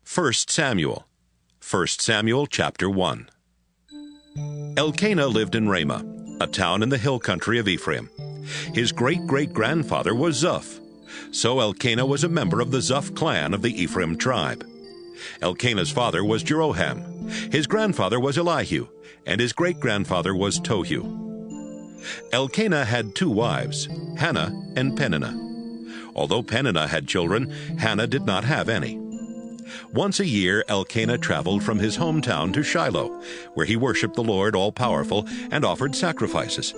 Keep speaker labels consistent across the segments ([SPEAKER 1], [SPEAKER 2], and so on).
[SPEAKER 1] 1 Samuel. 1 Samuel chapter 1. Elkanah lived in Ramah, a town in the hill country of Ephraim. His great-great-grandfather was Zuph. So Elkanah was a member of the Zuph clan of the Ephraim tribe. Elkanah's father was Jeroham. His grandfather was Elihu, and his great-grandfather was Tohu. Elkanah had 2 wives, Hannah and Peninnah. Although Peninnah had children, Hannah did not have any. Once a year, Elkanah traveled from his hometown to Shiloh, where he worshipped the Lord all-powerful and offered sacrifices.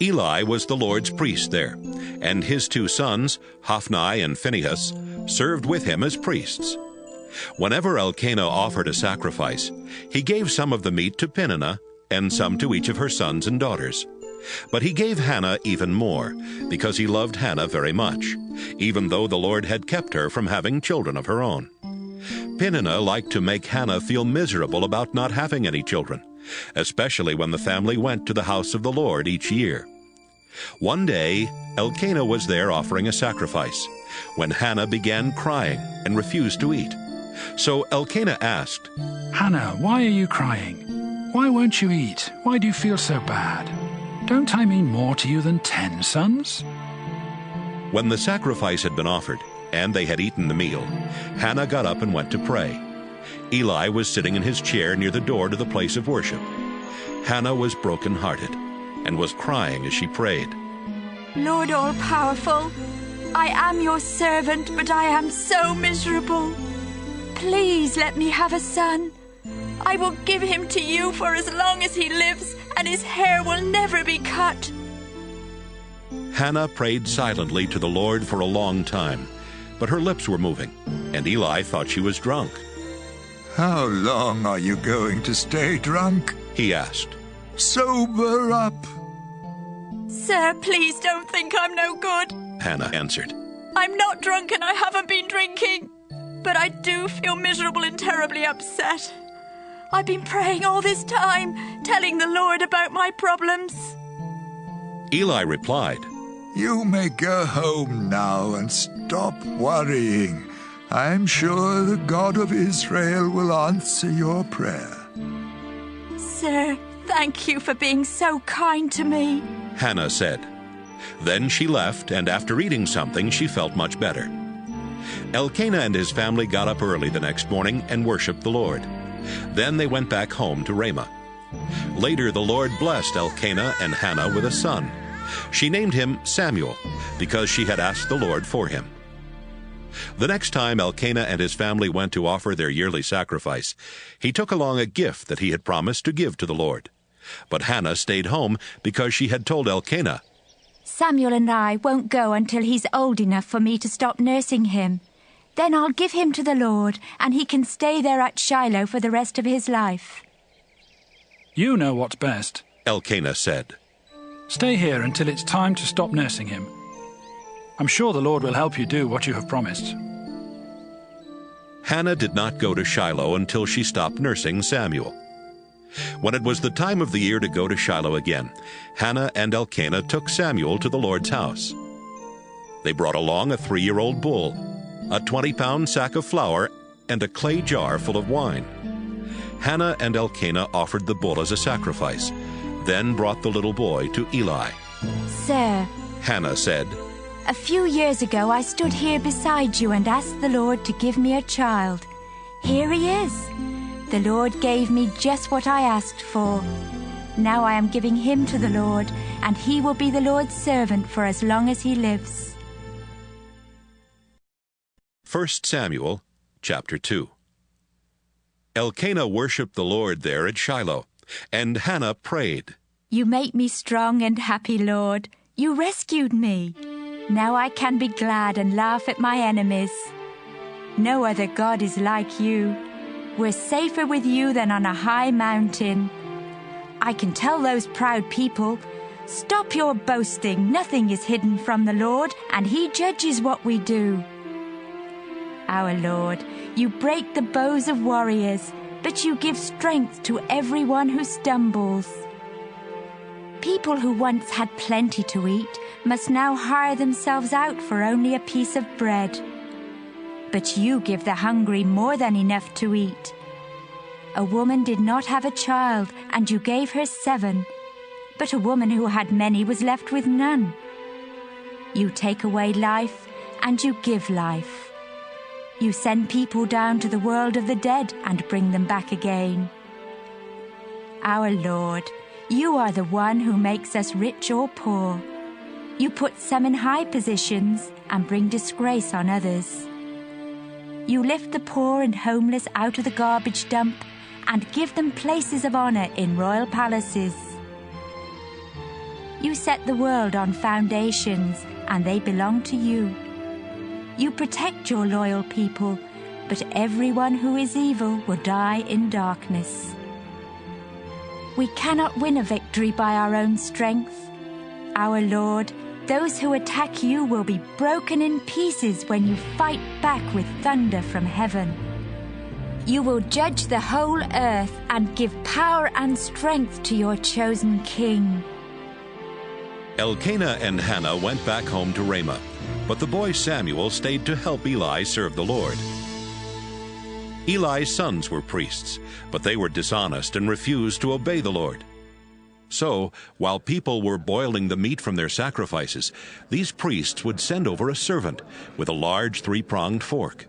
[SPEAKER 1] Eli was the Lord's priest there, and his 2 sons, Hophni and Phinehas, served with him as priests. Whenever Elkanah offered a sacrifice, he gave some of the meat to Peninnah and some to each of her sons and daughters. But he gave Hannah even more, because he loved Hannah very much, even though the Lord had kept her from having children of her own. Peninnah liked to make Hannah feel miserable about not having any children, especially when the family went to the house of the Lord each year. One day, Elkanah was there offering a sacrifice, when Hannah began crying and refused to eat. So Elkanah asked,
[SPEAKER 2] "Hannah, why are you crying? Why won't you eat? Why do you feel so bad? Don't I mean more to you than 10 sons?"
[SPEAKER 1] When the sacrifice had been offered, and they had eaten the meal, Hannah got up and went to pray. Eli was sitting in his chair near the door to the place of worship. Hannah was broken-hearted and was crying as she prayed.
[SPEAKER 3] "Lord all-powerful, I am your servant, but I am so miserable. Please let me have a son. I will give him to you for as long as he lives, and his hair will never be cut."
[SPEAKER 1] Hannah prayed silently to the Lord for a long time, but her lips were moving, and Eli thought she was drunk.
[SPEAKER 4] "How long are you going to stay drunk?"
[SPEAKER 1] he asked.
[SPEAKER 4] "Sober up."
[SPEAKER 3] "Sir, please don't think I'm no good.
[SPEAKER 1] Hannah answered.
[SPEAKER 3] I'm not drunk and I haven't been drinking. But I do feel miserable and terribly upset. I've been praying all this time, telling the Lord about my problems."
[SPEAKER 1] Eli replied,
[SPEAKER 4] "You may go home now and stop worrying. I'm sure the God of Israel will answer your prayer."
[SPEAKER 3] "Sir, thank you for being so kind to me,"
[SPEAKER 1] Hannah said. Then she left, and after eating something, she felt much better. Elkanah and his family got up early the next morning and worshipped the Lord. Then they went back home to Ramah. Later the Lord blessed Elkanah and Hannah with a son. She named him Samuel, because she had asked the Lord for him. The next time Elkanah and his family went to offer their yearly sacrifice, he took along a gift that he had promised to give to the Lord. But Hannah stayed home because she had told Elkanah,
[SPEAKER 5] "Samuel and I won't go until he's old enough for me to stop nursing him. Then I'll give him to the Lord, and he can stay there at Shiloh for the rest of his life."
[SPEAKER 2] "You know what's best,"
[SPEAKER 1] Elkanah said.
[SPEAKER 2] "Stay here until it's time to stop nursing him. I'm sure the Lord will help you do what you have promised."
[SPEAKER 1] Hannah did not go to Shiloh until she stopped nursing Samuel. When it was the time of the year to go to Shiloh again, Hannah and Elkanah took Samuel to the Lord's house. They brought along a 3-year-old bull, a 20-pound sack of flour, and a clay jar full of wine. Hannah and Elkanah offered the bull as a sacrifice, then brought the little boy to Eli.
[SPEAKER 5] "Sir,"
[SPEAKER 1] Hannah said,
[SPEAKER 5] "a few years ago I stood here beside you and asked the Lord to give me a child. Here he is. The Lord gave me just what I asked for. Now I am giving him to the Lord, and he will be the Lord's servant for as long as he lives."
[SPEAKER 1] 1 Samuel chapter 2. Elkanah worshipped the Lord there at Shiloh, and Hannah prayed,
[SPEAKER 5] "You make me strong and happy, Lord. You rescued me. Now I can be glad and laugh at my enemies. No other God is like you. We're safer with you than on a high mountain. I can tell those proud people, 'Stop your boasting. Nothing is hidden from the Lord, and he judges what we do.' Our Lord, you break the bows of warriors, but you give strength to everyone who stumbles. People who once had plenty to eat must now hire themselves out for only a piece of bread. but you give the hungry more than enough to eat. A woman did not have a child, and you gave her 7, but a woman who had many was left with none. You take away life, and you give life. You send people down to the world of the dead and bring them back again. Our Lord, you are the one who makes us rich or poor. You put some in high positions and bring disgrace on others. You lift the poor and homeless out of the garbage dump and give them places of honor in royal palaces. You set the world on foundations, and they belong to you. You protect your loyal people, but everyone who is evil will die in darkness. We cannot win a victory by our own strength. Our Lord, those who attack you will be broken in pieces when you fight back with thunder from heaven. You will judge the whole earth and give power and strength to your chosen king.
[SPEAKER 1] Elkanah and Hannah went back home to Ramah, but the boy Samuel stayed to help Eli serve the Lord. Eli's sons were priests, but they were dishonest and refused to obey the Lord. So, while people were boiling the meat from their sacrifices, these priests would send over a servant with a large 3-pronged fork.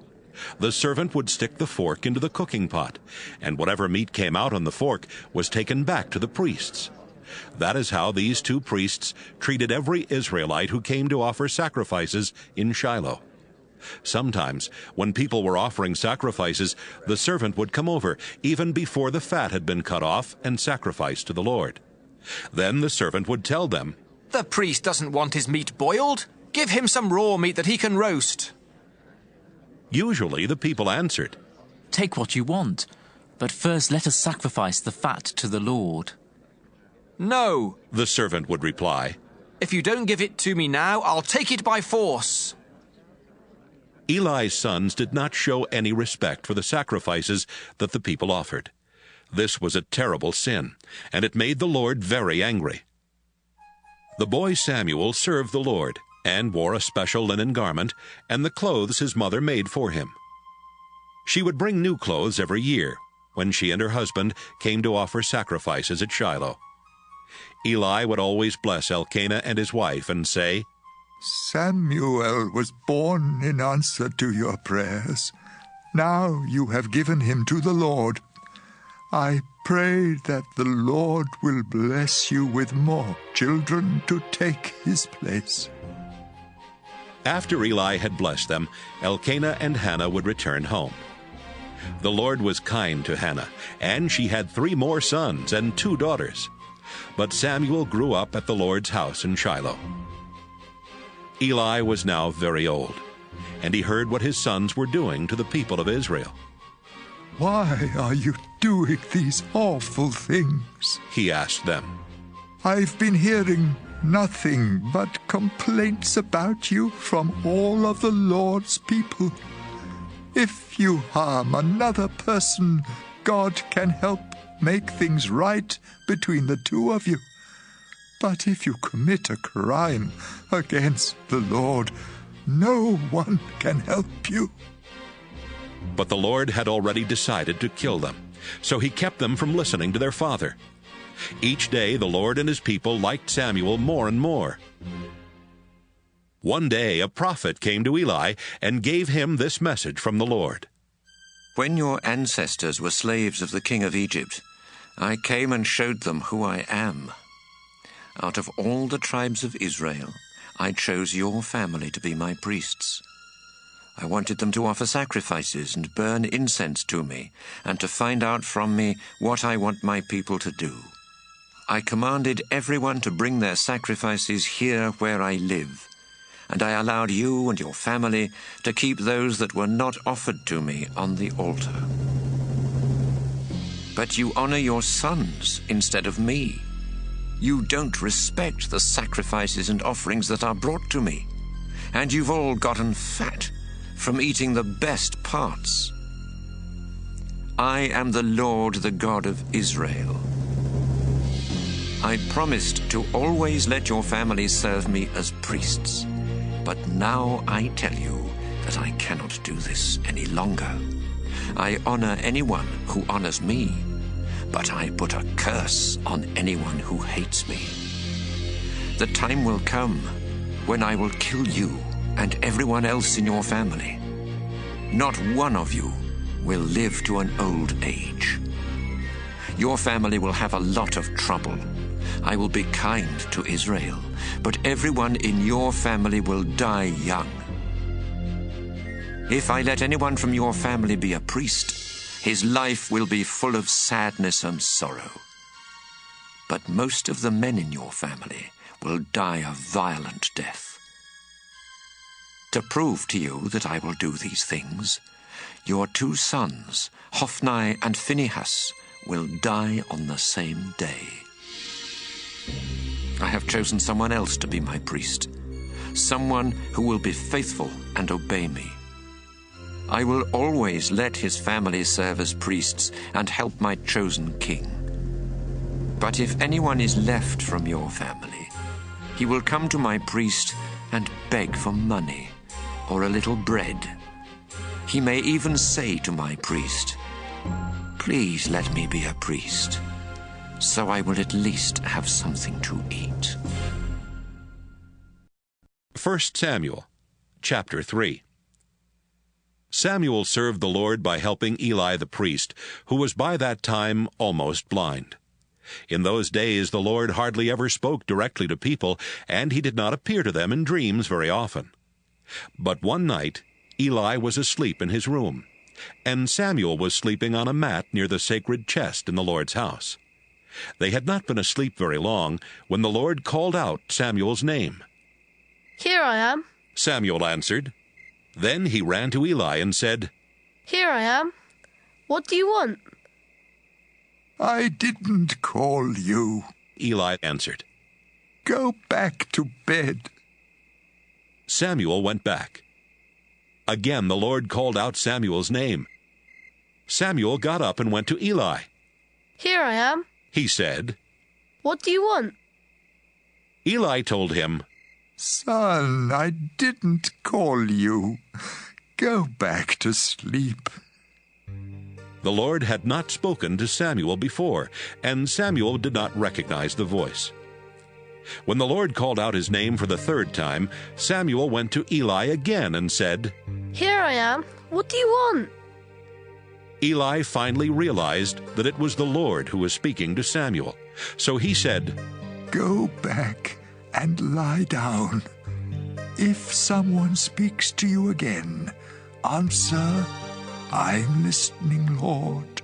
[SPEAKER 1] The servant would stick the fork into the cooking pot, and whatever meat came out on the fork was taken back to the priests. That is how these 2 priests treated every Israelite who came to offer sacrifices in Shiloh. Sometimes, when people were offering sacrifices, the servant would come over, even before the fat had been cut off and sacrificed to the Lord. Then the servant would tell them,
[SPEAKER 6] "The priest doesn't want his meat boiled. Give him some raw meat that he can roast."
[SPEAKER 1] Usually the people answered,
[SPEAKER 7] "Take what you want, but first let us sacrifice the fat to the Lord."
[SPEAKER 6] "No,"
[SPEAKER 1] the servant would reply.
[SPEAKER 6] "If you don't give it to me now, I'll take it by force."
[SPEAKER 1] Eli's sons did not show any respect for the sacrifices that the people offered. This was a terrible sin, and it made the Lord very angry. The boy Samuel served the Lord and wore a special linen garment and the clothes his mother made for him. She would bring new clothes every year when she and her husband came to offer sacrifices at Shiloh. Eli would always bless Elkanah and his wife and say,
[SPEAKER 4] Samuel was born in answer to your prayers. Now you have given him to the Lord. I pray that the Lord will bless you with more children to take his place.
[SPEAKER 1] After Eli had blessed them, Elkanah and Hannah would return home. The Lord was kind to Hannah, and she had 3 more sons and 2 daughters. But Samuel grew up at the Lord's house in Shiloh. Eli was now very old, and he heard what his sons were doing to the people of Israel.
[SPEAKER 4] Why are you doing these awful things?
[SPEAKER 1] He asked them.
[SPEAKER 4] I've been hearing nothing but complaints about you from all of the Lord's people. If you harm another person, God can help make things right between the 2 of you. But if you commit a crime against the Lord, no one can help you.
[SPEAKER 1] But the Lord had already decided to kill them, so he kept them from listening to their father. Each day the Lord and his people liked Samuel more and more. One day a prophet came to Eli and gave him this message from the Lord.
[SPEAKER 8] When your ancestors were slaves of the king of Egypt, I came and showed them who I am. Out of all the tribes of Israel, I chose your family to be my priests. I wanted them to offer sacrifices and burn incense to me, and to find out from me what I want my people to do. I commanded everyone to bring their sacrifices here where I live, and I allowed you and your family to keep those that were not offered to me on the altar. But you honor your sons instead of me. You don't respect the sacrifices and offerings that are brought to me, and you've all gotten fat from eating the best parts. I am the Lord, the God of Israel. I promised to always let your families serve me as priests, but now I tell you that I cannot do this any longer. I honor anyone who honors me, but I put a curse on anyone who hates me. The time will come when I will kill you and everyone else in your family. Not one of you will live to an old age. Your family will have a lot of trouble. I will be kind to Israel, but everyone in your family will die young. If I let anyone from your family be a priest, his life will be full of sadness and sorrow. But most of the men in your family will die a violent death. To prove to you that I will do these things, your 2 sons, Hophni and Phinehas, will die on the same day. I have chosen someone else to be my priest, someone who will be faithful and obey me. I will always let his family serve as priests and help my chosen king. But if anyone is left from your family, he will come to my priest and beg for money or a little bread. He may even say to my priest, "Please let me be a priest, so I will at least have something to eat."
[SPEAKER 1] 1 Samuel, chapter 3. Samuel served the Lord by helping Eli the priest, who was by that time almost blind. In those days the Lord hardly ever spoke directly to people, and he did not appear to them in dreams very often. But one night Eli was asleep in his room, and Samuel was sleeping on a mat near the sacred chest in the Lord's house. They had not been asleep very long when the Lord called out Samuel's name.
[SPEAKER 9] "Here I am,"
[SPEAKER 1] Samuel answered. Then he ran to Eli and said,
[SPEAKER 9] "Here I am. What do you want?"
[SPEAKER 4] I didn't call you,
[SPEAKER 1] Eli answered.
[SPEAKER 4] Go back to bed.
[SPEAKER 1] Samuel went back. Again the Lord called out Samuel's name. Samuel got up and went to Eli.
[SPEAKER 9] "Here I am,"
[SPEAKER 1] he said.
[SPEAKER 9] "What do you want?"
[SPEAKER 1] Eli told him,
[SPEAKER 4] Son, I didn't call you. Go back to sleep.
[SPEAKER 1] The Lord had not spoken to Samuel before, and Samuel did not recognize the voice. When the Lord called out his name for the 3rd time, Samuel went to Eli again and said,
[SPEAKER 9] "Here I am. What do you want?"
[SPEAKER 1] Eli finally realized that it was the Lord who was speaking to Samuel. So he said,
[SPEAKER 4] Go back and lie down. If someone speaks to you again, answer, I'm listening, Lord.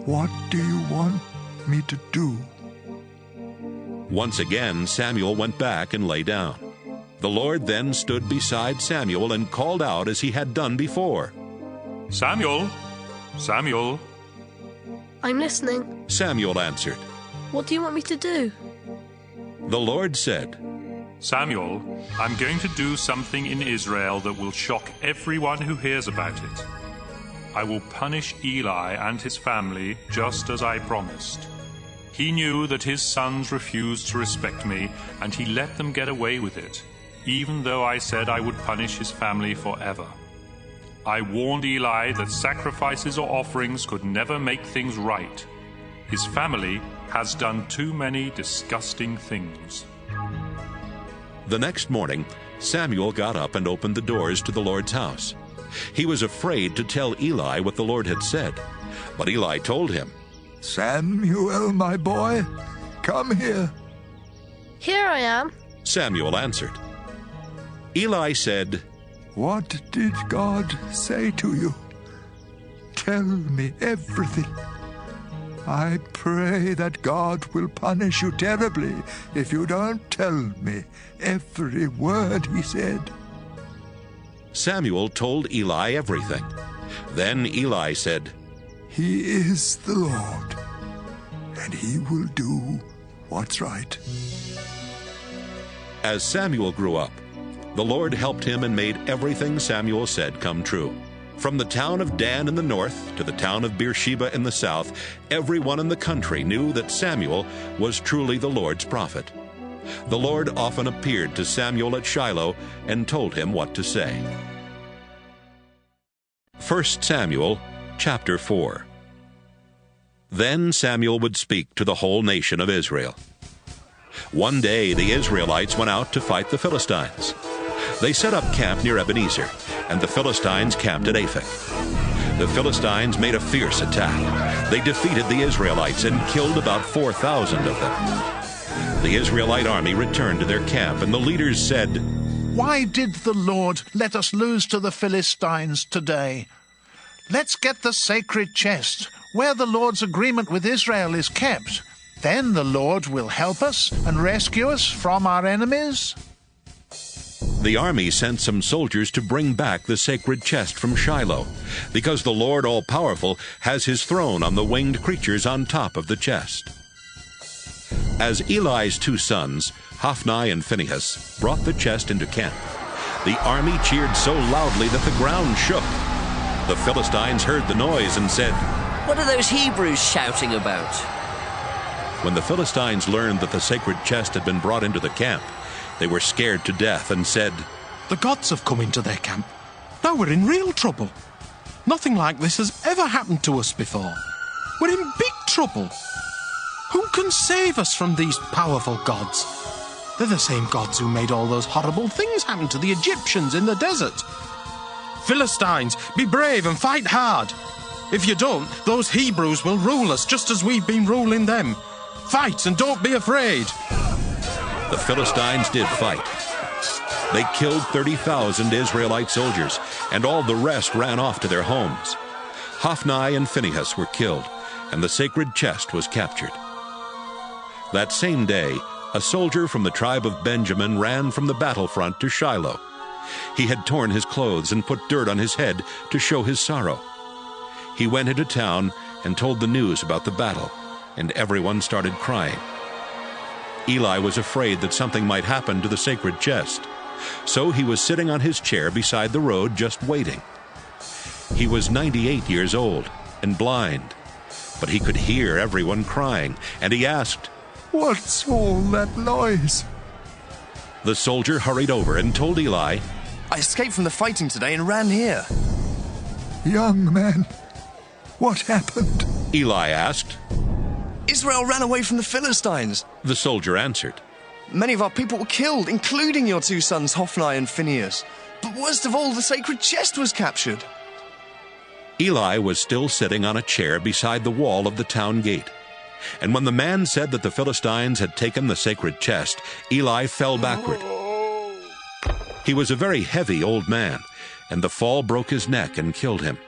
[SPEAKER 4] What do you want me to do?
[SPEAKER 1] Once again Samuel went back and lay down. The Lord then stood beside Samuel and called out as he had done before.
[SPEAKER 10] Samuel! Samuel!
[SPEAKER 9] "I'm listening."
[SPEAKER 1] Samuel answered.
[SPEAKER 9] "What do you want me to do?"
[SPEAKER 1] The Lord said,
[SPEAKER 10] Samuel, I'm going to do something in Israel that will shock everyone who hears about it. I will punish Eli and his family just as I promised. He knew that his sons refused to respect me, and he let them get away with it, even though I said I would punish his family forever. I warned Eli that sacrifices or offerings could never make things right. His family has done too many disgusting things.
[SPEAKER 1] The next morning, Samuel got up and opened the doors to the Lord's house. He was afraid to tell Eli what the Lord had said, but Eli told him,
[SPEAKER 4] Samuel, my boy, come here.
[SPEAKER 9] "Here I am."
[SPEAKER 1] Samuel answered. Eli said,
[SPEAKER 4] What did God say to you? Tell me everything. I pray that God will punish you terribly if you don't tell me every word he said.
[SPEAKER 1] Samuel told Eli everything. Then Eli said,
[SPEAKER 4] He is the Lord, and he will do what's right.
[SPEAKER 1] As Samuel grew up, the Lord helped him and made everything Samuel said come true. From the town of Dan in the north to the town of Beersheba in the south, everyone in the country knew that Samuel was truly the Lord's prophet. The Lord often appeared to Samuel at Shiloh and told him what to say. 1 Samuel chapter 4. Then Samuel would speak to the whole nation of Israel. One day the Israelites went out to fight the Philistines. They set up camp near Ebenezer, and the Philistines camped at Aphek. The Philistines made a fierce attack. They defeated the Israelites and killed about 4,000 of them. The Israelite army returned to their camp, and the leaders said,
[SPEAKER 11] "Why did the Lord let us lose to the Philistines today? Let's get the sacred chest, where the Lord's agreement with Israel is kept. Then the Lord will help us and rescue us from our enemies."
[SPEAKER 1] The army sent some soldiers to bring back the sacred chest from Shiloh, because the Lord All-Powerful has his throne on the winged creatures on top of the chest. As Eli's two sons, Hophni and Phinehas, brought the chest into camp, the army cheered so loudly that the ground shook. The Philistines heard the noise and said,
[SPEAKER 12] "What are those Hebrews shouting about?"
[SPEAKER 1] When the Philistines learned that the sacred chest had been brought into the camp, they were scared to death and said,
[SPEAKER 13] "The gods have come into their camp. Now we're in real trouble. Nothing like this has ever happened to us before. We're in big trouble. Who can save us from these powerful gods? They're the same gods who made all those horrible things happen to the Egyptians in the desert. Philistines, be brave and fight hard. If you don't, those Hebrews will rule us just as we've been ruling them. Fight and don't be afraid."
[SPEAKER 1] The Philistines did fight. They killed 30,000 Israelite soldiers, and all the rest ran off to their homes. Hophni and Phinehas were killed, and the sacred chest was captured. That same day, a soldier from the tribe of Benjamin ran from the battlefront to Shiloh. He had torn his clothes and put dirt on his head to show his sorrow. He went into town and told the news about the battle, and everyone started crying. Eli was afraid that something might happen to the sacred chest, so he was sitting on his chair beside the road just waiting. He was 98 years old and blind, but he could hear everyone crying, and he asked,
[SPEAKER 4] "What's all that noise?"
[SPEAKER 1] The soldier hurried over and told Eli,
[SPEAKER 14] "I escaped from the fighting today and ran here."
[SPEAKER 4] "Young man, what happened?"
[SPEAKER 1] Eli asked.
[SPEAKER 14] "Israel ran away from the Philistines,"
[SPEAKER 1] the soldier answered.
[SPEAKER 14] "Many of our people were killed, including your two sons, Hophni and Phinehas. But worst of all, the sacred chest was captured."
[SPEAKER 1] Eli was still sitting on a chair beside the wall of the town gate. And when the man said that the Philistines had taken the sacred chest, Eli fell backward. He was a very heavy old man, and the fall broke his neck and killed him.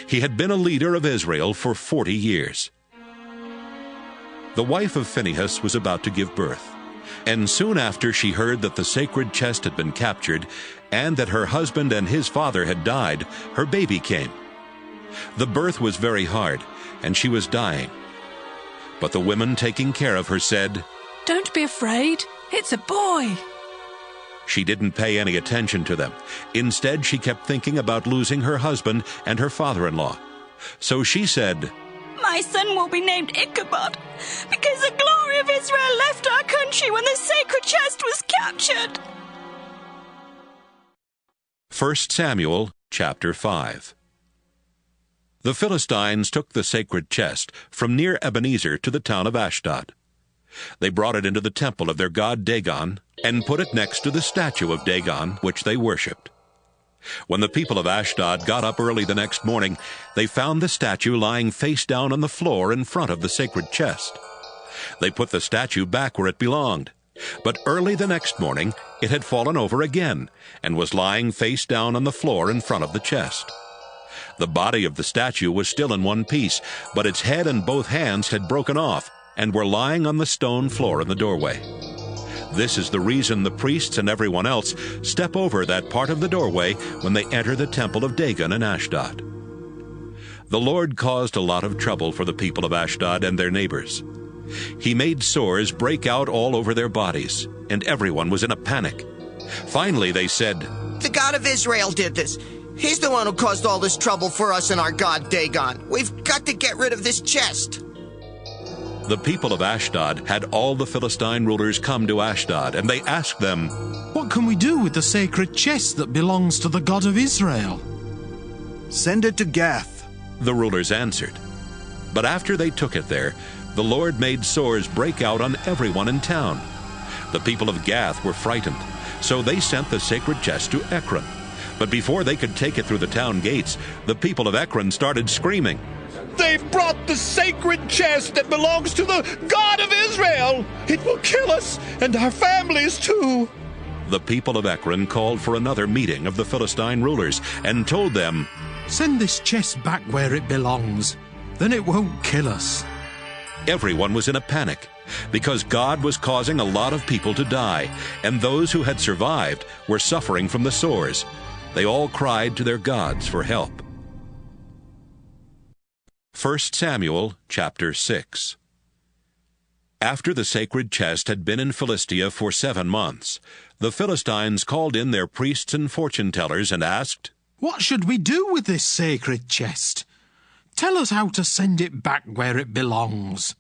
[SPEAKER 1] He had been a leader of Israel for 40 years. The wife of Phinehas was about to give birth, and soon after she heard that the sacred chest had been captured and that her husband and his father had died, her baby came. The birth was very hard, and she was dying. But the women taking care of her said,
[SPEAKER 15] "Don't be afraid, it's a boy."
[SPEAKER 1] She didn't pay any attention to them. Instead, she kept thinking about losing her husband and her father-in-law. So she said,
[SPEAKER 15] "My son will be named Ichabod, because the glory of Israel left our country when the sacred chest was captured."
[SPEAKER 1] 1 Samuel chapter 5. The Philistines took the sacred chest from near Ebenezer to the town of Ashdod. They brought it into the temple of their god Dagon and put it next to the statue of Dagon, which they worshipped. When the people of Ashdod got up early the next morning, they found the statue lying face down on the floor in front of the sacred chest. They put the statue back where it belonged, but early the next morning it had fallen over again and was lying face down on the floor in front of the chest. The body of the statue was still in one piece, but its head and both hands had broken off and were lying on the stone floor in the doorway. This is the reason the priests and everyone else step over that part of the doorway when they enter the temple of Dagon in Ashdod. The Lord caused a lot of trouble for the people of Ashdod and their neighbors. He made sores break out all over their bodies, and everyone was in a panic. Finally, they said,
[SPEAKER 16] "The God of Israel did this. He's the one who caused all this trouble for us and our god Dagon. We've got to get rid of this chest."
[SPEAKER 1] The people of Ashdod had all the Philistine rulers come to Ashdod, and they asked them,
[SPEAKER 13] "What can we do with the sacred chest that belongs to the God of Israel?"
[SPEAKER 17] Send it to Gath.
[SPEAKER 1] The rulers answered. But after they took it there, the Lord made sores break out on everyone in town. The people of Gath were frightened, so they sent the sacred chest to Ekron. But before they could take it through the town gates, the people of Ekron started screaming,
[SPEAKER 18] "They've brought the sacred chest that belongs to the God of Israel! It will kill us and our families too!"
[SPEAKER 1] The people of Ekron called for another meeting of the Philistine rulers and told them,
[SPEAKER 13] "Send this chest back where it belongs. Then it won't kill us."
[SPEAKER 1] Everyone was in a panic because God was causing a lot of people to die, and those who had survived were suffering from the sores. They all cried to their gods for help. 1 Samuel chapter 6. After the sacred chest had been in Philistia for 7 months, the Philistines called in their priests and fortune-tellers and asked,
[SPEAKER 13] "What should we do with this sacred chest? Tell us how to send it back where it belongs."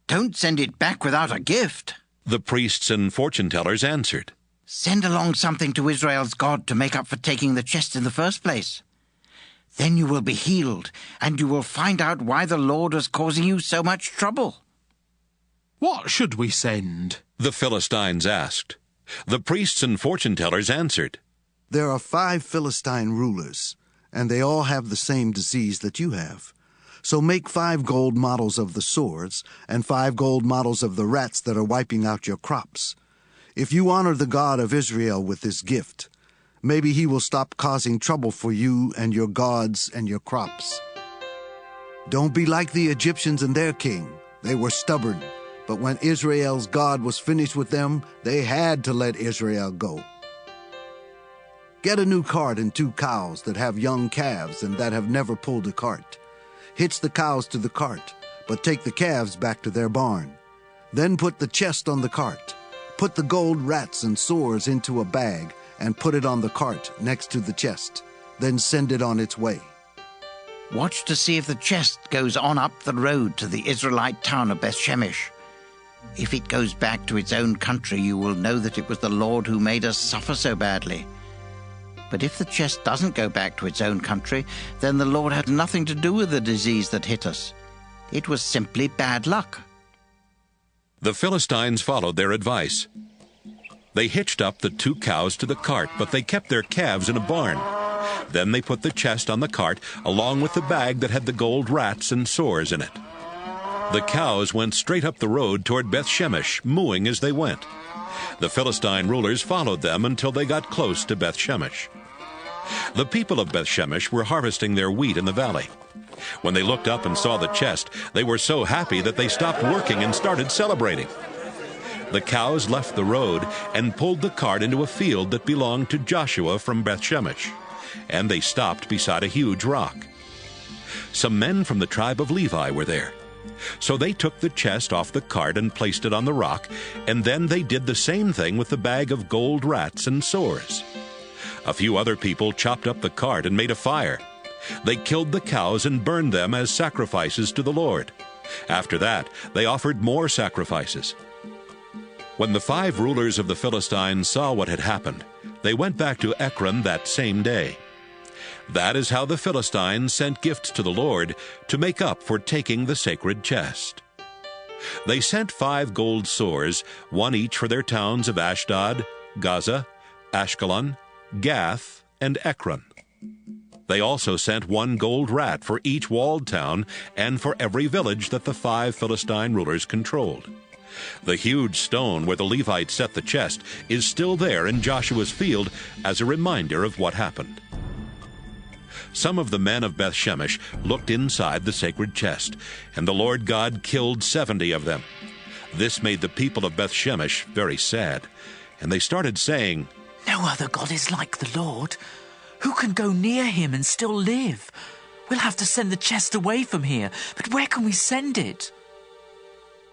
[SPEAKER 19] "Don't send it back without a gift,"
[SPEAKER 1] the priests and fortune-tellers answered.
[SPEAKER 19] "Send along something to Israel's God to make up for taking the chest in the first place. Then you will be healed, and you will find out why the Lord was causing you so much trouble."
[SPEAKER 13] "What should we send?"
[SPEAKER 1] the Philistines asked. The priests and fortune-tellers answered,
[SPEAKER 17] "There are 5 Philistine rulers, and they all have the same disease that you have. So make 5 gold models of the swords and 5 gold models of the rats that are wiping out your crops. If you honor the God of Israel with this gift, maybe he will stop causing trouble for you and your gods and your crops. Don't be like the Egyptians and their king. They were stubborn, but when Israel's God was finished with them, they had to let Israel go. Get a new cart and 2 cows that have young calves and that have never pulled a cart. Hitch the cows to the cart, but take the calves back to their barn. Then put the chest on the cart. Put the gold rats and sores into a bag and put it on the cart next to the chest. Then send it on its way."
[SPEAKER 19] Watch to see if the chest goes on up the road to the Israelite town of Bethshemesh. If it goes back to its own country, you will know that it was the Lord who made us suffer so badly. But if the chest doesn't go back to its own country, then the Lord had nothing to do with the disease that hit us. It was simply bad luck."
[SPEAKER 1] The Philistines followed their advice. They hitched up the 2 cows to the cart, but they kept their calves in a barn. Then they put the chest on the cart, along with the bag that had the gold rats and sores in it. The cows went straight up the road toward Bethshemesh, mooing as they went. The Philistine rulers followed them until they got close to Bethshemesh. The people of Bethshemesh were harvesting their wheat in the valley. When they looked up and saw the chest, they were so happy that they stopped working and started celebrating. The cows left the road and pulled the cart into a field that belonged to Joshua from Bethshemesh, and they stopped beside a huge rock. Some men from the tribe of Levi were there. So they took the chest off the cart and placed it on the rock, and then they did the same thing with the bag of gold rats and sores. A few other people chopped up the cart and made a fire. They killed the cows and burned them as sacrifices to the Lord. After that, they offered more sacrifices. When the 5 rulers of the Philistines saw what had happened, they went back to Ekron that same day. That is how the Philistines sent gifts to the Lord to make up for taking the sacred chest. They sent 5 gold sores, 1 each for their towns of Ashdod, Gaza, Ashkelon, Gath, and Ekron. They also sent 1 gold rat for each walled town and for every village that the 5 Philistine rulers controlled. The huge stone where the Levites set the chest is still there in Joshua's field as a reminder of what happened. Some of the men of Bethshemesh looked inside the sacred chest, and the Lord God killed 70 of them. This made the people of Bethshemesh very sad, and they started saying,
[SPEAKER 7] "No other God is like the Lord. Who can go near him and still live? We'll have to send the chest away from here, but where can we send it?"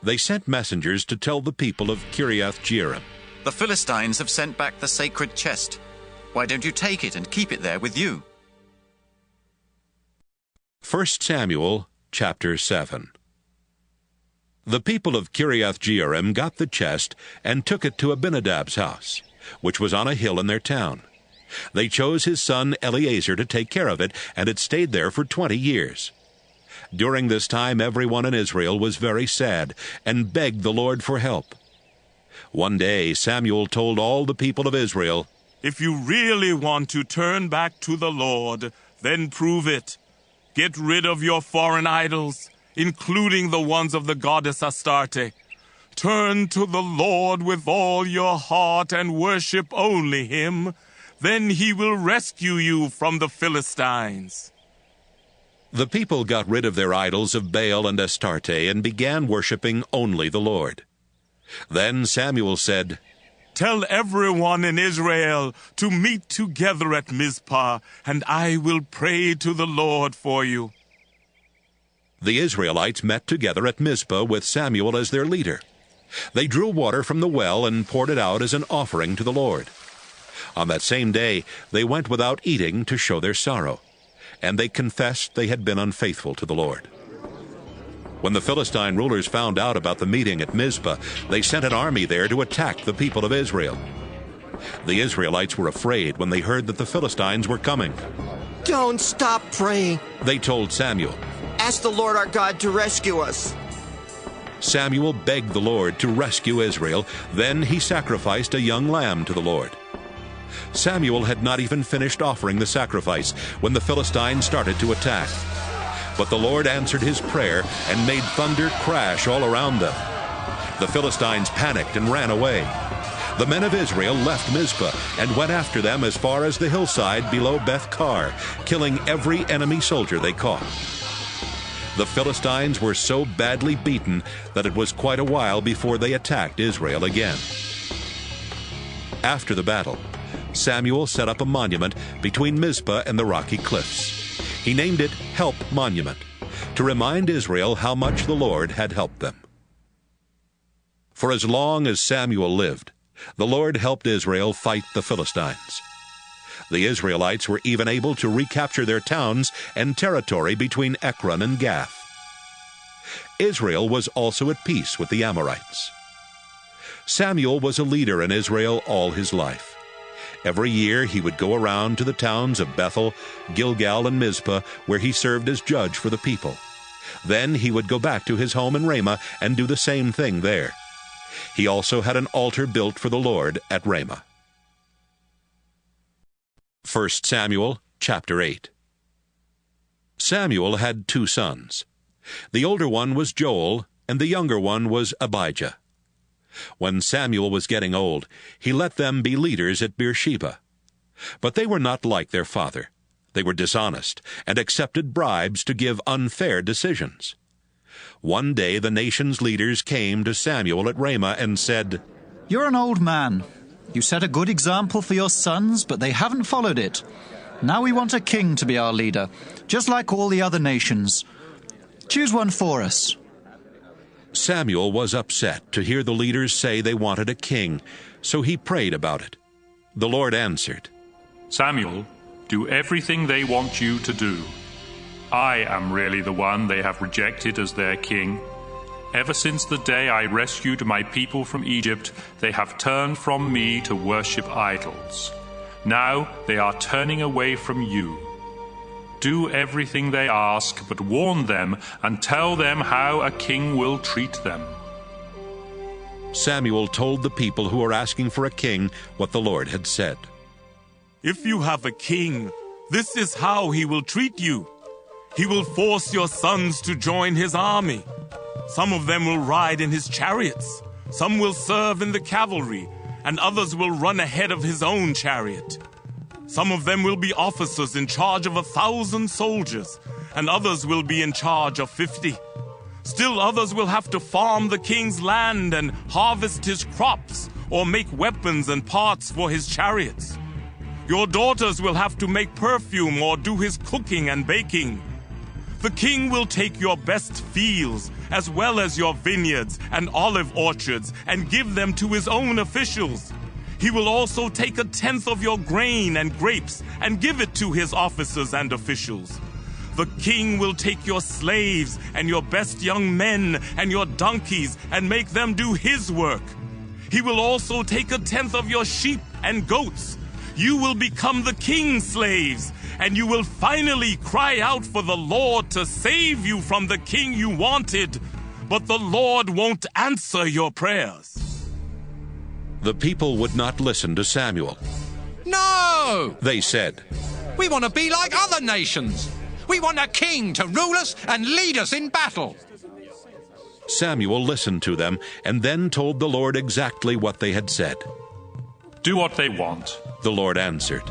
[SPEAKER 1] They sent messengers to tell the people of Kiriath-Jearim,
[SPEAKER 20] "The Philistines have sent back the sacred chest. Why don't you take it and keep it there with you?"
[SPEAKER 1] 1 Samuel chapter 7. The people of Kiriath-Jearim got the chest and took it to Abinadab's house, which was on a hill in their town. They chose his son Eleazar to take care of it, and it stayed there for 20 years. During this time, everyone in Israel was very sad and begged the Lord for help. One day, Samuel told all the people of Israel,
[SPEAKER 21] "If you really want to turn back to the Lord, then prove it. Get rid of your foreign idols, including the ones of the goddess Astarte. Turn to the Lord with all your heart and worship only him. Then he will rescue you from the Philistines."
[SPEAKER 1] The people got rid of their idols of Baal and Astarte and began worshiping only the Lord. Then Samuel said,
[SPEAKER 21] "Tell everyone in Israel to meet together at Mizpah, and I will pray to the Lord for you."
[SPEAKER 1] The Israelites met together at Mizpah with Samuel as their leader. They drew water from the well and poured it out as an offering to the Lord. On that same day, they went without eating to show their sorrow, and they confessed they had been unfaithful to the Lord. When the Philistine rulers found out about the meeting at Mizpah, they sent an army there to attack the people of Israel. The Israelites were afraid when they heard that the Philistines were coming.
[SPEAKER 16] "Don't stop praying,"
[SPEAKER 1] they told Samuel.
[SPEAKER 16] "Ask the Lord our God to rescue us."
[SPEAKER 1] Samuel begged the Lord to rescue Israel. Then he sacrificed a young lamb to the Lord. Samuel had not even finished offering the sacrifice when the Philistines started to attack. But the Lord answered his prayer and made thunder crash all around them. The Philistines panicked and ran away. The men of Israel left Mizpah and went after them as far as the hillside below Beth-kar, killing every enemy soldier they caught. The Philistines were so badly beaten that it was quite a while before they attacked Israel again. After the battle, Samuel set up a monument between Mizpah and the rocky cliffs. He named it Help Monument, to remind Israel how much the Lord had helped them. For as long as Samuel lived, the Lord helped Israel fight the Philistines. The Israelites were even able to recapture their towns and territory between Ekron and Gath. Israel was also at peace with the Amorites. Samuel was a leader in Israel all his life. Every year he would go around to the towns of Bethel, Gilgal, and Mizpah, where he served as judge for the people. Then he would go back to his home in Ramah and do the same thing there. He also had an altar built for the Lord at Ramah. 1 Samuel chapter 8. Samuel had 2 sons. The older one was Joel, and the younger one was Abijah. When Samuel was getting old, he let them be leaders at Beersheba. But they were not like their father. They were dishonest and accepted bribes to give unfair decisions. One day the nation's leaders came to Samuel at Ramah and said,
[SPEAKER 22] "You're an old man. You set a good example for your sons, but they haven't followed it. Now we want a king to be our leader, just like all the other nations. Choose one for us."
[SPEAKER 1] Samuel was upset to hear the leaders say they wanted a king, so he prayed about it. The Lord answered,
[SPEAKER 10] "Samuel, do everything they want you to do. I am really the one they have rejected as their king. Ever since the day I rescued my people from Egypt, they have turned from me to worship idols. Now they are turning away from you. Do everything they ask, but warn them and tell them how a king will treat them."
[SPEAKER 1] Samuel told the people who were asking for a king what the Lord had said.
[SPEAKER 21] "If you have a king, this is how he will treat you. He will force your sons to join his army. Some of them will ride in his chariots, some will serve in the cavalry, and others will run ahead of his own chariot. Some of them will be officers in charge of 1,000 soldiers, and others will be in charge of 50. Still others will have to farm the king's land and harvest his crops, or make weapons and parts for his chariots. Your daughters will have to make perfume or do his cooking and baking. The king will take your best fields, as well as your vineyards and olive orchards, and give them to his own officials. He will also take 1/10 of your grain and grapes and give it to his officers and officials. The king will take your slaves and your best young men and your donkeys and make them do his work. He will also take 1/10 of your sheep and goats, you will become the king's slaves, and you will finally cry out for the Lord to save you from the king you wanted. But the Lord won't answer your prayers."
[SPEAKER 1] The people would not listen to Samuel.
[SPEAKER 2] "No!"
[SPEAKER 1] They said,
[SPEAKER 2] "We want to be like other nations. We want a king to rule us and lead us in battle."
[SPEAKER 1] Samuel listened to them and then told the Lord exactly what they had said.
[SPEAKER 10] "Do what they want,"
[SPEAKER 1] the Lord answered.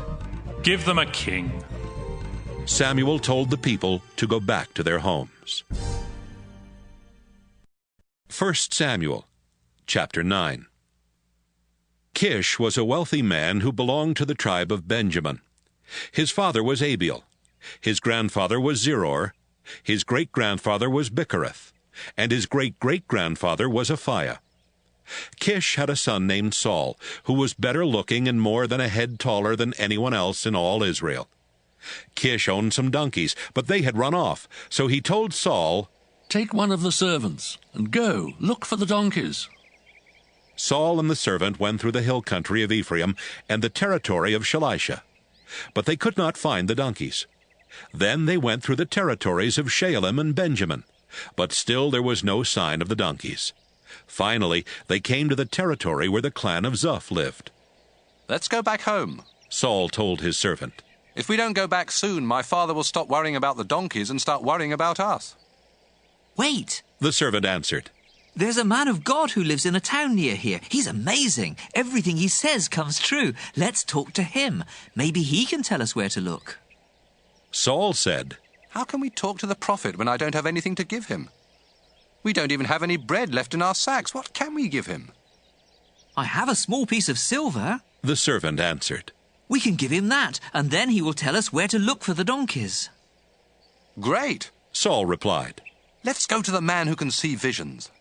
[SPEAKER 10] "Give them a king."
[SPEAKER 1] Samuel told the people to go back to their homes. 1 Samuel, chapter 9. Kish was a wealthy man who belonged to the tribe of Benjamin. His father was Abiel. His grandfather was Zeror. His great-grandfather was Bichereth. And his great-great-grandfather was Aphiah. Kish had a son named Saul, who was better looking and more than a head taller than anyone else in all Israel. Kish owned some donkeys, but they had run off, so he told Saul,
[SPEAKER 3] "Take one of the servants, and go, look for the donkeys."
[SPEAKER 1] Saul and the servant went through the hill country of Ephraim and the territory of Shalisha, but they could not find the donkeys. Then they went through the territories of Shaalim and Benjamin, but still there was no sign of the donkeys. Finally, they came to the territory where the clan of Zuph lived.
[SPEAKER 20] "Let's go back home,"
[SPEAKER 1] Saul told his servant.
[SPEAKER 20] "If we don't go back soon, my father will stop worrying about the donkeys and start worrying about us."
[SPEAKER 7] "Wait,"
[SPEAKER 1] the servant answered.
[SPEAKER 7] "There's a man of God who lives in a town near here. He's amazing. Everything he says comes true. Let's talk to him. Maybe he can tell us where to look."
[SPEAKER 1] Saul said,
[SPEAKER 20] "How can we talk to the prophet when I don't have anything to give him? We don't even have any bread left in our sacks. What can we give him?"
[SPEAKER 7] "I have a small piece of silver,"
[SPEAKER 1] the servant answered.
[SPEAKER 7] "We can give him that, and then he will tell us where to look for the donkeys."
[SPEAKER 20] "Great,"
[SPEAKER 1] Saul replied.
[SPEAKER 20] "Let's go to the man who can see visions."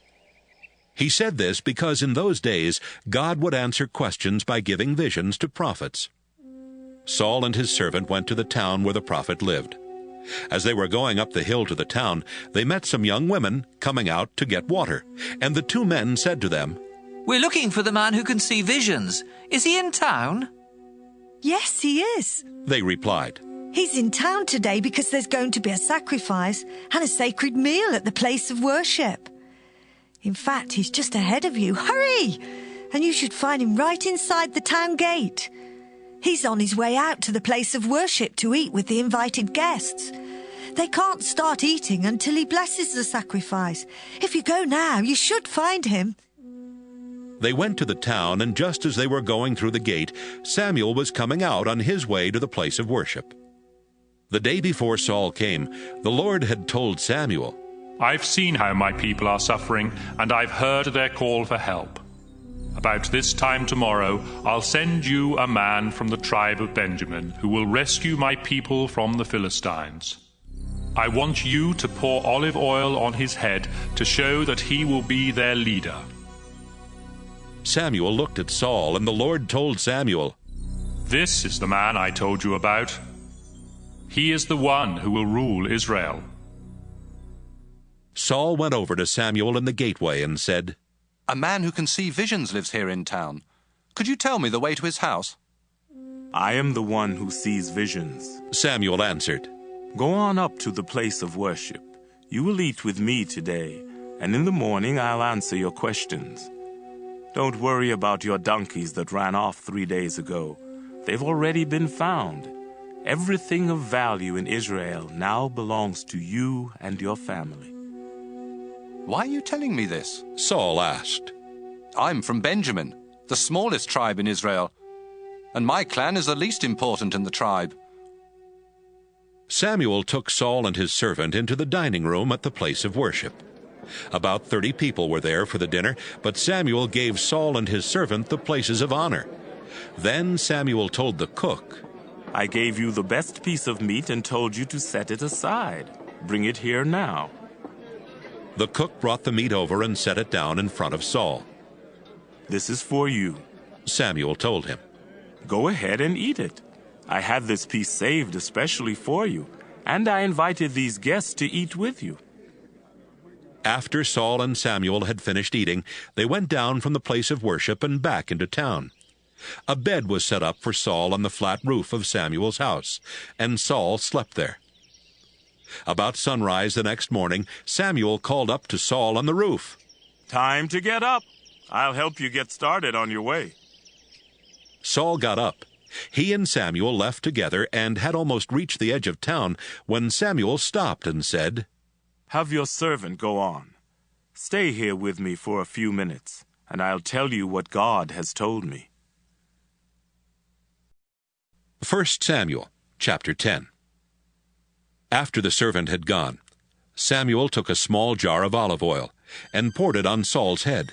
[SPEAKER 1] He said this because in those days God would answer questions by giving visions to prophets. Saul and his servant went to the town where the prophet lived. As they were going up the hill to the town, they met some young women coming out to get water, and the two men said to them,
[SPEAKER 7] "We're looking for the man who can see visions. Is he in town?"
[SPEAKER 23] "Yes, he is,"
[SPEAKER 1] they replied.
[SPEAKER 23] "He's in town today because there's going to be a sacrifice and a sacred meal at the place of worship. In fact, he's just ahead of you. Hurry! And you should find him right inside the town gate. He's on his way out to the place of worship to eat with the invited guests. They can't start eating until he blesses the sacrifice. If you go now, you should find him."
[SPEAKER 1] They went to the town, and just as they were going through the gate, Samuel was coming out on his way to the place of worship. The day before Saul came, the Lord had told Samuel,
[SPEAKER 10] "I've seen how my people are suffering, and I've heard their call for help. About this time tomorrow, I'll send you a man from the tribe of Benjamin who will rescue my people from the Philistines. I want you to pour olive oil on his head to show that he will be their leader."
[SPEAKER 1] Samuel looked at Saul, and the Lord told Samuel,
[SPEAKER 10] "This is the man I told you about. He is the one who will rule Israel."
[SPEAKER 1] Saul went over to Samuel in the gateway and said,
[SPEAKER 20] "A man who can see visions lives here in town. Could you tell me the way to his house?"
[SPEAKER 21] "I am the one who sees visions,"
[SPEAKER 1] Samuel answered.
[SPEAKER 21] "Go on up to the place of worship. You will eat with me today, and in the morning I'll answer your questions. Don't worry about your donkeys that ran off 3 days ago. They've already been found. Everything of value in Israel now belongs to you and your family."
[SPEAKER 20] "Why are you telling me this?"
[SPEAKER 1] Saul asked.
[SPEAKER 20] "I'm from Benjamin, the smallest tribe in Israel, and my clan is the least important in the tribe."
[SPEAKER 1] Samuel took Saul and his servant into the dining room at the place of worship. About 30 people were there for the dinner, but Samuel gave Saul and his servant the places of honor. Then Samuel told the cook,
[SPEAKER 21] "I gave you the best piece of meat and told you to set it aside. Bring it here now."
[SPEAKER 1] The cook brought the meat over and set it down in front of Saul.
[SPEAKER 21] "This is for you,"
[SPEAKER 1] Samuel told him.
[SPEAKER 21] "Go ahead and eat it. I had this piece saved especially for you, and I invited these guests to eat with you."
[SPEAKER 1] After Saul and Samuel had finished eating, they went down from the place of worship and back into town. A bed was set up for Saul on the flat roof of Samuel's house, and Saul slept there. About sunrise the next morning, Samuel called up to Saul on the roof.
[SPEAKER 21] "Time to get up. I'll help you get started on your way."
[SPEAKER 1] Saul got up. He and Samuel left together and had almost reached the edge of town when Samuel stopped and said,
[SPEAKER 21] "Have your servant go on. Stay here with me for a few minutes, and I'll tell you what God has told me."
[SPEAKER 1] 1 Samuel chapter 10. After the servant had gone, Samuel took a small jar of olive oil and poured it on Saul's head.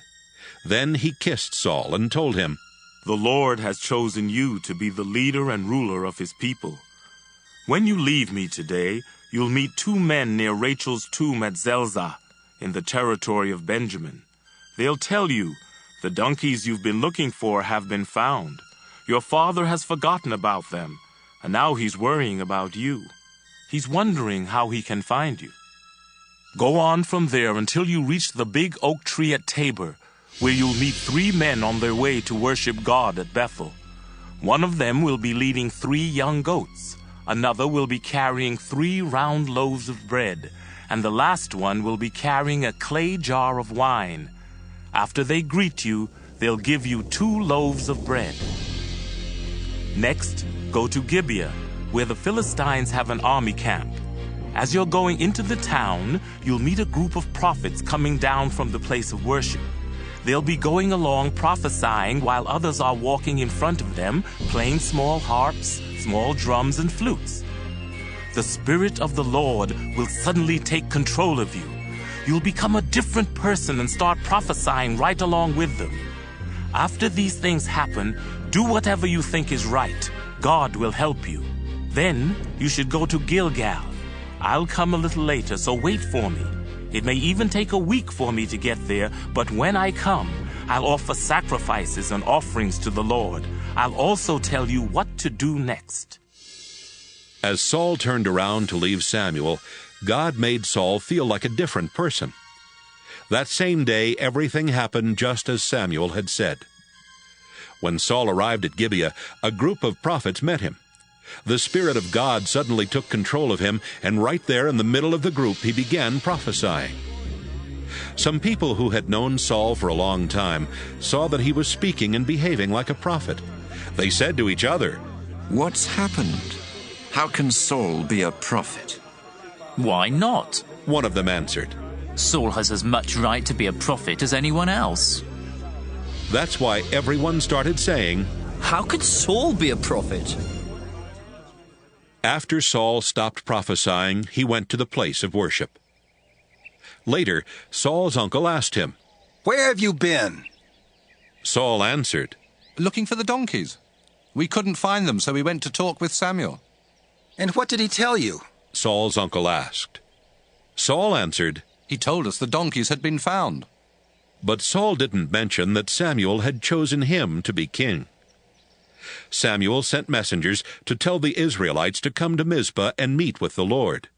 [SPEAKER 1] Then he kissed Saul and told him,
[SPEAKER 21] "The Lord has chosen you to be the leader and ruler of his people. When you leave me today, you'll meet 2 men near Rachel's tomb at Zelzah, in the territory of Benjamin. They'll tell you, 'The donkeys you've been looking for have been found. Your father has forgotten about them, and now he's worrying about you. He's wondering how he can find you. Go on from there until you reach the big oak tree at Tabor, where you'll meet 3 men on their way to worship God at Bethel. One of them will be leading 3 young goats. Another will be carrying 3 round loaves of bread, and the last one will be carrying a clay jar of wine. After they greet you, they'll give you 2 loaves of bread. Next, go to Gibeah, where the Philistines have an army camp. As you're going into the town, you'll meet a group of prophets coming down from the place of worship. They'll be going along prophesying while others are walking in front of them, playing small harps, small drums, and flutes. The Spirit of the Lord will suddenly take control of you. You'll become a different person and start prophesying right along with them. After these things happen, do whatever you think is right. God will help you. Then you should go to Gilgal. I'll come a little later, so wait for me. It may even take a week for me to get there, but when I come, I'll offer sacrifices and offerings to the Lord. I'll also tell you what to do next."
[SPEAKER 1] As Saul turned around to leave Samuel, God made Saul feel like a different person. That same day, everything happened just as Samuel had said. When Saul arrived at Gibeah, a group of prophets met him. The Spirit of God suddenly took control of him, and right there in the middle of the group, he began prophesying. Some people who had known Saul for a long time saw that he was speaking and behaving like a prophet. They said to each other,
[SPEAKER 5] "What's happened? How can Saul be a prophet?"
[SPEAKER 7] "Why not?"
[SPEAKER 1] one of them answered.
[SPEAKER 7] "Saul has as much right to be a prophet as anyone else."
[SPEAKER 1] That's why everyone started saying,
[SPEAKER 12] "How could Saul be a prophet?"
[SPEAKER 1] After Saul stopped prophesying, he went to the place of worship. Later, Saul's uncle asked him,
[SPEAKER 2] "Where have you been?"
[SPEAKER 1] Saul answered,
[SPEAKER 20] "Looking for the donkeys. We couldn't find them, so we went to talk with Samuel."
[SPEAKER 2] "And what did he tell you?"
[SPEAKER 1] Saul's uncle asked. Saul answered,
[SPEAKER 20] "He told us the donkeys had been found."
[SPEAKER 1] But Saul didn't mention that Samuel had chosen him to be king. Samuel sent messengers to tell the Israelites to come to Mizpah and meet with the Lord.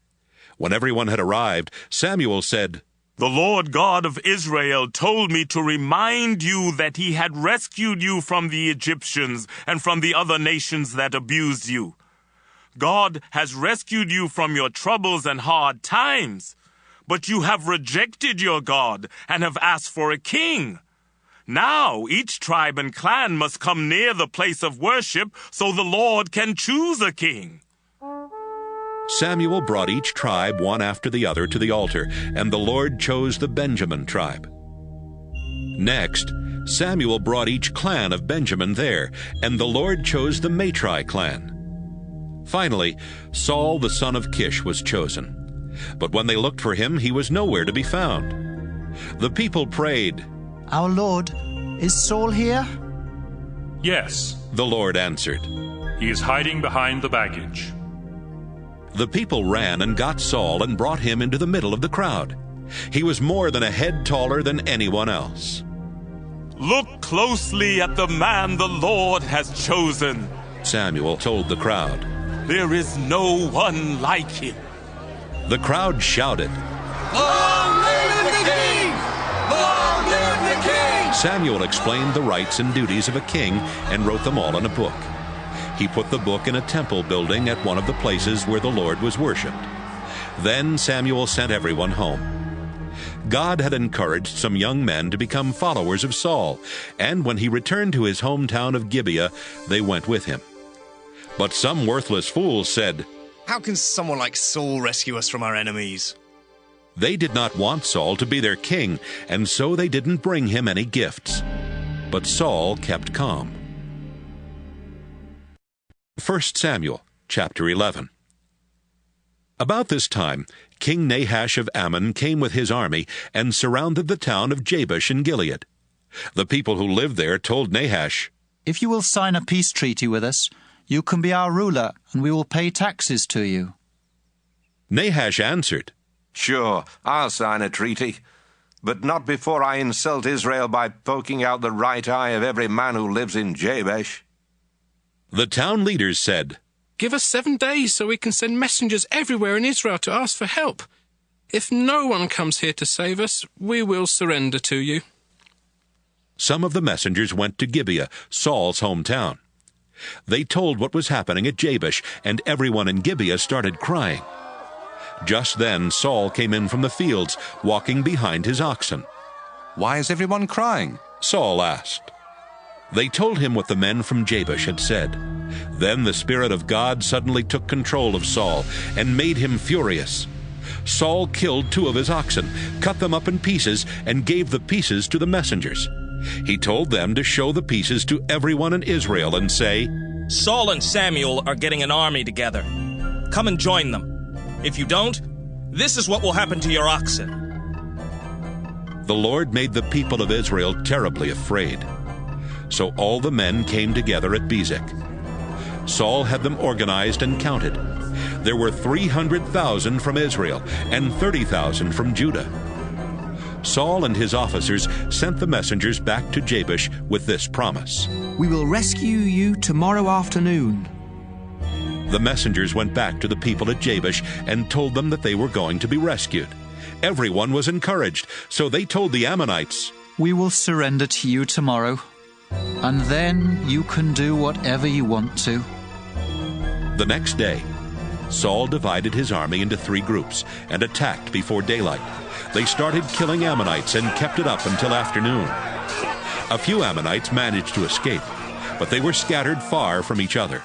[SPEAKER 1] When everyone had arrived, Samuel said,
[SPEAKER 21] "The Lord God of Israel told me to remind you that he had rescued you from the Egyptians and from the other nations that abused you. God has rescued you from your troubles and hard times, but you have rejected your God and have asked for a king. Now each tribe and clan must come near the place of worship so the Lord can choose a king."
[SPEAKER 1] Samuel brought each tribe one after the other to the altar, and the Lord chose the Benjamin tribe. Next, Samuel brought each clan of Benjamin there, and the Lord chose the Matri clan. Finally, Saul the son of Kish was chosen. But when they looked for him, he was nowhere to be found. The people prayed,
[SPEAKER 22] "Our Lord, is Saul here?"
[SPEAKER 10] "Yes,"
[SPEAKER 1] the Lord answered.
[SPEAKER 10] "He is hiding behind the baggage."
[SPEAKER 1] The people ran and got Saul and brought him into the middle of the crowd. He was more than a head taller than anyone else.
[SPEAKER 21] "Look closely at the man the Lord has chosen,"
[SPEAKER 1] Samuel told the crowd.
[SPEAKER 21] "There is no one like him."
[SPEAKER 1] The crowd shouted,
[SPEAKER 2] "Long live the king! Long live the king!"
[SPEAKER 1] Samuel explained the rights and duties of a king and wrote them all in a book. He put the book in a temple building at one of the places where the Lord was worshipped. Then Samuel sent everyone home. God had encouraged some young men to become followers of Saul, and when he returned to his hometown of Gibeah, they went with him. But some worthless fools said,
[SPEAKER 14] "How can someone like Saul rescue us from our enemies?"
[SPEAKER 1] They did not want Saul to be their king, and so they didn't bring him any gifts. But Saul kept calm. 1 Samuel chapter 11. About this time, King Nahash of Ammon came with his army and surrounded the town of Jabesh in Gilead. The people who lived there told Nahash,
[SPEAKER 22] "If you will sign a peace treaty with us, you can be our ruler, and we will pay taxes to you."
[SPEAKER 1] Nahash answered,
[SPEAKER 6] "Sure, I'll sign a treaty, but not before I insult Israel by poking out the right eye of every man who lives in Jabesh."
[SPEAKER 1] The town leaders said,
[SPEAKER 8] "Give us 7 days so we can send messengers everywhere in Israel to ask for help. If no one comes here to save us, we will surrender to you."
[SPEAKER 1] Some of the messengers went to Gibeah, Saul's hometown. They told what was happening at Jabesh, and everyone in Gibeah started crying. Just then Saul came in from the fields, walking behind his oxen.
[SPEAKER 20] "Why is everyone crying?"
[SPEAKER 1] Saul asked. They told him what the men from Jabesh had said. Then the Spirit of God suddenly took control of Saul and made him furious. Saul killed 2 of his oxen, cut them up in pieces, and gave the pieces to the messengers. He told them to show the pieces to everyone in Israel and say,
[SPEAKER 9] "Saul and Samuel are getting an army together. Come and join them. If you don't, this is what will happen to your oxen."
[SPEAKER 1] The Lord made the people of Israel terribly afraid. So all the men came together at Bezek. Saul had them organized and counted. There were 300,000 from Israel and 30,000 from Judah. Saul and his officers sent the messengers back to Jabesh with this promise,
[SPEAKER 24] "We will rescue you tomorrow afternoon."
[SPEAKER 1] The messengers went back to the people at Jabesh and told them that they were going to be rescued. Everyone was encouraged, so they told the Ammonites,
[SPEAKER 22] "We will surrender to you tomorrow, and then you can do whatever you want to."
[SPEAKER 1] The next day, Saul divided his army into 3 groups and attacked before daylight. They started killing Ammonites and kept it up until afternoon. A few Ammonites managed to escape, but they were scattered far from each other.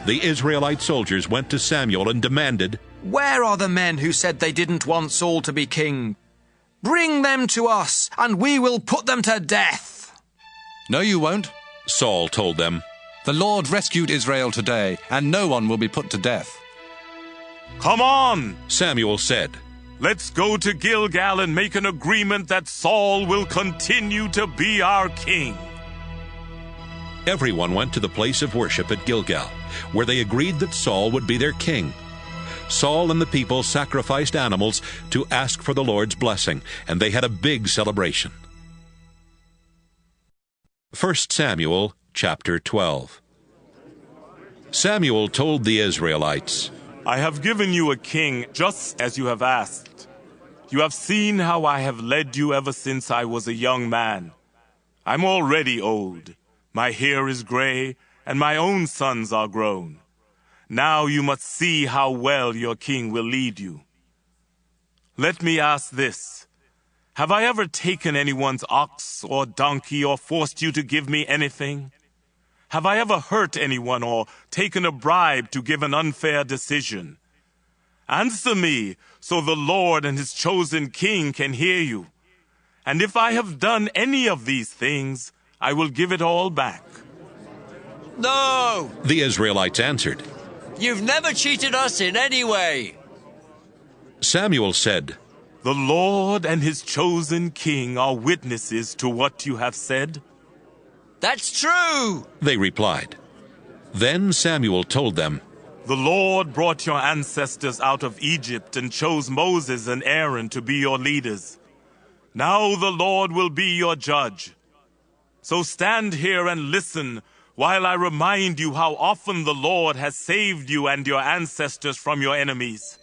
[SPEAKER 1] The Israelite soldiers went to Samuel and demanded,
[SPEAKER 25] "Where are the men who said they didn't want Saul to be king? Bring them to us, and we will put them to death."
[SPEAKER 20] "No, you won't,"
[SPEAKER 1] Saul told them.
[SPEAKER 20] "The Lord rescued Israel today, and no one will be put to death."
[SPEAKER 21] "Come on,"
[SPEAKER 1] Samuel said.
[SPEAKER 21] "Let's go to Gilgal and make an agreement that Saul will continue to be our king."
[SPEAKER 1] Everyone went to the place of worship at Gilgal, where they agreed that Saul would be their king. Saul and the people sacrificed animals to ask for the Lord's blessing, and they had a big celebration. 1 Samuel chapter 12. Samuel told the Israelites,
[SPEAKER 21] "I have given you a king just as you have asked. You have seen how I have led you ever since I was a young man. I'm already old. My hair is gray, and my own sons are grown. Now you must see how well your king will lead you. Let me ask this. Have I ever taken anyone's ox or donkey or forced you to give me anything? Have I ever hurt anyone or taken a bribe to give an unfair decision? Answer me, so the Lord and his chosen king can hear you. And if I have done any of these things, I will give it all back."
[SPEAKER 9] "No!"
[SPEAKER 1] the Israelites answered.
[SPEAKER 9] "You've never cheated us in any way."
[SPEAKER 1] Samuel said,
[SPEAKER 21] "The Lord and his chosen king are witnesses to what you have said."
[SPEAKER 9] "That's true,"
[SPEAKER 1] they replied. Then Samuel told them,
[SPEAKER 21] "The Lord brought your ancestors out of Egypt and chose Moses and Aaron to be your leaders. Now the Lord will be your judge. So stand here and listen while I remind you how often the Lord has saved you and your ancestors from your enemies.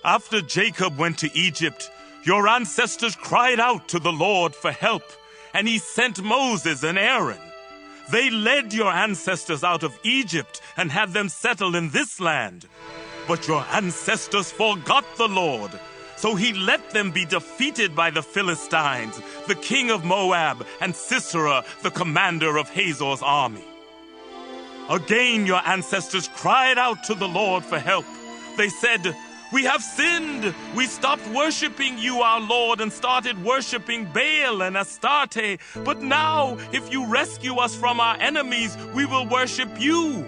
[SPEAKER 21] After Jacob went to Egypt, Your ancestors cried out to the Lord for help, and he sent Moses and Aaron. They led your ancestors out of Egypt and had them settle in this land. But your ancestors forgot the Lord, so he let them be defeated by the Philistines, the king of Moab, and Sisera, the commander of Hazor's army. Again your ancestors cried out to the Lord for help. They said, "We have sinned. We stopped worshiping you, our Lord, and started worshiping Baal and Astarte. But now, if you rescue us from our enemies, we will worship you."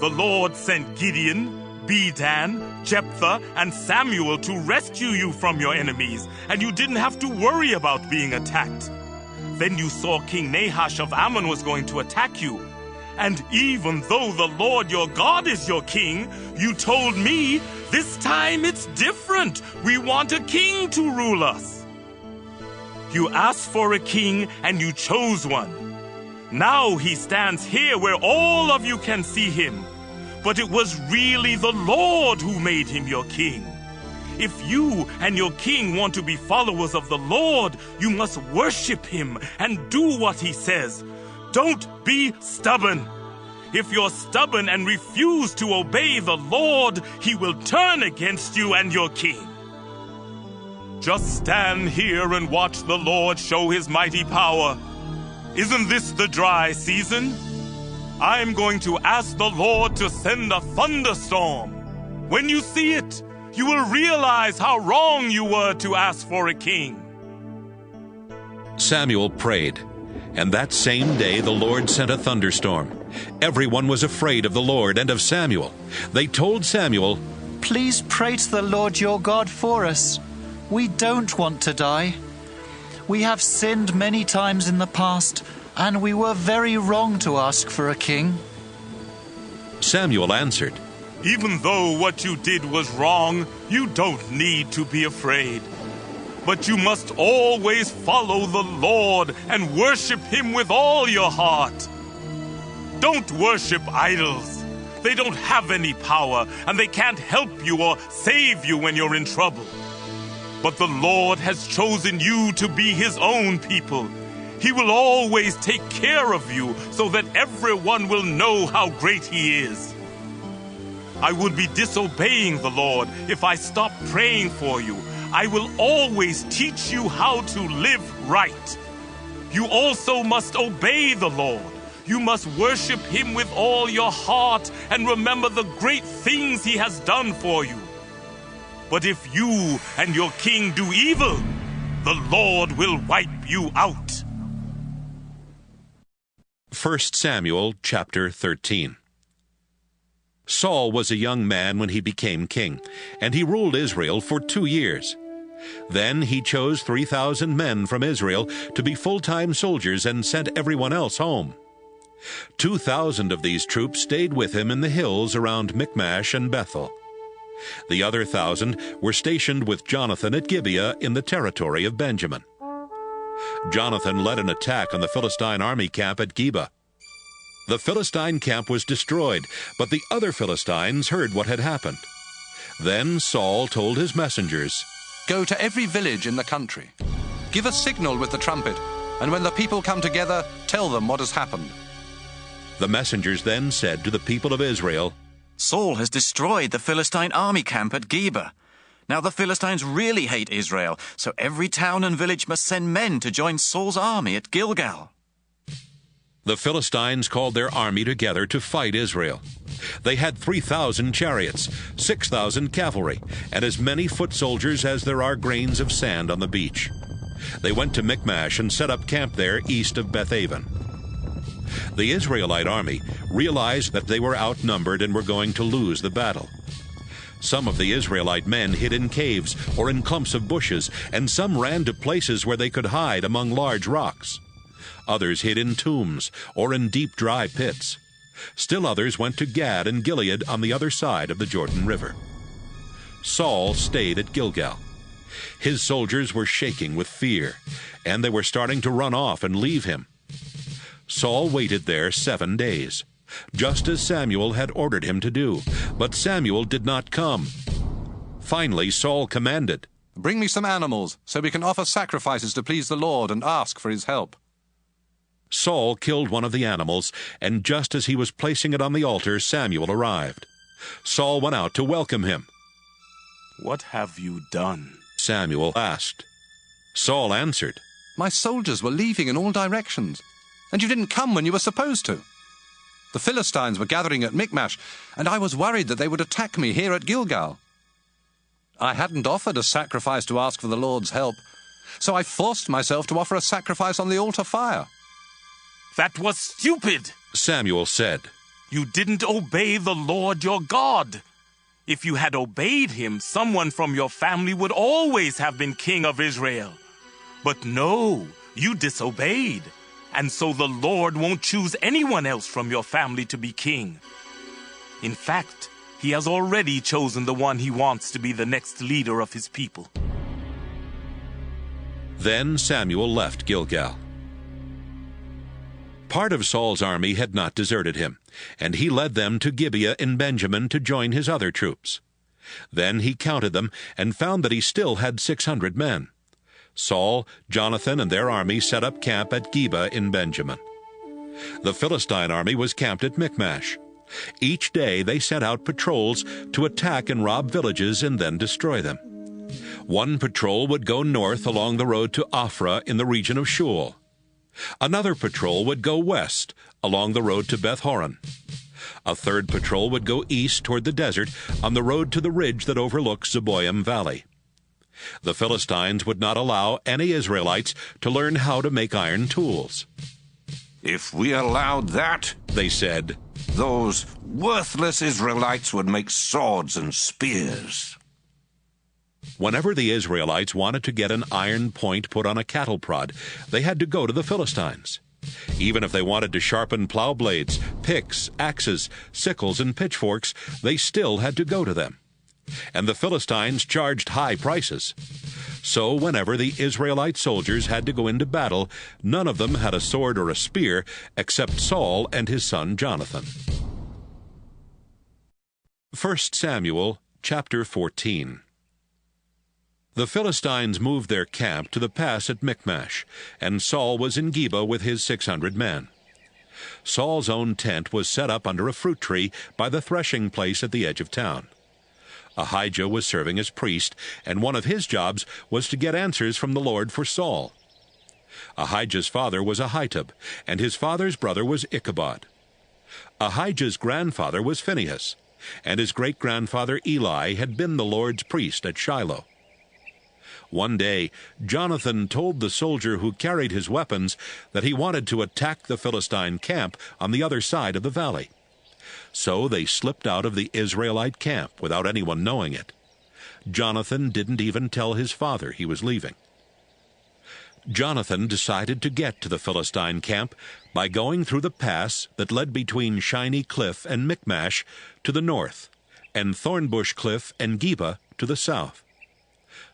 [SPEAKER 21] The Lord sent Gideon, Bedan, Jephthah, and Samuel to rescue you from your enemies, and you didn't have to worry about being attacked. Then you saw King Nahash of Ammon was going to attack you. And even though the Lord your God is your king, you told me, "This time it's different. We want a king to rule us." You asked for a king and you chose one. Now he stands here where all of you can see him. But it was really the Lord who made him your king. If you and your king want to be followers of the Lord, you must worship him and do what he says. Don't be stubborn. If you're stubborn and refuse to obey the Lord, he will turn against you and your king. Just stand here and watch the Lord show his mighty power. Isn't this the dry season? I'm going to ask the Lord to send a thunderstorm. When you see it, you will realize how wrong you were to ask for a king.
[SPEAKER 1] Samuel prayed, and that same day the Lord sent a thunderstorm. Everyone was afraid of the Lord and of Samuel. They told Samuel,
[SPEAKER 22] "Please pray to the Lord your God for us. We don't want to die. We have sinned many times in the past, and we were very wrong to ask for a king."
[SPEAKER 1] Samuel answered,
[SPEAKER 21] "Even though what you did was wrong, you don't need to be afraid. But you must always follow the Lord and worship him with all your heart. Don't worship idols. They don't have any power, and they can't help you or save you when you're in trouble. But the Lord has chosen you to be his own people. He will always take care of you so that everyone will know how great he is. I would be disobeying the Lord if I stopped praying for you. I will always teach you how to live right. You also must obey the Lord. You must worship him with all your heart and remember the great things he has done for you. But if you and your king do evil, the Lord will wipe you out."
[SPEAKER 1] 1 Samuel chapter 13. Saul was a young man when he became king, and he ruled Israel for 2 years. Then he chose 3,000 men from Israel to be full-time soldiers and sent everyone else home. 2,000 of these troops stayed with him in the hills around Michmash and Bethel. The other 1,000 were stationed with Jonathan at Gibeah in the territory of Benjamin. Jonathan led an attack on the Philistine army camp at Geba. The Philistine camp was destroyed, but the other Philistines heard what had happened. Then Saul told his messengers,
[SPEAKER 20] "Go to every village in the country. Give a signal with the trumpet, and when the people come together, tell them what has happened."
[SPEAKER 1] The messengers then said to the people of Israel,
[SPEAKER 5] "Saul has destroyed the Philistine army camp at Geba. Now the Philistines really hate Israel, so every town and village must send men to join Saul's army at Gilgal."
[SPEAKER 1] The Philistines called their army together to fight Israel. They had 3,000 chariots, 6,000 cavalry, and as many foot soldiers as there are grains of sand on the beach. They went to Michmash and set up camp there east of Bethaven. The Israelite army realized that they were outnumbered and were going to lose the battle. Some of the Israelite men hid in caves or in clumps of bushes, and some ran to places where they could hide among large rocks. Others hid in tombs or in deep dry pits. Still others went to Gad and Gilead on the other side of the Jordan River. Saul stayed at Gilgal. His soldiers were shaking with fear, and they were starting to run off and leave him. Saul waited there 7 days, just as Samuel had ordered him to do, but Samuel did not come. Finally Saul commanded,
[SPEAKER 20] Bring me some animals, so we can offer sacrifices to please the Lord and ask for his help."
[SPEAKER 1] Saul killed one of the animals, and just as he was placing it on the altar, Samuel arrived. Saul went out to welcome him.
[SPEAKER 21] "What have you done?"
[SPEAKER 1] Samuel asked. Saul answered,
[SPEAKER 20] "My soldiers were leaving in all directions, and you didn't come when you were supposed to. The Philistines were gathering at Michmash, and I was worried that they would attack me here at Gilgal. I hadn't offered a sacrifice to ask for the Lord's help, so I forced myself to offer a sacrifice on the altar fire."
[SPEAKER 21] "That was stupid,"
[SPEAKER 1] Samuel said.
[SPEAKER 21] "You didn't obey the Lord your God. If you had obeyed him, someone from your family would always have been king of Israel. But no, you disobeyed, and so the Lord won't choose anyone else from your family to be king. In fact, he has already chosen the one he wants to be the next leader of his people."
[SPEAKER 1] Then Samuel left Gilgal. Part of Saul's army had not deserted him, and he led them to Gibeah in Benjamin to join his other troops. Then he counted them and found that he still had 600 men. Saul, Jonathan, and their army set up camp at Gibeah in Benjamin. The Philistine army was camped at Michmash. Each day they sent out patrols to attack and rob villages and then destroy them. One patrol would go north along the road to Ophrah in the region of Shul. Another patrol would go west along the road to Beth-horon. A third patrol would go east toward the desert on the road to the ridge that overlooks Zeboim Valley. The Philistines would not allow any Israelites to learn how to make iron tools.
[SPEAKER 6] "If we allowed that," they said, "those worthless Israelites would make swords and spears."
[SPEAKER 1] Whenever the Israelites wanted to get an iron point put on a cattle prod, they had to go to the Philistines. Even if they wanted to sharpen plow blades, picks, axes, sickles, and pitchforks, they still had to go to them. And the Philistines charged high prices. So whenever the Israelite soldiers had to go into battle, none of them had a sword or a spear except Saul and his son Jonathan. 1 Samuel chapter 14. The Philistines moved their camp to the pass at Michmash, and Saul was in Gibeah with his 600 men. Saul's own tent was set up under a fruit tree by the threshing place at the edge of town. Ahijah was serving as priest, and one of his jobs was to get answers from the Lord for Saul. Ahijah's father was Ahitub, and his father's brother was Ichabod. Ahijah's grandfather was Phinehas, and his great-grandfather Eli had been the Lord's priest at Shiloh. One day, Jonathan told the soldier who carried his weapons that he wanted to attack the Philistine camp on the other side of the valley. So they slipped out of the Israelite camp without anyone knowing it. Jonathan didn't even tell his father he was leaving. Jonathan decided to get to the Philistine camp by going through the pass that led between Shiny Cliff and Michmash to the north, and Thornbush Cliff and Gibeah to the south.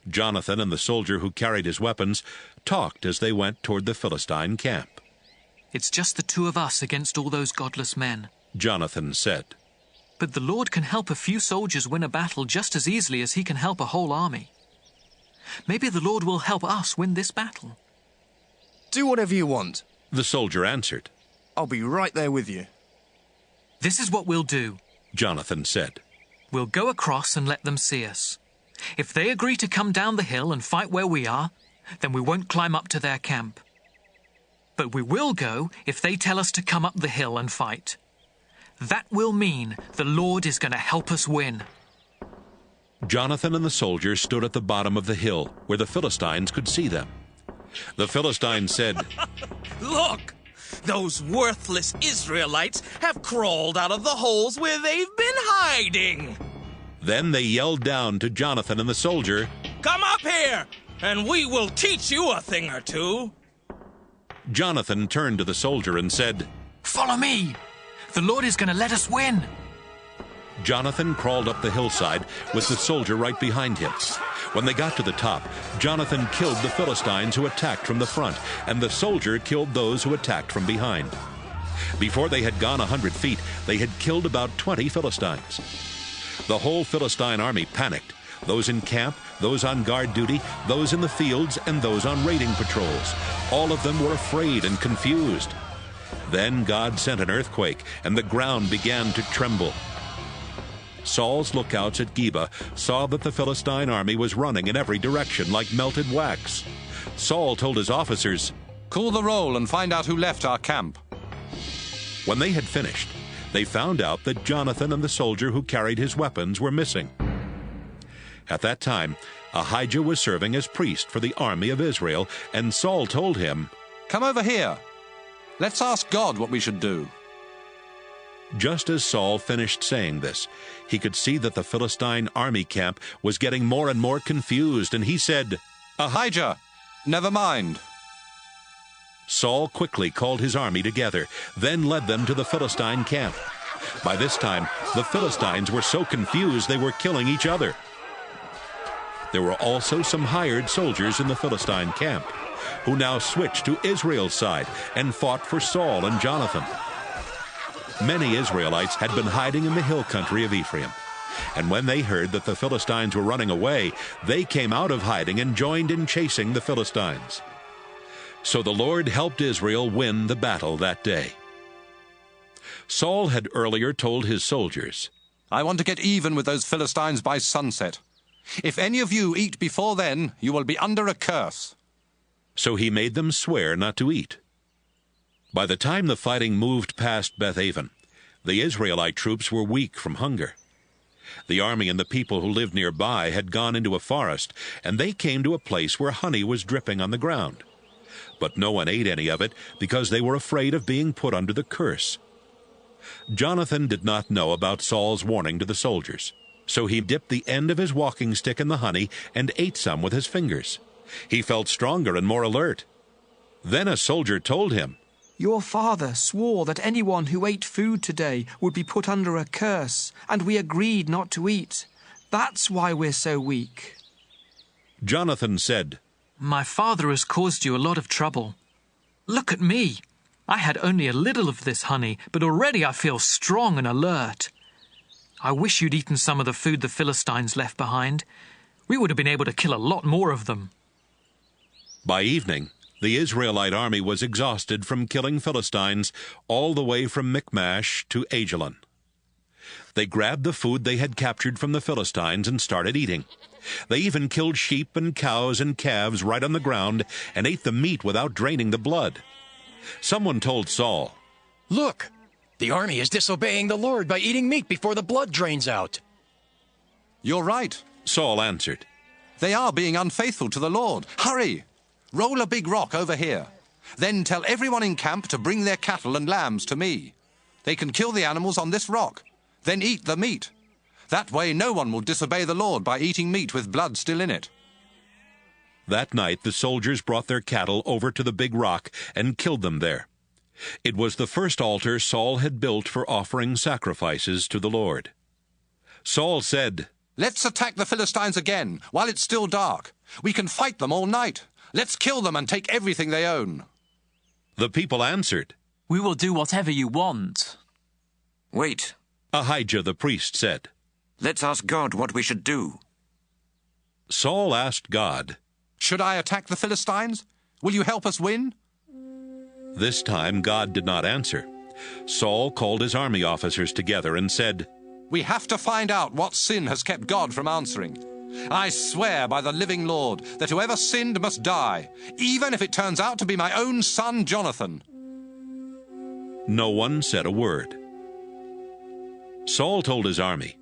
[SPEAKER 1] Jonathan and the soldier who carried his weapons talked as they went toward the Philistine camp.
[SPEAKER 7] "It's just the two of us against all those godless men,"
[SPEAKER 1] Jonathan said.
[SPEAKER 7] "But the Lord can help a few soldiers win a battle just as easily as he can help a whole army. Maybe the Lord will help us win this battle."
[SPEAKER 14] "Do whatever you want,"
[SPEAKER 1] the soldier answered.
[SPEAKER 14] "I'll be right there with you."
[SPEAKER 7] "This is what we'll do,"
[SPEAKER 1] Jonathan said.
[SPEAKER 7] "We'll go across and let them see us. If they agree to come down the hill and fight where we are, then we won't climb up to their camp. But we will go if they tell us to come up the hill and fight. That will mean the Lord is going to help us win."
[SPEAKER 1] Jonathan and the soldier stood at the bottom of the hill where the Philistines could see them. The Philistines said,
[SPEAKER 9] "Look! Those worthless Israelites have crawled out of the holes where they've been hiding."
[SPEAKER 1] Then they yelled down to Jonathan and the soldier,
[SPEAKER 9] "Come up here, and we will teach you a thing or two."
[SPEAKER 1] Jonathan turned to the soldier and said,
[SPEAKER 7] "Follow me. The Lord is going to let us win."
[SPEAKER 1] Jonathan crawled up the hillside with the soldier right behind him. When they got to the top, Jonathan killed the Philistines who attacked from the front, and the soldier killed those who attacked from behind. Before they had gone 100 feet, they had killed about 20 Philistines. The whole Philistine army panicked. those in camp, those on guard duty, those in the fields, and those on raiding patrols. All of them were afraid and confused. Then God sent an earthquake, and the ground began to tremble. Saul's lookouts at Geba saw that the Philistine army was running in every direction like melted wax. Saul told his officers,
[SPEAKER 20] "Call the roll and find out who left our camp."
[SPEAKER 1] When they had finished, they found out that Jonathan and the soldier who carried his weapons were missing. At that time, Ahijah was serving as priest for the army of Israel, and Saul told him,
[SPEAKER 20] "Come over here. Let's ask God what we should do."
[SPEAKER 1] Just as Saul finished saying this, he could see that the Philistine army camp was getting more and more confused, and he said,
[SPEAKER 20] "Ahijah, never mind."
[SPEAKER 1] Saul quickly called his army together, then led them to the Philistine camp. By this time, the Philistines were so confused they were killing each other. There were also some hired soldiers in the Philistine camp, who now switched to Israel's side and fought for Saul and Jonathan. Many Israelites had been hiding in the hill country of Ephraim, and when they heard that the Philistines were running away, they came out of hiding and joined in chasing the Philistines. So the Lord helped Israel win the battle that day. Saul had earlier told his soldiers,
[SPEAKER 20] "I want to get even with those Philistines by sunset. If any of you eat before then, you will be under a curse."
[SPEAKER 1] So he made them swear not to eat. By the time the fighting moved past Beth-aven, the Israelite troops were weak from hunger. The army and the people who lived nearby had gone into a forest, and they came to a place where honey was dripping on the ground. But no one ate any of it because they were afraid of being put under the curse. Jonathan did not know about Saul's warning to the soldiers, so he dipped the end of his walking stick in the honey and ate some with his fingers. He felt stronger and more alert. Then a soldier told him,
[SPEAKER 24] "Your father swore that anyone who ate food today would be put under a curse, and we agreed not to eat. That's why we're so weak."
[SPEAKER 1] Jonathan said,
[SPEAKER 7] "My father has caused you a lot of trouble. Look at me. I had only a little of this honey, but already I feel strong and alert. I wish you'd eaten some of the food the Philistines left behind. We would have been able to kill a lot more of them."
[SPEAKER 1] By evening, the Israelite army was exhausted from killing Philistines all the way from Michmash to Ajalon. They grabbed the food they had captured from the Philistines and started eating. They even killed sheep and cows and calves right on the ground and ate the meat without draining the blood. Someone told Saul,
[SPEAKER 4] "Look, the army is disobeying the Lord by eating meat before the blood drains out."
[SPEAKER 20] "You're right,"
[SPEAKER 1] Saul answered.
[SPEAKER 20] "They are being unfaithful to the Lord. Hurry! Roll a big rock over here. Then tell everyone in camp to bring their cattle and lambs to me. They can kill the animals on this rock, then eat the meat. That way no one will disobey the Lord by eating meat with blood still in it."
[SPEAKER 1] That night the soldiers brought their cattle over to the big rock and killed them there. It was the first altar Saul had built for offering sacrifices to the Lord. Saul said,
[SPEAKER 20] "Let's attack the Philistines again while it's still dark. We can fight them all night. Let's kill them and take everything they own."
[SPEAKER 1] The people answered,
[SPEAKER 12] "We will do whatever you want."
[SPEAKER 11] "Wait,"
[SPEAKER 1] Ahijah the priest said.
[SPEAKER 11] "Let's ask God what we should do."
[SPEAKER 1] Saul asked God,
[SPEAKER 20] "Should I attack the Philistines? Will you help us win?"
[SPEAKER 1] This time God did not answer. Saul called his army officers together and said,
[SPEAKER 20] "We have to find out what sin has kept God from answering. I swear by the living Lord that whoever sinned must die, even if it turns out to be my own son Jonathan."
[SPEAKER 1] No one said a word. Saul told his army,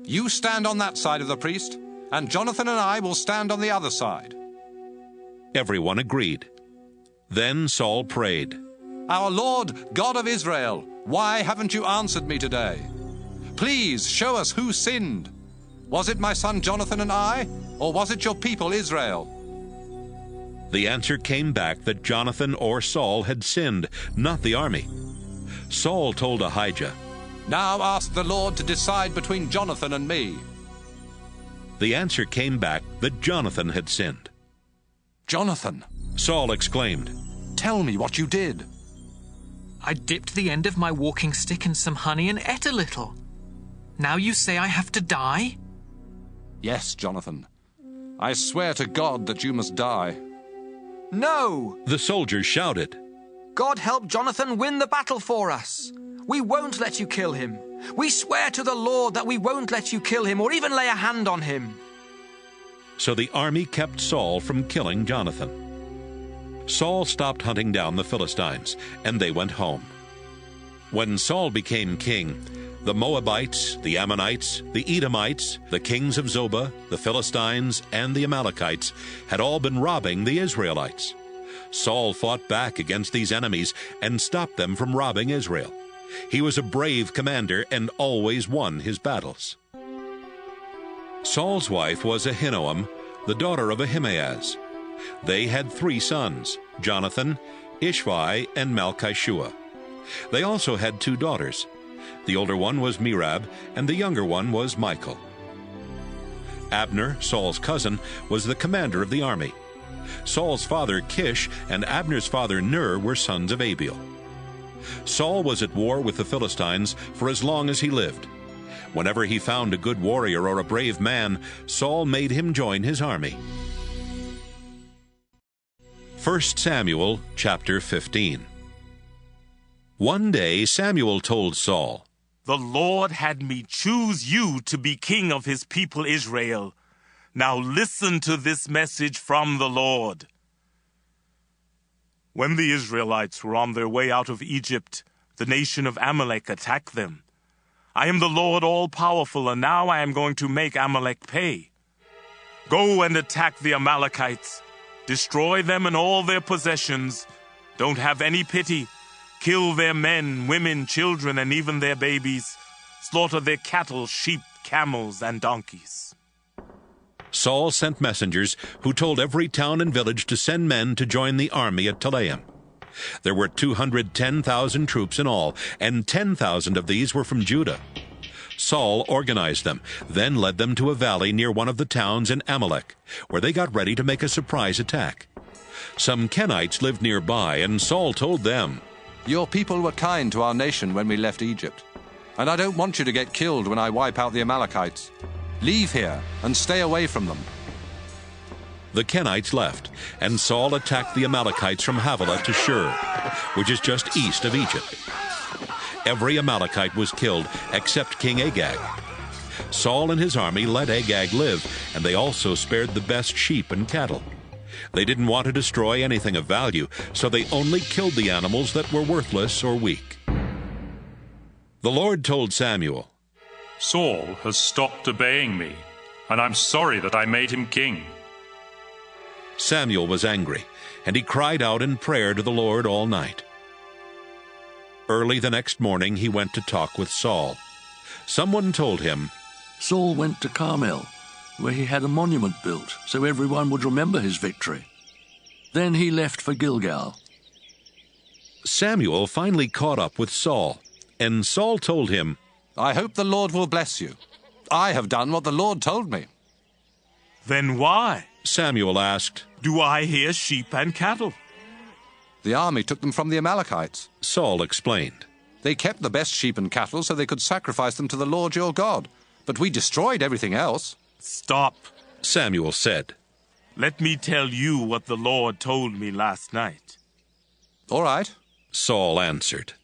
[SPEAKER 20] "You stand on that side of the priest, and Jonathan and I will stand on the other side."
[SPEAKER 1] Everyone agreed. Then Saul prayed,
[SPEAKER 20] "Our Lord, God of Israel, why haven't you answered me today? Please show us who sinned. Was it my son Jonathan and I, or was it your people Israel?"
[SPEAKER 1] The answer came back that Jonathan or Saul had sinned, not the army. Saul told Ahijah,
[SPEAKER 20] "Now ask the Lord to decide between Jonathan and me."
[SPEAKER 1] The answer came back that Jonathan had sinned.
[SPEAKER 20] "Jonathan,"
[SPEAKER 1] Saul exclaimed,
[SPEAKER 20] "tell me what you did."
[SPEAKER 7] "I dipped the end of my walking stick in some honey and ate a little. Now you say I have to die?"
[SPEAKER 20] Yes, Jonathan. I swear to God that you must die.
[SPEAKER 25] No!
[SPEAKER 1] The soldiers shouted.
[SPEAKER 24] God help Jonathan win the battle for us. We won't let you kill him. We swear to the Lord that we won't let you kill him or even lay a hand on him.
[SPEAKER 1] So the army kept Saul from killing Jonathan. Saul stopped hunting down the Philistines, and they went home. When Saul became king, the Moabites, the Ammonites, the Edomites, the kings of Zobah, the Philistines, and the Amalekites had all been robbing the Israelites. Saul fought back against these enemies and stopped them from robbing Israel. He was a brave commander and always won his battles. Saul's wife was Ahinoam, the daughter of Ahimaaz. They had 3 sons, Jonathan, Ishvi, and Malchishua. They also had 2 daughters. The older one was Merab, and the younger one was Michal. Abner, Saul's cousin, was the commander of the army. Saul's father Kish and Abner's father Ner were sons of Abiel. Saul was at war with the Philistines for as long as he lived. Whenever he found a good warrior or a brave man, Saul made him join his army. 1 Samuel chapter 15. One day Samuel told Saul,
[SPEAKER 21] "The Lord had me choose you to be king of his people Israel. Now listen to this message from the Lord. When the Israelites were on their way out of Egypt, the nation of Amalek attacked them. I am the Lord all-powerful, and now I am going to make Amalek pay. Go and attack the Amalekites. Destroy them and all their possessions. Don't have any pity. Kill their men, women, children, and even their babies. Slaughter their cattle, sheep, camels, and donkeys."
[SPEAKER 1] Saul sent messengers who told every town and village to send men to join the army at Telaim. There were 210,000 troops in all, and 10,000 of these were from Judah. Saul organized them, then led them to a valley near one of the towns in Amalek, where they got ready to make a surprise attack. Some Kenites lived nearby, and Saul told them,
[SPEAKER 20] "Your people were kind to our nation when we left Egypt, and I don't want you to get killed when I wipe out the Amalekites. Leave here and stay away from them."
[SPEAKER 1] The Kenites left, and Saul attacked the Amalekites from Havilah to Shur, which is just east of Egypt. Every Amalekite was killed except King Agag. Saul and his army let Agag live, and they also spared the best sheep and cattle. They didn't want to destroy anything of value, so they only killed the animals that were worthless or weak. The Lord told Samuel,
[SPEAKER 10] "Saul has stopped obeying me, and I'm sorry that I made him king."
[SPEAKER 1] Samuel was angry, and he cried out in prayer to the Lord all night. Early the next morning he went to talk with Saul. Someone told him,
[SPEAKER 3] Saul went to Carmel, where he had a monument built so everyone would remember his victory. Then he left for Gilgal.
[SPEAKER 1] Samuel finally caught up with Saul, and Saul told him,
[SPEAKER 20] "I hope the Lord will bless you. I have done what the Lord told me."
[SPEAKER 21] "Then why?"
[SPEAKER 1] Samuel asked,
[SPEAKER 21] "Do I hear sheep and cattle?"
[SPEAKER 20] "The army took them from the Amalekites,"
[SPEAKER 1] Saul explained.
[SPEAKER 20] "They kept the best sheep and cattle so they could sacrifice them to the Lord your God, but we destroyed everything else."
[SPEAKER 21] "Stop,"
[SPEAKER 1] Samuel said.
[SPEAKER 21] "Let me tell you what the Lord told me last night."
[SPEAKER 20] "All right,"
[SPEAKER 1] Saul answered.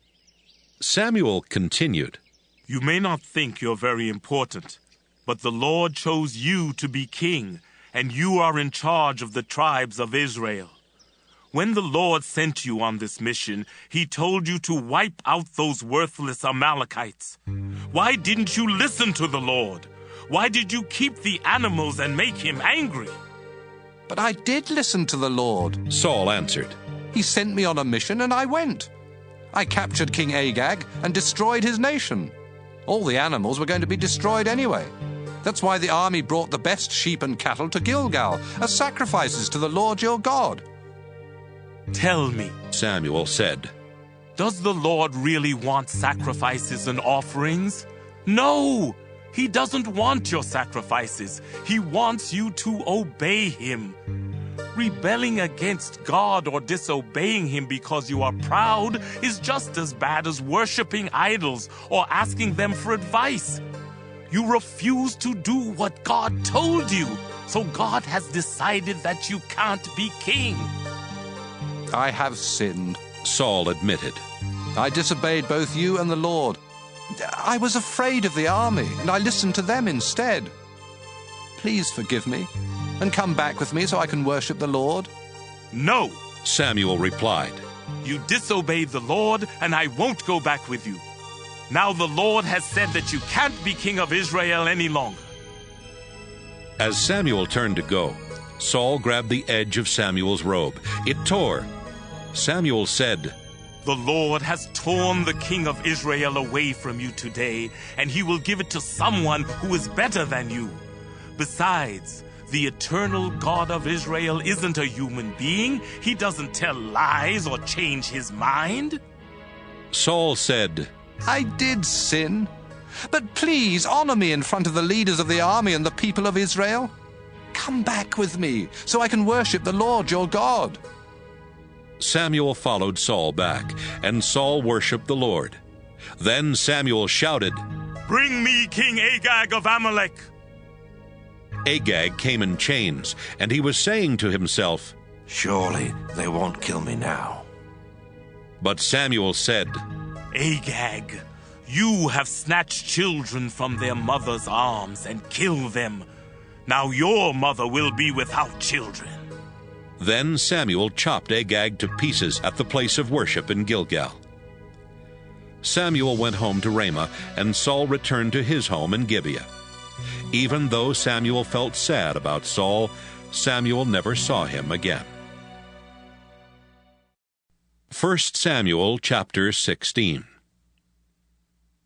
[SPEAKER 1] Samuel continued,
[SPEAKER 21] "You may not think you're very important, but the Lord chose you to be king, and you are in charge of the tribes of Israel. When the Lord sent you on this mission, he told you to wipe out those worthless Amalekites. Why didn't you listen to the Lord? Why did you keep the animals and make him angry?"
[SPEAKER 20] "But I did listen to the Lord,"
[SPEAKER 1] Saul answered.
[SPEAKER 20] "He sent me on a mission and I went. I captured King Agag and destroyed his nation. All the animals were going to be destroyed anyway. That's why the army brought the best sheep and cattle to Gilgal as sacrifices to the Lord your God."
[SPEAKER 21] "Tell me,"
[SPEAKER 1] Samuel said,
[SPEAKER 21] "does the Lord really want sacrifices and offerings? No! He doesn't want your sacrifices. He wants you to obey him. Rebelling against God or disobeying him because you are proud is just as bad as worshiping idols or asking them for advice. You refused to do what God told you, so God has decided that you can't be king.
[SPEAKER 20] I have sinned,
[SPEAKER 1] Saul admitted.
[SPEAKER 20] I disobeyed both you and the Lord. I was afraid of the army, and I listened to them instead. Please forgive me, and come back with me so I can worship the Lord.
[SPEAKER 21] No,
[SPEAKER 1] Samuel replied.
[SPEAKER 21] You disobeyed the Lord, and I won't go back with you. Now the Lord has said that you can't be king of Israel any longer.
[SPEAKER 1] As Samuel turned to go, Saul grabbed the edge of Samuel's robe. It tore. Samuel said,
[SPEAKER 21] The Lord has torn the king of Israel away from you today, and he will give it to someone who is better than you. Besides, the eternal God of Israel isn't a human being. He doesn't tell lies or change his mind.
[SPEAKER 1] Saul said,
[SPEAKER 20] I did sin, but please honor me in front of the leaders of the army and the people of Israel. Come back with me so I can worship the Lord your God.
[SPEAKER 1] Samuel followed Saul back, and Saul worshipped the Lord. Then Samuel shouted,
[SPEAKER 21] Bring me King Agag of Amalek.
[SPEAKER 1] Agag came in chains, and he was saying to himself,
[SPEAKER 6] Surely they won't kill me now.
[SPEAKER 1] But Samuel said,
[SPEAKER 21] Agag, you have snatched children from their mother's arms and killed them. Now your mother will be without children.
[SPEAKER 1] Then Samuel chopped Agag to pieces at the place of worship in Gilgal. Samuel went home to Ramah, and Saul returned to his home in Gibeah. Even though Samuel felt sad about Saul, Samuel never saw him again. 1 Samuel chapter 16.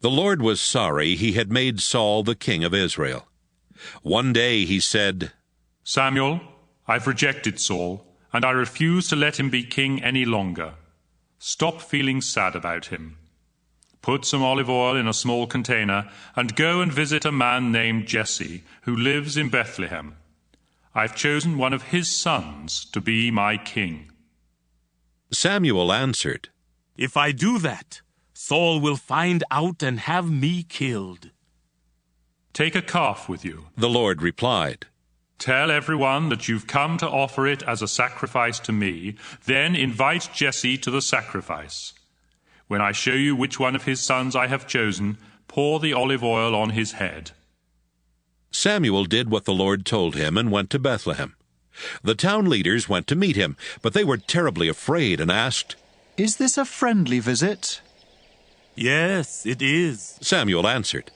[SPEAKER 1] The Lord was sorry he had made Saul the king of Israel. One day he said,
[SPEAKER 10] Samuel, I've rejected Saul, and I refuse to let him be king any longer. Stop feeling sad about him. Put some olive oil in a small container, and go and visit a man named Jesse, who lives in Bethlehem. I've chosen one of his sons to be my king.
[SPEAKER 1] Samuel answered,
[SPEAKER 21] If I do that, Saul will find out and have me killed.
[SPEAKER 10] Take a calf with you,
[SPEAKER 1] the Lord replied.
[SPEAKER 10] Tell everyone that you've come to offer it as a sacrifice to me, then invite Jesse to the sacrifice. When I show you which one of his sons I have chosen, pour the olive oil on his head.
[SPEAKER 1] Samuel did what the Lord told him and went to Bethlehem. The town leaders went to meet him, but they were terribly afraid and asked,
[SPEAKER 22] Is this a friendly visit?
[SPEAKER 21] Yes, it is,
[SPEAKER 1] Samuel answered.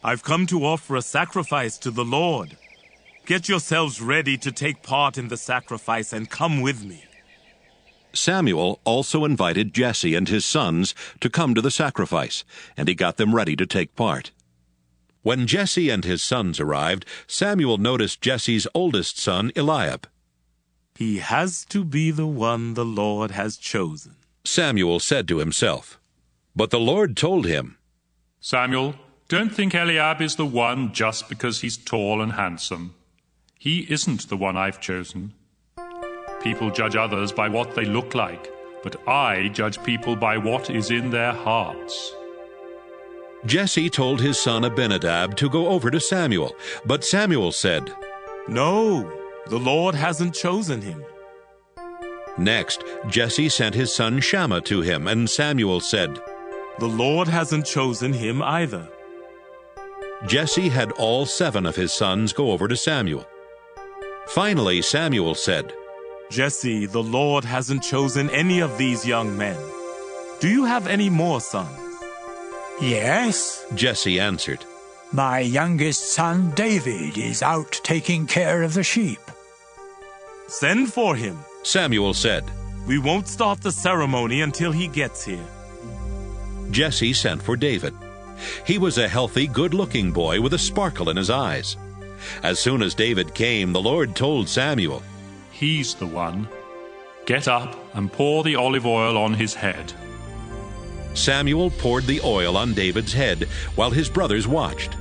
[SPEAKER 21] I've come to offer a sacrifice to the Lord. Get yourselves ready to take part in the sacrifice and come with me.
[SPEAKER 1] Samuel also invited Jesse and his sons to come to the sacrifice, and he got them ready to take part. When Jesse and his sons arrived, Samuel noticed Jesse's oldest son, Eliab.
[SPEAKER 21] He has to be the one the Lord has chosen,
[SPEAKER 1] Samuel said to himself. But the Lord told him,
[SPEAKER 10] Samuel, don't think Eliab is the one just because he's tall and handsome. He isn't the one I've chosen. People judge others by what they look like, but I judge people by what is in their hearts.
[SPEAKER 1] Jesse told his son Abinadab to go over to Samuel, but Samuel said,
[SPEAKER 21] No, the Lord hasn't chosen him.
[SPEAKER 1] Next, Jesse sent his son Shammah to him, and Samuel said,
[SPEAKER 21] The Lord hasn't chosen him either.
[SPEAKER 1] Jesse had all 7 of his sons go over to Samuel. Finally, Samuel said,
[SPEAKER 21] Jesse, the Lord hasn't chosen any of these young men. Do you have any more sons?
[SPEAKER 13] Yes,
[SPEAKER 1] Jesse answered.
[SPEAKER 13] My youngest son David is out taking care of the sheep.
[SPEAKER 21] Send for him,
[SPEAKER 1] Samuel said.
[SPEAKER 21] We won't start the ceremony until he gets here.
[SPEAKER 1] Jesse sent for David. He was a healthy, good-looking boy with a sparkle in his eyes. As soon as David came, the Lord told Samuel,
[SPEAKER 10] He's the one. Get up and pour the olive oil on his head.
[SPEAKER 1] Samuel poured the oil on David's head while his brothers watched.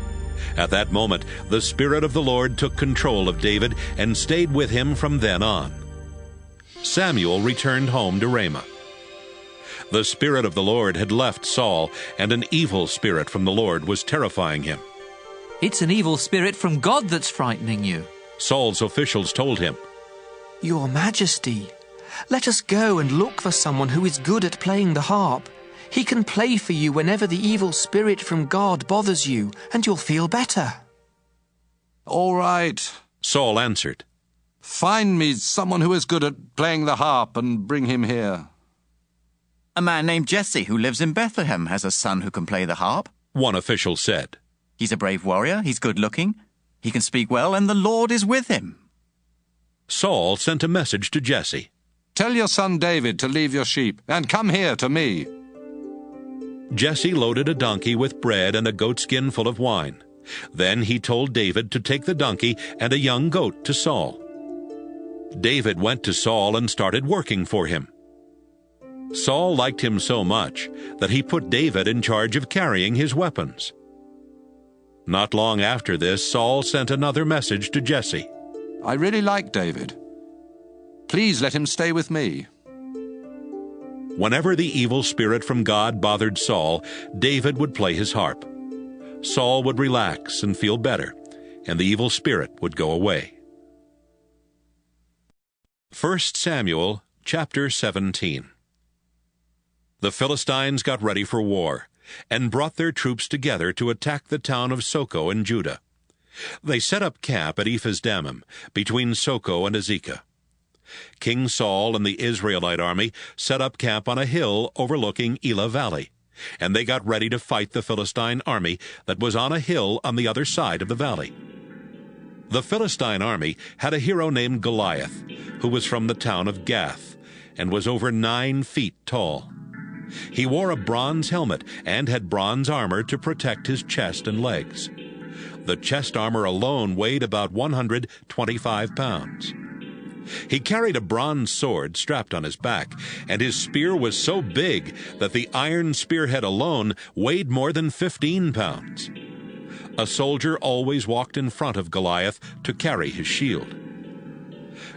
[SPEAKER 1] At that moment, the Spirit of the Lord took control of David and stayed with him from then on. Samuel returned home to Ramah. The Spirit of the Lord had left Saul, and an evil spirit from the Lord was terrifying him.
[SPEAKER 12] It's an evil spirit from God that's frightening you.
[SPEAKER 1] Saul's officials told him,
[SPEAKER 24] Your Majesty, let us go and look for someone who is good at playing the harp. He can play for you whenever the evil spirit from God bothers you, and you'll feel better.
[SPEAKER 20] All right,
[SPEAKER 1] Saul answered.
[SPEAKER 20] Find me someone who is good at playing the harp and bring him here.
[SPEAKER 5] A man named Jesse who lives in Bethlehem has a son who can play the harp.
[SPEAKER 1] One official said.
[SPEAKER 5] He's a brave warrior, he's good-looking, he can speak well, and the Lord is with him.
[SPEAKER 1] Saul sent a message to Jesse.
[SPEAKER 20] Tell your son David to leave your sheep and come here to me.
[SPEAKER 1] Jesse loaded a donkey with bread and a goatskin full of wine. Then he told David to take the donkey and a young goat to Saul. David went to Saul and started working for him. Saul liked him so much that he put David in charge of carrying his weapons. Not long after this, Saul sent another message to Jesse.
[SPEAKER 20] I really like David. Please let him stay with me.
[SPEAKER 1] Whenever the evil spirit from God bothered Saul, David would play his harp. Saul would relax and feel better, and the evil spirit would go away. 1 Samuel chapter 17. The Philistines got ready for war, and brought their troops together to attack the town of Soko in Judah. They set up camp at Ephes-dammim, between Soko and Azekah. King Saul and the Israelite army set up camp on a hill overlooking Elah Valley, and they got ready to fight the Philistine army that was on a hill on the other side of the valley. The Philistine army had a hero named Goliath, who was from the town of Gath, and was over 9 feet tall. He wore a bronze helmet and had bronze armor to protect his chest and legs. The chest armor alone weighed about 125 pounds. He carried a bronze sword strapped on his back, and his spear was so big that the iron spearhead alone weighed more than 15 pounds. A soldier always walked in front of Goliath to carry his shield.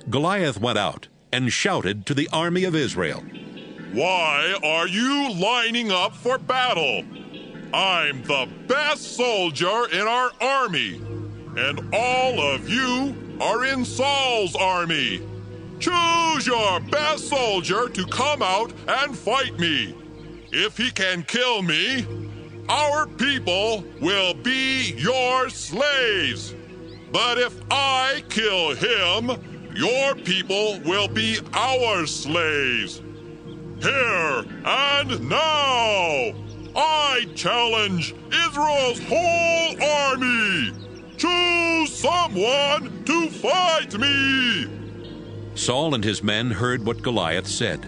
[SPEAKER 1] Goliath went out and shouted to the army of Israel,
[SPEAKER 15] Why are you lining up for battle? I'm the best soldier in our army, and all of you are in Saul's army. Choose your best soldier to come out and fight me. If he can kill me, our people will be your slaves. But if I kill him, your people will be our slaves. Here and now, I challenge Israel's whole army. Choose someone to fight me.
[SPEAKER 1] Saul and his men heard what Goliath said,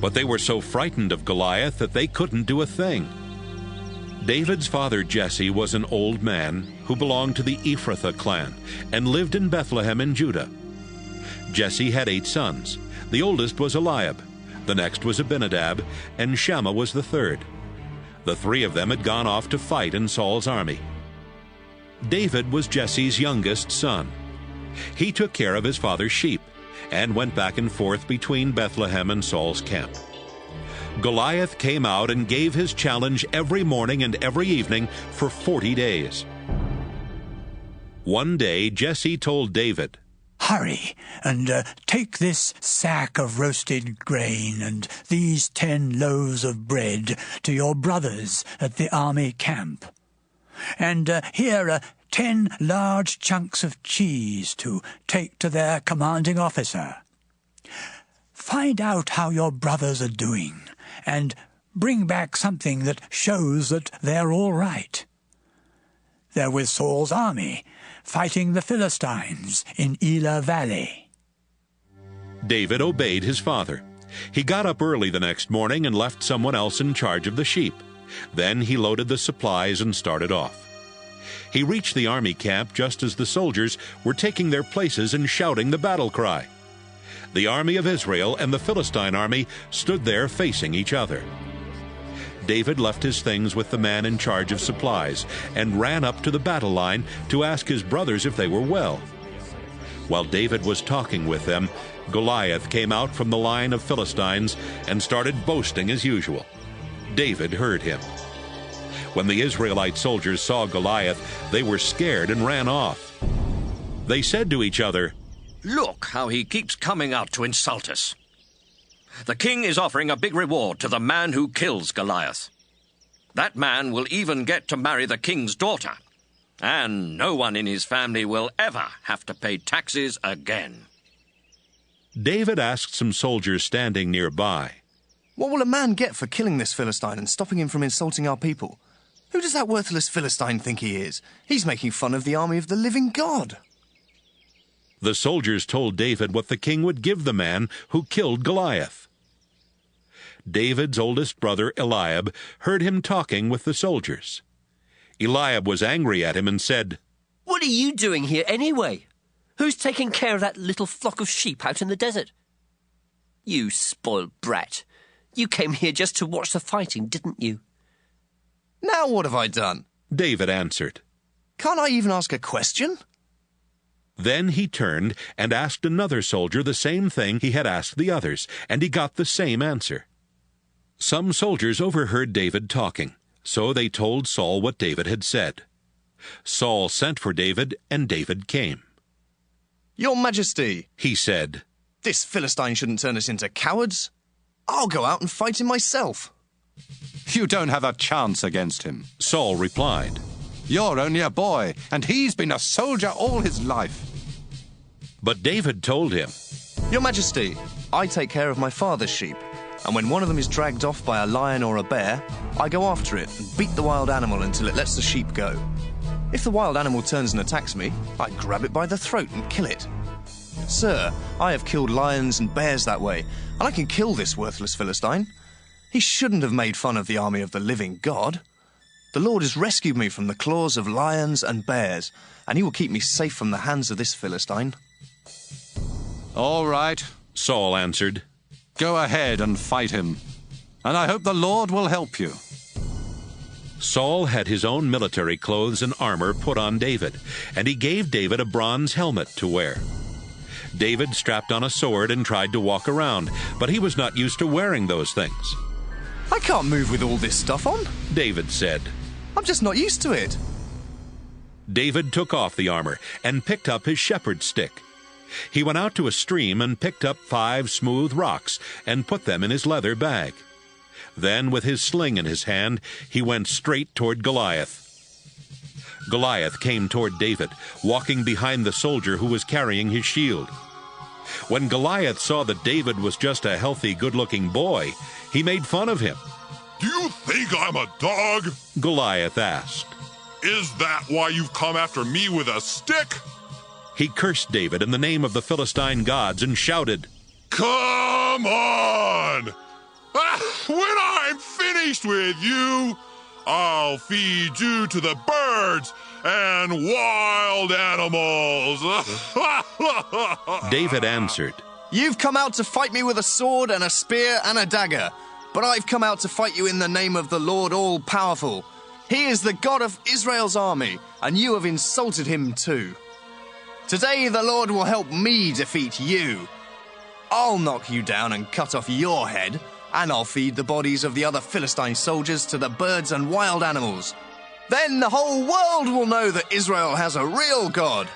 [SPEAKER 1] but they were so frightened of Goliath that they couldn't do a thing. David's father Jesse was an old man who belonged to the Ephrathah clan and lived in Bethlehem in Judah. Jesse had 8 sons. The oldest was Eliab, the next was Abinadab, and Shammah was the third. The 3 of them had gone off to fight in Saul's army. David was Jesse's youngest son. He took care of his father's sheep and went back and forth between Bethlehem and Saul's camp. Goliath came out and gave his challenge every morning and every evening for 40 days. One day Jesse told David,
[SPEAKER 13] Hurry and take this sack of roasted grain and these 10 loaves of bread to your brothers at the army camp. And here are 10 large chunks of cheese to take to their commanding officer. Find out how your brothers are doing and bring back something that shows that they're all right. They're with Saul's army, fighting the Philistines in Elah Valley.
[SPEAKER 1] David obeyed his father. He got up early the next morning and left someone else in charge of the sheep. Then he loaded the supplies and started off. He reached the army camp just as the soldiers were taking their places and shouting the battle cry. The army of Israel and the Philistine army stood there facing each other. David left his things with the man in charge of supplies and ran up to the battle line to ask his brothers if they were well. While David was talking with them, Goliath came out from the line of Philistines and started boasting as usual. David heard him. When the Israelite soldiers saw Goliath, they were scared and ran off. They said to each other,
[SPEAKER 16] "Look how he keeps coming out to insult us. The king is offering a big reward to the man who kills Goliath. That man will even get to marry the king's daughter, and no one in his family will ever have to pay taxes again."
[SPEAKER 1] David asked some soldiers standing nearby,
[SPEAKER 14] "What will a man get for killing this Philistine and stopping him from insulting our people? Who does that worthless Philistine think he is? He's making fun of the army of the living God."
[SPEAKER 1] The soldiers told David what the king would give the man who killed Goliath. David's oldest brother Eliab heard him talking with the soldiers. Eliab was angry at him and said,
[SPEAKER 17] "What are you doing here anyway? Who's taking care of that little flock of sheep out in the desert? You spoiled brat. You came here just to watch the fighting, didn't you?"
[SPEAKER 14] "Now what have I done?"
[SPEAKER 1] David answered.
[SPEAKER 14] "Can't I even ask a question?"
[SPEAKER 1] Then he turned and asked another soldier the same thing he had asked the others, and he got the same answer. Some soldiers overheard David talking, so they told Saul what David had said. Saul sent for David, and David came.
[SPEAKER 14] "Your Majesty,"
[SPEAKER 1] he said,
[SPEAKER 14] "this Philistine shouldn't turn us into cowards. I'll go out and fight him myself."
[SPEAKER 20] "You don't have a chance against him,"
[SPEAKER 1] Saul replied.
[SPEAKER 20] "You're only a boy, and he's been a soldier all his life."
[SPEAKER 1] But David told him,
[SPEAKER 14] "Your Majesty, I take care of my father's sheep, and when one of them is dragged off by a lion or a bear, I go after it and beat the wild animal until it lets the sheep go. If the wild animal turns and attacks me, I grab it by the throat and kill it. Sir, I have killed lions and bears that way, and I can kill this worthless Philistine. He shouldn't have made fun of the army of the living God. The Lord has rescued me from the claws of lions and bears, and he will keep me safe from the hands of this Philistine."
[SPEAKER 20] "All right,"
[SPEAKER 1] Saul answered.
[SPEAKER 20] "Go ahead and fight him, and I hope the Lord will help you."
[SPEAKER 1] Saul had his own military clothes and armor put on David, and he gave David a bronze helmet to wear. David strapped on a sword and tried to walk around, but he was not used to wearing those things.
[SPEAKER 14] "I can't move with all this stuff on,"
[SPEAKER 1] David said.
[SPEAKER 14] "I'm just not used to it."
[SPEAKER 1] David took off the armor and picked up his shepherd's stick. He went out to a stream and picked up 5 smooth rocks and put them in his leather bag. Then, with his sling in his hand, he went straight toward Goliath. Goliath came toward David, walking behind the soldier who was carrying his shield. When Goliath saw that David was just a healthy, good-looking boy, he made fun of him.
[SPEAKER 15] "Do you think I'm a dog?"
[SPEAKER 1] Goliath asked.
[SPEAKER 15] "Is that why you've come after me with a stick?"
[SPEAKER 1] He cursed David in the name of the Philistine gods and shouted,
[SPEAKER 15] "Come on! When I'm finished with you, I'll feed you to the birds and wild animals."
[SPEAKER 1] David answered,
[SPEAKER 14] "You've come out to fight me with a sword and a spear and a dagger, but I've come out to fight you in the name of the Lord all-powerful. He is the God of Israel's army, and you have insulted him too. Today the Lord will help me defeat you. I'll knock you down and cut off your head, and I'll feed the bodies of the other Philistine soldiers to the birds and wild animals. Then the whole world will know that Israel has a real God.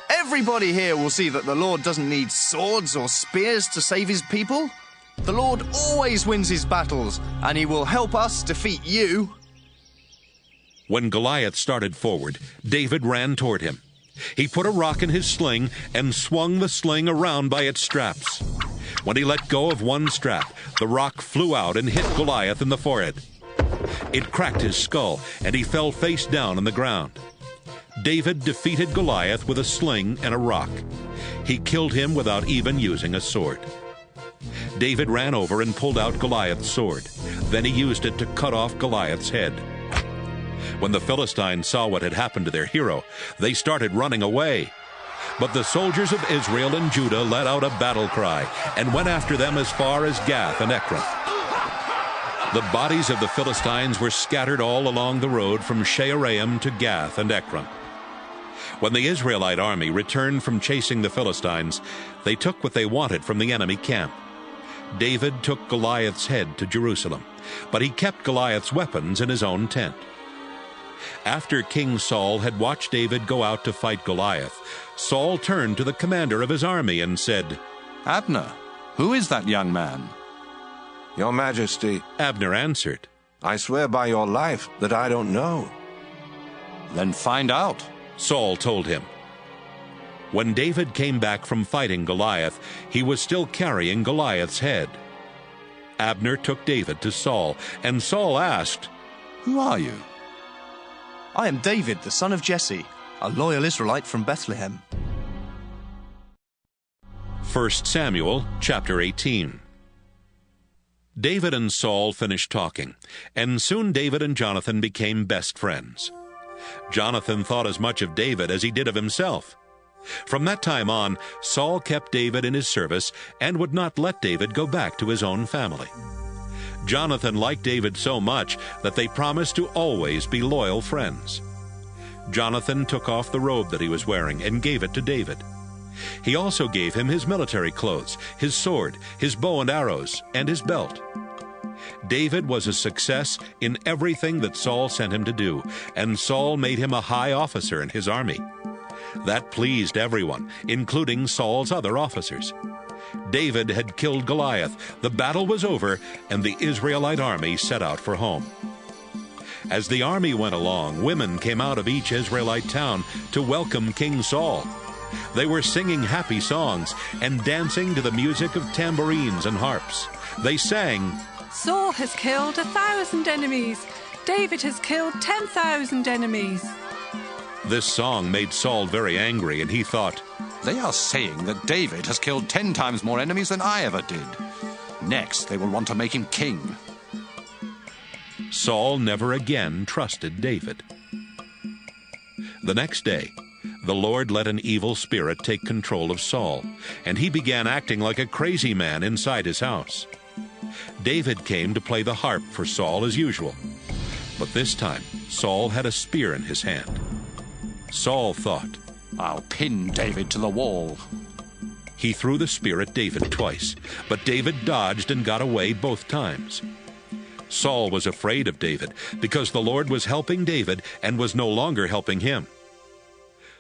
[SPEAKER 14] Everybody here will see that the Lord doesn't need swords or spears to save his people. The Lord always wins his battles, and he will help us defeat you."
[SPEAKER 1] When Goliath started forward, David ran toward him. He put a rock in his sling and swung the sling around by its straps. When he let go of one strap, the rock flew out and hit Goliath in the forehead. It cracked his skull, and he fell face down on the ground. David defeated Goliath with a sling and a rock. He killed him without even using a sword. David ran over and pulled out Goliath's sword. Then he used it to cut off Goliath's head. When the Philistines saw what had happened to their hero, they started running away. But the soldiers of Israel and Judah let out a battle cry and went after them as far as Gath and Ekron. The bodies of the Philistines were scattered all along the road from Shaaraim to Gath and Ekron. When the Israelite army returned from chasing the Philistines, they took what they wanted from the enemy camp. David took Goliath's head to Jerusalem, but he kept Goliath's weapons in his own tent. After King Saul had watched David go out to fight Goliath, Saul turned to the commander of his army and said,
[SPEAKER 20] Abner, who is that young man?
[SPEAKER 6] Your Majesty,
[SPEAKER 1] Abner answered,
[SPEAKER 6] I swear by your life that I don't know.
[SPEAKER 20] Then find out,
[SPEAKER 1] Saul told him. When David came back from fighting Goliath, he was still carrying Goliath's head. Abner took David to Saul, and Saul asked,
[SPEAKER 20] Who are you?
[SPEAKER 14] I am David, the son of Jesse, a loyal Israelite from Bethlehem.
[SPEAKER 1] 1 Samuel chapter 18. David and Saul finished talking, and soon David and Jonathan became best friends. Jonathan thought as much of David as he did of himself. From that time on, Saul kept David in his service and would not let David go back to his own family. Jonathan liked David so much that they promised to always be loyal friends. Jonathan took off the robe that he was wearing and gave it to David. He also gave him his military clothes, his sword, his bow and arrows, and his belt. David was a success in everything that Saul sent him to do, and Saul made him a high officer in his army. That pleased everyone, including Saul's other officers. David had killed Goliath, the battle was over, and the Israelite army set out for home. As the army went along, women came out of each Israelite town to welcome King Saul. They were singing happy songs and dancing to the music of tambourines and harps. They sang,
[SPEAKER 2] Saul has killed 1,000 enemies. David has killed 10,000 enemies.
[SPEAKER 1] This song made Saul very angry, and he thought,
[SPEAKER 20] They are saying that David has killed 10 times more enemies than I ever did. Next, they will want to make him king.
[SPEAKER 1] Saul never again trusted David. The next day, the Lord let an evil spirit take control of Saul, and he began acting like a crazy man inside his house. David came to play the harp for Saul as usual, but this time Saul had a spear in his hand. Saul thought,
[SPEAKER 20] I'll pin David to the wall.
[SPEAKER 1] He threw the spear at David twice, but David dodged and got away both times. Saul was afraid of David because the Lord was helping David and was no longer helping him.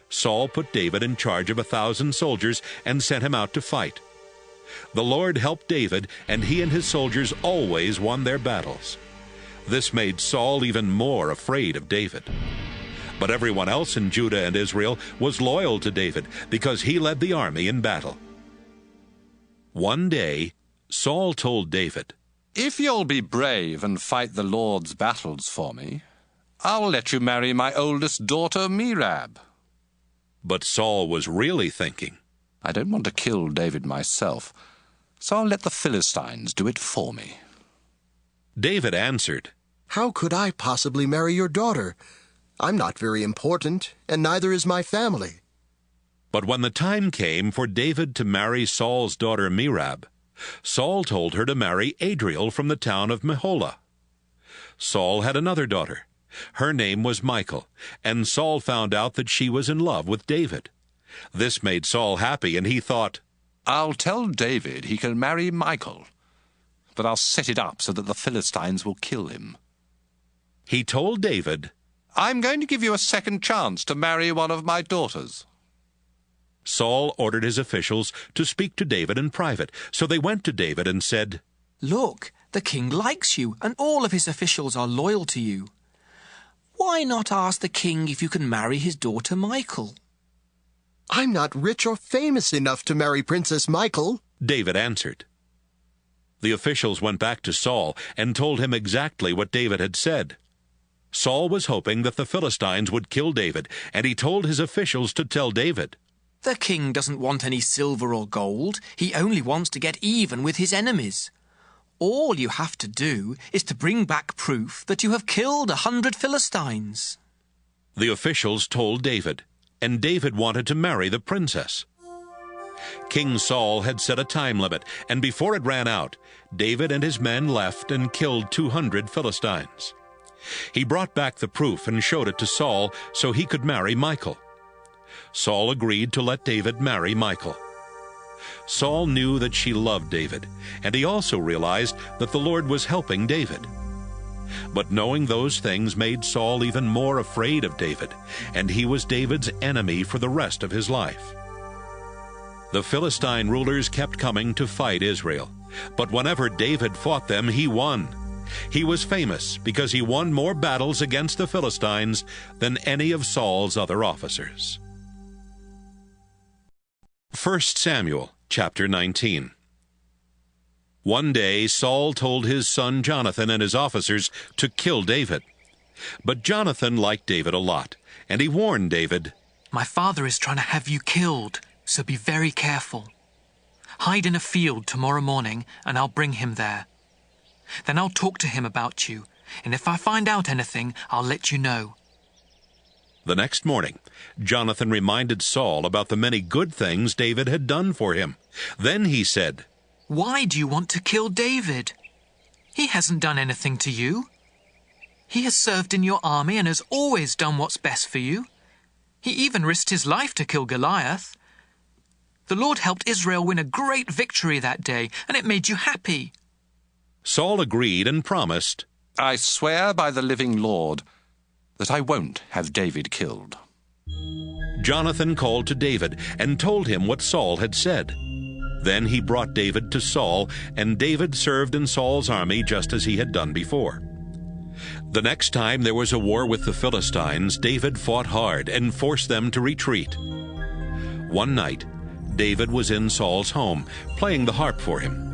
[SPEAKER 1] Saul put David in charge of 1,000 soldiers and sent him out to fight. The Lord helped David, and he and his soldiers always won their battles. This made Saul even more afraid of David. But everyone else in Judah and Israel was loyal to David because he led the army in battle. One day, Saul told David,
[SPEAKER 20] If you'll be brave and fight the Lord's battles for me, I'll let you marry my oldest daughter, Merab.
[SPEAKER 1] But Saul was really thinking,
[SPEAKER 20] I don't want to kill David myself, so I'll let the Philistines do it for me.
[SPEAKER 1] David answered,
[SPEAKER 8] How could I possibly marry your daughter? I'm not very important, and neither is my family.
[SPEAKER 1] But when the time came for David to marry Saul's daughter Merab, Saul told her to marry Adriel from the town of Meholah. Saul had another daughter. Her name was Michal, and Saul found out that she was in love with David. This made Saul happy, and he thought,
[SPEAKER 20] I'll tell David he can marry Michal, but I'll set it up so that the Philistines will kill him.
[SPEAKER 1] He told David,
[SPEAKER 20] I'm going to give you a second chance to marry one of my daughters.
[SPEAKER 1] Saul ordered his officials to speak to David in private, so they went to David and said,
[SPEAKER 24] Look, the king likes you, and all of his officials are loyal to you. Why not ask the king if you can marry his daughter Michal?
[SPEAKER 8] I'm not rich or famous enough to marry Princess Michal,
[SPEAKER 1] David answered. The officials went back to Saul and told him exactly what David had said. Saul was hoping that the Philistines would kill David, and he told his officials to tell David,
[SPEAKER 24] The king doesn't want any silver or gold. He only wants to get even with his enemies. All you have to do is to bring back proof that you have killed 100 Philistines.
[SPEAKER 1] The officials told David, and David wanted to marry the princess. King Saul had set a time limit, and before it ran out, David and his men left and killed 200 Philistines. He brought back the proof and showed it to Saul so he could marry Michal. Saul agreed to let David marry Michal. Saul knew that she loved David, and he also realized that the Lord was helping David. But knowing those things made Saul even more afraid of David, and he was David's enemy for the rest of his life. The Philistine rulers kept coming to fight Israel, but whenever David fought them, he won. He was famous because he won more battles against the Philistines than any of Saul's other officers. 1 Samuel chapter 19. One day Saul told his son Jonathan and his officers to kill David. But Jonathan liked David a lot, and he warned David,
[SPEAKER 7] "My father is trying to have you killed, so be very careful. Hide in a field tomorrow morning, and I'll bring him there. Then I'll talk to him about you, and if I find out anything, I'll let you know."
[SPEAKER 1] The next morning, Jonathan reminded Saul about the many good things David had done for him. Then he said,
[SPEAKER 7] "Why do you want to kill David? He hasn't done anything to you. He has served in your army and has always done what's best for you. He even risked his life to kill Goliath. The Lord helped Israel win a great victory that day, and it made you happy."
[SPEAKER 1] Saul agreed and promised,
[SPEAKER 20] "I swear by the living Lord that I won't have David killed."
[SPEAKER 1] Jonathan called to David and told him what Saul had said. Then he brought David to Saul, and David served in Saul's army just as he had done before. The next time there was a war with the Philistines, David fought hard and forced them to retreat. One night, David was in Saul's home, playing the harp for him.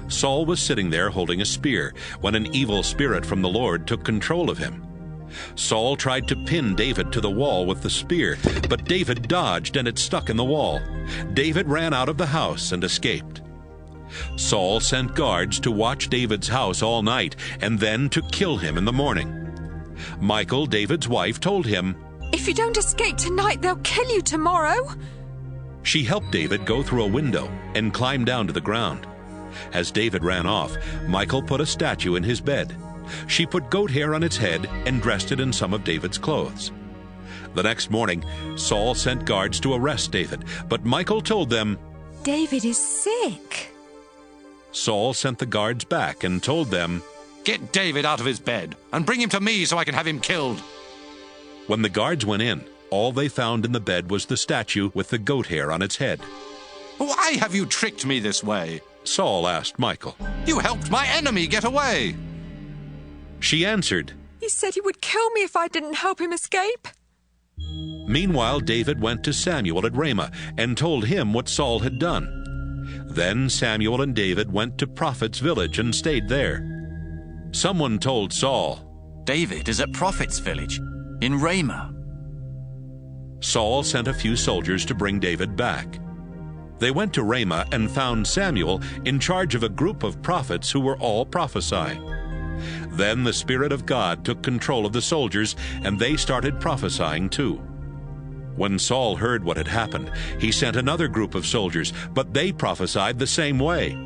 [SPEAKER 1] Saul was sitting there holding a spear when an evil spirit from the Lord took control of him. Saul tried to pin David to the wall with the spear, but David dodged and it stuck in the wall. David ran out of the house and escaped. Saul sent guards to watch David's house all night and then to kill him in the morning. Michal, David's wife, told him,
[SPEAKER 2] "If you don't escape tonight, they'll kill you tomorrow."
[SPEAKER 1] She helped David go through a window and climb down to the ground. As David ran off, Michal put a statue in his bed. She put goat hair on its head and dressed it in some of David's clothes. The next morning, Saul sent guards to arrest David, but Michal told them,
[SPEAKER 2] "David is sick."
[SPEAKER 1] Saul sent the guards back and told them,
[SPEAKER 20] "Get David out of his bed and bring him to me so I can have him killed."
[SPEAKER 1] When the guards went in, all they found in the bed was the statue with the goat hair on its head.
[SPEAKER 20] "Why have you tricked me this way?"
[SPEAKER 1] Saul asked Michal.
[SPEAKER 20] "You helped my enemy get away."
[SPEAKER 1] She answered,
[SPEAKER 2] "He said he would kill me if I didn't help him escape."
[SPEAKER 1] Meanwhile, David went to Samuel at Ramah and told him what Saul had done. Then Samuel and David went to Prophet's village and stayed there. Someone told Saul,
[SPEAKER 5] "David is at Prophet's village, in Ramah."
[SPEAKER 1] Saul sent a few soldiers to bring David back. They went to Ramah and found Samuel in charge of a group of prophets who were all prophesying. Then the Spirit of God took control of the soldiers, and they started prophesying too. When Saul heard what had happened, he sent another group of soldiers, but they prophesied the same way.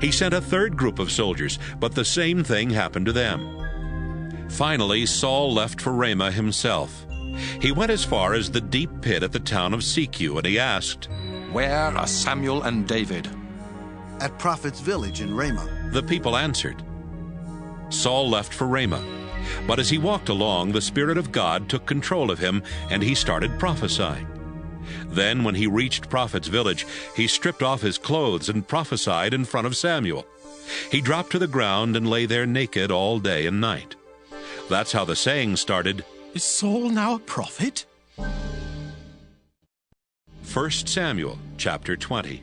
[SPEAKER 1] He sent a third group of soldiers, but the same thing happened to them. Finally, Saul left for Ramah himself. He went as far as the deep pit at the town of CEV, and he asked,
[SPEAKER 20] "Where are Samuel and David?"
[SPEAKER 4] "At Prophet's village in Ramah."
[SPEAKER 1] The people answered. Saul left for Ramah, but as he walked along, the Spirit of God took control of him, and he started prophesying. Then, when he reached Prophet's village, he stripped off his clothes and prophesied in front of Samuel. He dropped to the ground and lay there naked all day and night. That's how the saying started,
[SPEAKER 9] "Is Saul now a prophet?"
[SPEAKER 1] 1 Samuel chapter 20.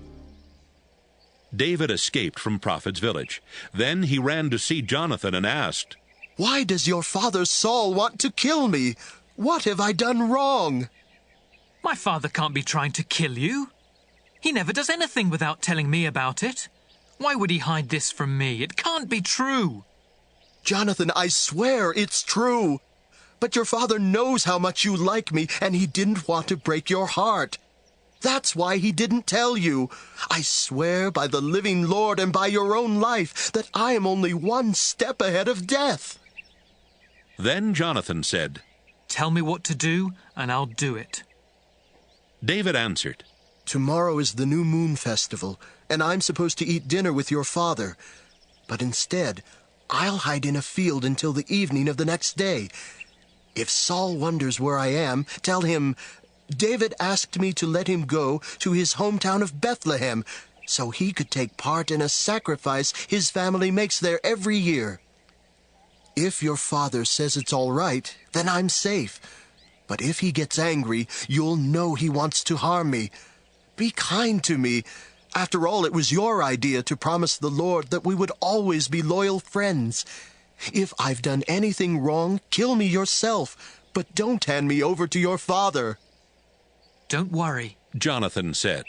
[SPEAKER 1] David escaped from Prophet's village. Then he ran to see Jonathan and asked,
[SPEAKER 8] "Why does your father Saul want to kill me? What have I done wrong?"
[SPEAKER 7] "My father can't be trying to kill you. He never does anything without telling me about it. Why would he hide this from me? It can't be true."
[SPEAKER 8] "Jonathan, I swear it's true. But your father knows how much you like me, and he didn't want to break your heart. That's why he didn't tell you. I swear by the living Lord and by your own life that I am only one step ahead of death."
[SPEAKER 1] Then Jonathan said,
[SPEAKER 7] "Tell me what to do, and I'll do it."
[SPEAKER 1] David answered,
[SPEAKER 8] "Tomorrow is the new moon festival, and I'm supposed to eat dinner with your father. But instead, I'll hide in a field until the evening of the next day. If Saul wonders where I am, tell him, David asked me to let him go to his hometown of Bethlehem, so he could take part in a sacrifice his family makes there every year. If your father says it's all right, then I'm safe. But if he gets angry, you'll know he wants to harm me. Be kind to me. After all, it was your idea to promise the Lord that we would always be loyal friends. If I've done anything wrong, kill me yourself, but don't hand me over to your father.
[SPEAKER 7] Don't worry,
[SPEAKER 1] Jonathan said.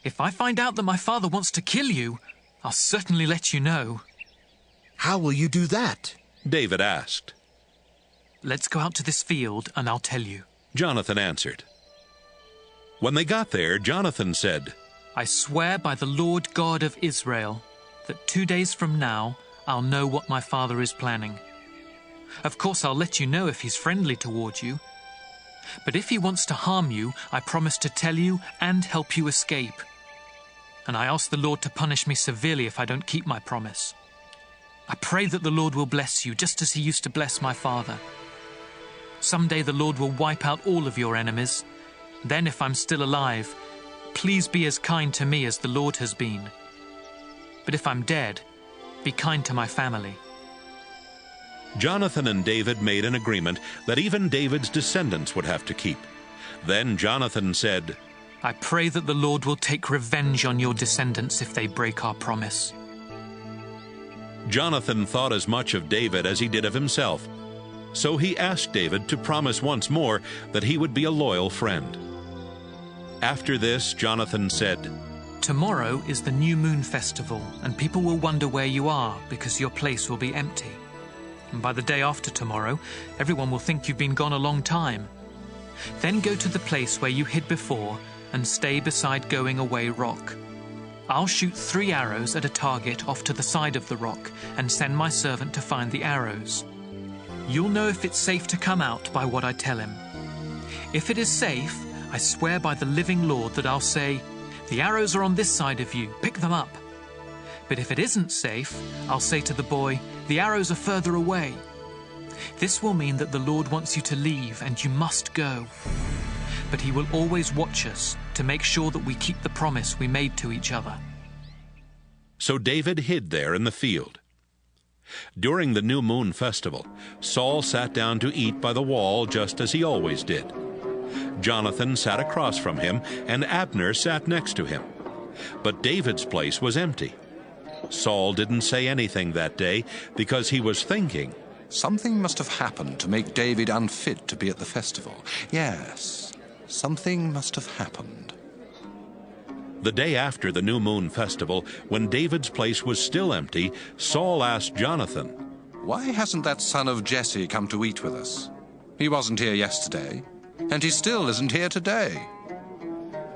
[SPEAKER 7] If I find out that my father wants to kill you, I'll certainly let you know.
[SPEAKER 8] How will you do that?
[SPEAKER 1] David asked.
[SPEAKER 7] Let's go out to this field and I'll tell you.
[SPEAKER 1] Jonathan answered. When they got there, Jonathan said,
[SPEAKER 7] I swear by the Lord God of Israel that 2 days from now I'll know what my father is planning. Of course, I'll let you know if he's friendly toward you. But if he wants to harm you, I promise to tell you and help you escape. And I ask the Lord to punish me severely if I don't keep my promise. I pray that the Lord will bless you, just as he used to bless my father. Someday the Lord will wipe out all of your enemies. Then, if I'm still alive, please be as kind to me as the Lord has been. But if I'm dead, be kind to my family.
[SPEAKER 1] Jonathan and David made an agreement that even David's descendants would have to keep. Then Jonathan said,
[SPEAKER 7] I pray that the Lord will take revenge on your descendants if they break our promise.
[SPEAKER 1] Jonathan thought as much of David as he did of himself. So he asked David to promise once more that he would be a loyal friend. After this, Jonathan said,
[SPEAKER 7] Tomorrow is the New Moon Festival, and people will wonder where you are because your place will be empty. And by the day after tomorrow, everyone will think you've been gone a long time. Then go to the place where you hid before and stay beside Going Away Rock. I'll shoot 3 arrows at a target off to the side of the rock and send my servant to find the arrows. You'll know if it's safe to come out by what I tell him. If it is safe, I swear by the living Lord that I'll say, the arrows are on this side of you, pick them up. But if it isn't safe, I'll say to the boy, the arrows are further away. This will mean that the Lord wants you to leave and you must go. But he will always watch us to make sure that we keep the promise we made to each other.
[SPEAKER 1] So David hid there in the field. During the New Moon Festival, Saul sat down to eat by the wall just as he always did. Jonathan sat across from him, and Abner sat next to him. But David's place was empty. Saul didn't say anything that day because he was thinking,
[SPEAKER 20] something must have happened to make David unfit to be at the festival. Yes, something must have happened.
[SPEAKER 1] The day after the New Moon Festival, when David's place was still empty, Saul asked Jonathan,
[SPEAKER 20] why hasn't that son of Jesse come to eat with us? He wasn't here yesterday, and he still isn't here today.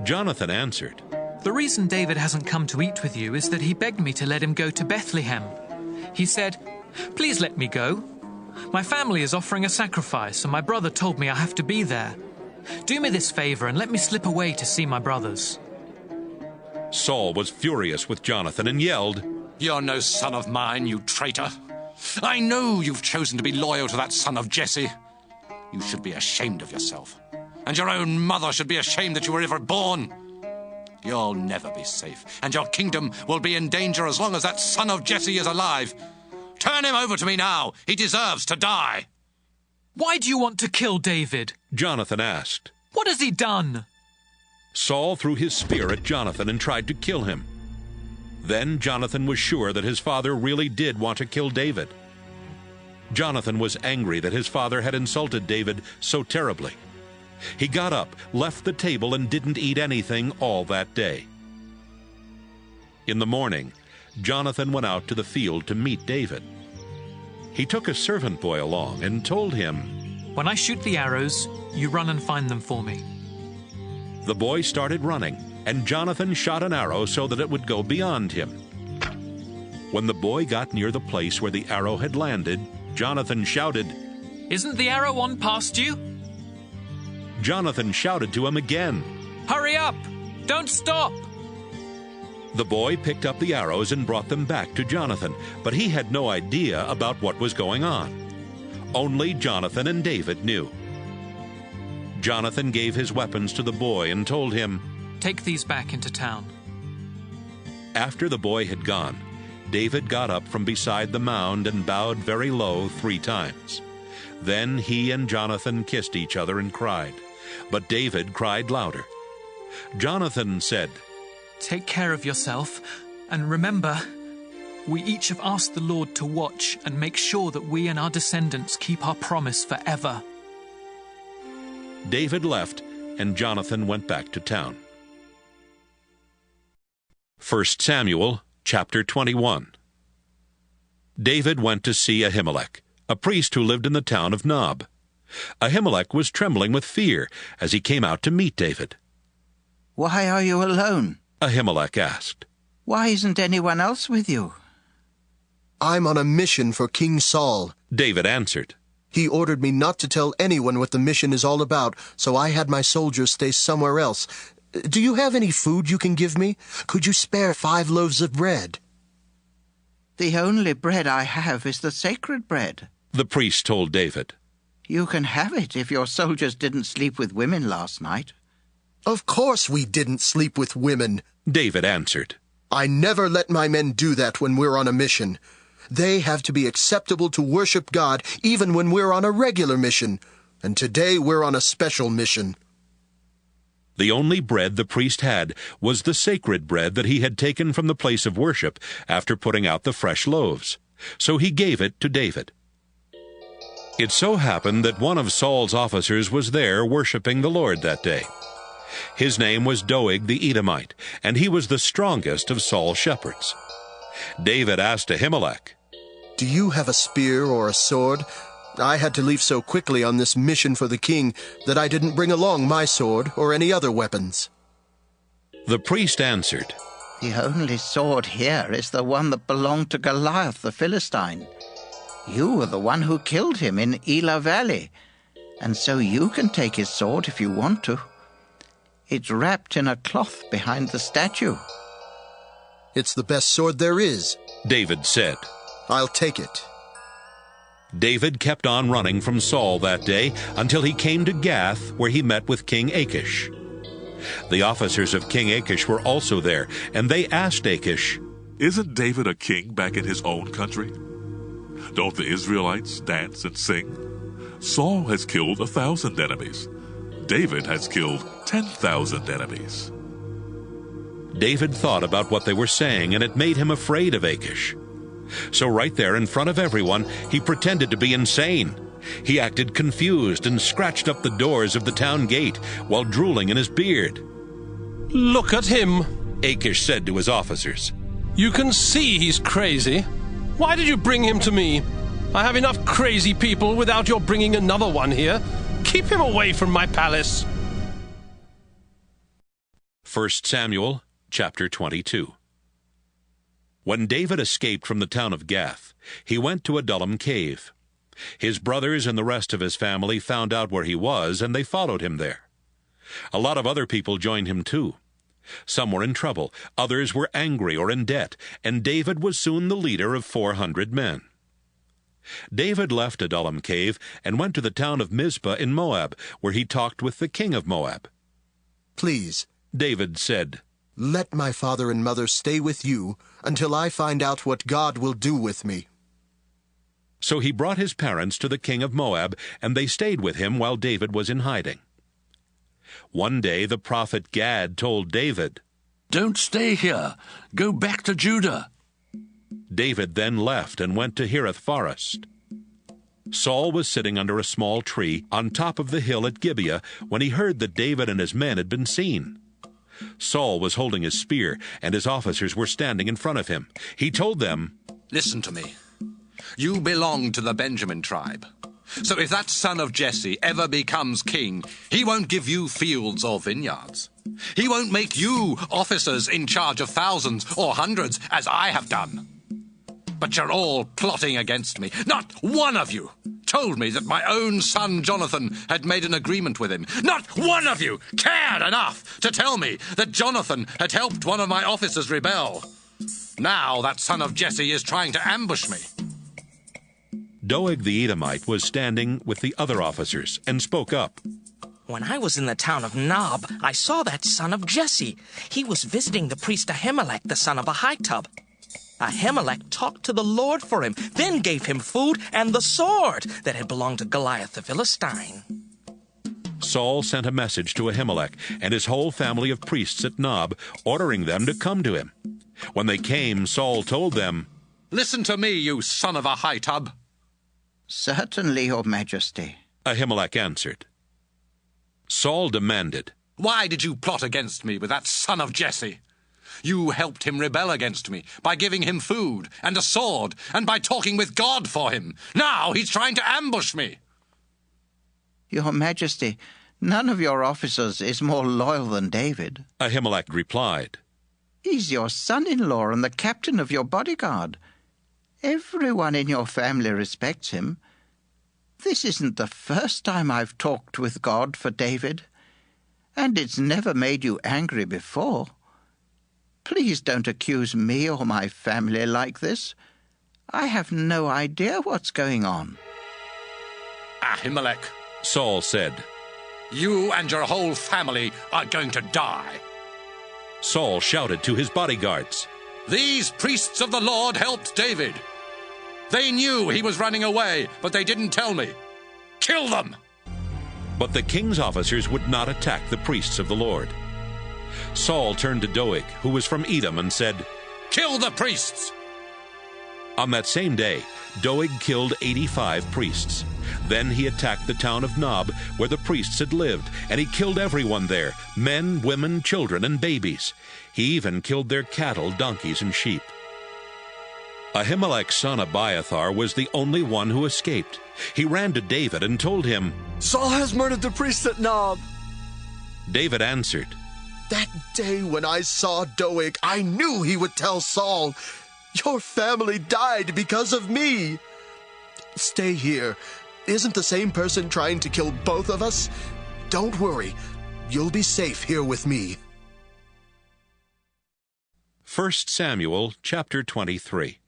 [SPEAKER 1] Jonathan answered,
[SPEAKER 7] the reason David hasn't come to eat with you is that he begged me to let him go to Bethlehem. He said, please let me go. My family is offering a sacrifice, and my brother told me I have to be there. Do me this favor and let me slip away to see my brothers.
[SPEAKER 1] Saul was furious with Jonathan and yelled,
[SPEAKER 20] you're no son of mine, you traitor. I know you've chosen to be loyal to that son of Jesse. You should be ashamed of yourself. And your own mother should be ashamed that you were ever born. You'll never be safe, and your kingdom will be in danger as long as that son of Jesse is alive. Turn him over to me now. He deserves to die.
[SPEAKER 7] Why do you want to kill David?
[SPEAKER 1] Jonathan asked.
[SPEAKER 7] What has he done?
[SPEAKER 1] Saul threw his spear at Jonathan and tried to kill him. Then Jonathan was sure that his father really did want to kill David. Jonathan was angry that his father had insulted David so terribly. He got up, left the table, and didn't eat anything all that day. In the morning, Jonathan went out to the field to meet David. He took a servant boy along and told him,
[SPEAKER 7] when I shoot the arrows, you run and find them for me.
[SPEAKER 1] The boy started running, and Jonathan shot an arrow so that it would go beyond him. When the boy got near the place where the arrow had landed, Jonathan shouted,
[SPEAKER 7] isn't the arrow on past you?
[SPEAKER 1] Jonathan shouted to him again,
[SPEAKER 7] hurry up! Don't stop!
[SPEAKER 1] The boy picked up the arrows and brought them back to Jonathan, but he had no idea about what was going on. Only Jonathan and David knew. Jonathan gave his weapons to the boy and told him,
[SPEAKER 7] "Take these back into town."
[SPEAKER 1] After the boy had gone, David got up from beside the mound and bowed very low 3 times. Then he and Jonathan kissed each other and cried, but David cried louder. Jonathan said,
[SPEAKER 7] "Take care of yourself, and remember, we each have asked the Lord to watch and make sure that we and our descendants keep our promise forever."
[SPEAKER 1] David left, and Jonathan went back to town. 1 Samuel chapter 21. David went to see Ahimelech, a priest who lived in the town of Nob. Ahimelech was trembling with fear as he came out to meet David.
[SPEAKER 11] "Why are you alone?"
[SPEAKER 1] Ahimelech asked.
[SPEAKER 11] "Why isn't anyone else with you?"
[SPEAKER 8] "I'm on a mission for King Saul,"
[SPEAKER 1] David answered.
[SPEAKER 8] "He ordered me not to tell anyone what the mission is all about, so I had my soldiers stay somewhere else. Do you have any food you can give me? Could you spare 5 loaves of bread?"
[SPEAKER 11] "The only bread I have is the sacred bread,"
[SPEAKER 1] the priest told David.
[SPEAKER 11] "You can have it if your soldiers didn't sleep with women last night."
[SPEAKER 8] "Of course we didn't sleep with women,"
[SPEAKER 1] David answered.
[SPEAKER 8] "I never let my men do that when we're on a mission. They have to be acceptable to worship God even when we're on a regular mission, and today we're on a special mission."
[SPEAKER 1] The only bread the priest had was the sacred bread that he had taken from the place of worship after putting out the fresh loaves. So he gave it to David. It so happened that one of Saul's officers was there worshiping the Lord that day. His name was Doeg the Edomite, and he was the strongest of Saul's shepherds. David asked Ahimelech,
[SPEAKER 8] "Do you have a spear or a sword? I had to leave so quickly on this mission for the king that I didn't bring along my sword or any other weapons."
[SPEAKER 1] The priest answered,
[SPEAKER 11] "The only sword here is the one that belonged to Goliath the Philistine. You were the one who killed him in Elah Valley, and so you can take his sword if you want to. It's wrapped in a cloth behind the statue."
[SPEAKER 8] "It's the best sword there is,"
[SPEAKER 1] David said.
[SPEAKER 8] "I'll take it."
[SPEAKER 1] David kept on running from Saul that day until he came to Gath, where he met with King Achish. The officers of King Achish were also there, and they asked Achish,
[SPEAKER 18] "Isn't David a king back in his own country? Don't the Israelites dance and sing? Saul has killed 1,000 enemies. David has killed 10,000 enemies."
[SPEAKER 1] David thought about what they were saying, and it made him afraid of Achish. So right there in front of everyone, he pretended to be insane. He acted confused and scratched up the doors of the town gate while drooling in his beard.
[SPEAKER 19] "Look at him,"
[SPEAKER 1] Achish said to his officers.
[SPEAKER 19] "You can see he's crazy. Why did you bring him to me? I have enough crazy people without your bringing another one here. Keep him away from my palace."
[SPEAKER 1] 1 Samuel chapter 22. When David escaped from the town of Gath, he went to Adullam cave. His brothers and the rest of his family found out where he was, and they followed him there. A lot of other people joined him too. Some were in trouble, others were angry or in debt, and David was soon the leader of 400 men. David left Adullam cave and went to the town of Mizpah in Moab, where he talked with the king of Moab.
[SPEAKER 8] "Please,"
[SPEAKER 1] David said,
[SPEAKER 8] "let my father and mother stay with you until I find out what God will do with me."
[SPEAKER 1] So he brought his parents to the king of Moab, and they stayed with him while David was in hiding. One day the prophet Gad told David,
[SPEAKER 3] "Don't stay here. Go back to Judah."
[SPEAKER 1] David then left and went to Hereth Forest. Saul was sitting under a small tree on top of the hill at Gibeah when he heard that David and his men had been seen. Saul was holding his spear, and his officers were standing in front of him. He told them,
[SPEAKER 20] "Listen to me. You belong to the Benjamin tribe. So if that son of Jesse ever becomes king, he won't give you fields or vineyards. He won't make you officers in charge of thousands or hundreds, as I have done. But you're all plotting against me. Not one of you told me that my own son Jonathan had made an agreement with him. Not one of you cared enough to tell me that Jonathan had helped one of my officers rebel. Now that son of Jesse is trying to ambush me.
[SPEAKER 1] Doeg the Edomite was standing with the other officers and spoke up.
[SPEAKER 10] When I was in the town of Nob, I saw that son of Jesse. He was visiting the priest Ahimelech, the son of Ahitub. Ahimelech talked to the Lord for him, then gave him food and the sword that had belonged to Goliath the Philistine.
[SPEAKER 1] Saul sent a message to Ahimelech and his whole family of priests at Nob, ordering them to come to him. When they came, Saul told them,
[SPEAKER 20] "Listen to me, you son of Ahitub."
[SPEAKER 11] "Certainly, Your Majesty,"
[SPEAKER 1] Ahimelech answered. Saul demanded,
[SPEAKER 20] "Why did you plot against me with that son of Jesse? You helped him rebel against me by giving him food and a sword and by talking with God for him. Now he's trying to ambush me."
[SPEAKER 11] "Your Majesty, none of your officers is more loyal than David,"
[SPEAKER 1] Ahimelech replied.
[SPEAKER 11] "He's your son-in-law and the captain of your bodyguard. Everyone in your family respects him. This isn't the first time I've talked with God for David, and it's never made you angry before. Please don't accuse me or my family like this. I have no idea what's going on."
[SPEAKER 20] "Ahimelech,"
[SPEAKER 1] Saul said,
[SPEAKER 20] "you and your whole family are going to die."
[SPEAKER 1] Saul shouted to his bodyguards,
[SPEAKER 20] "These priests of the Lord helped David. They knew he was running away, but they didn't tell me. Kill them!"
[SPEAKER 1] But the king's officers would not attack the priests of the Lord. Saul turned to Doeg, who was from Edom, and said,
[SPEAKER 20] "Kill the priests!"
[SPEAKER 1] On that same day, Doeg killed 85 priests. Then he attacked the town of Nob, where the priests had lived, and he killed everyone there, men, women, children, and babies. He even killed their cattle, donkeys, and sheep. Ahimelech's son Abiathar was the only one who escaped. He ran to David and told him,
[SPEAKER 8] "Saul has murdered the priests at Nob."
[SPEAKER 1] David answered,
[SPEAKER 8] "That day when I saw Doeg, I knew he would tell Saul, 'Your family died because of me.' Stay here. Isn't the same person trying to kill both of us? Don't worry. You'll be safe here with me."
[SPEAKER 1] 1 Samuel chapter 23.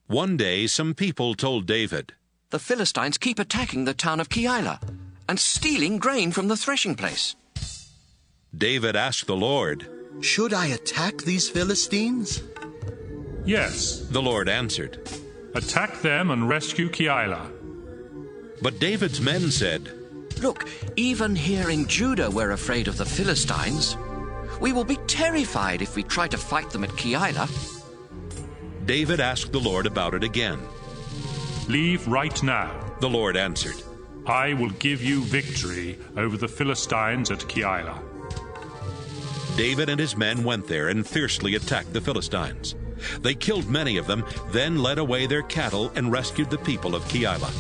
[SPEAKER 1] One day some people told David,
[SPEAKER 16] "The Philistines keep attacking the town of Keilah and stealing grain from the threshing place."
[SPEAKER 1] David asked the Lord,
[SPEAKER 8] "Should I attack these Philistines?"
[SPEAKER 21] "Yes,"
[SPEAKER 1] the Lord answered.
[SPEAKER 21] "Attack them and rescue Keilah."
[SPEAKER 1] But David's men said,
[SPEAKER 16] "Look, even here in Judah we're afraid of the Philistines. We will be terrified if we try to fight them at Keilah."
[SPEAKER 1] David asked the Lord about it again.
[SPEAKER 21] "Leave right now,"
[SPEAKER 1] the Lord answered.
[SPEAKER 21] "I will give you victory over the Philistines at Keilah."
[SPEAKER 1] David and his men went there and fiercely attacked the Philistines. They killed many of them, then led away their cattle and rescued the people of Keilah.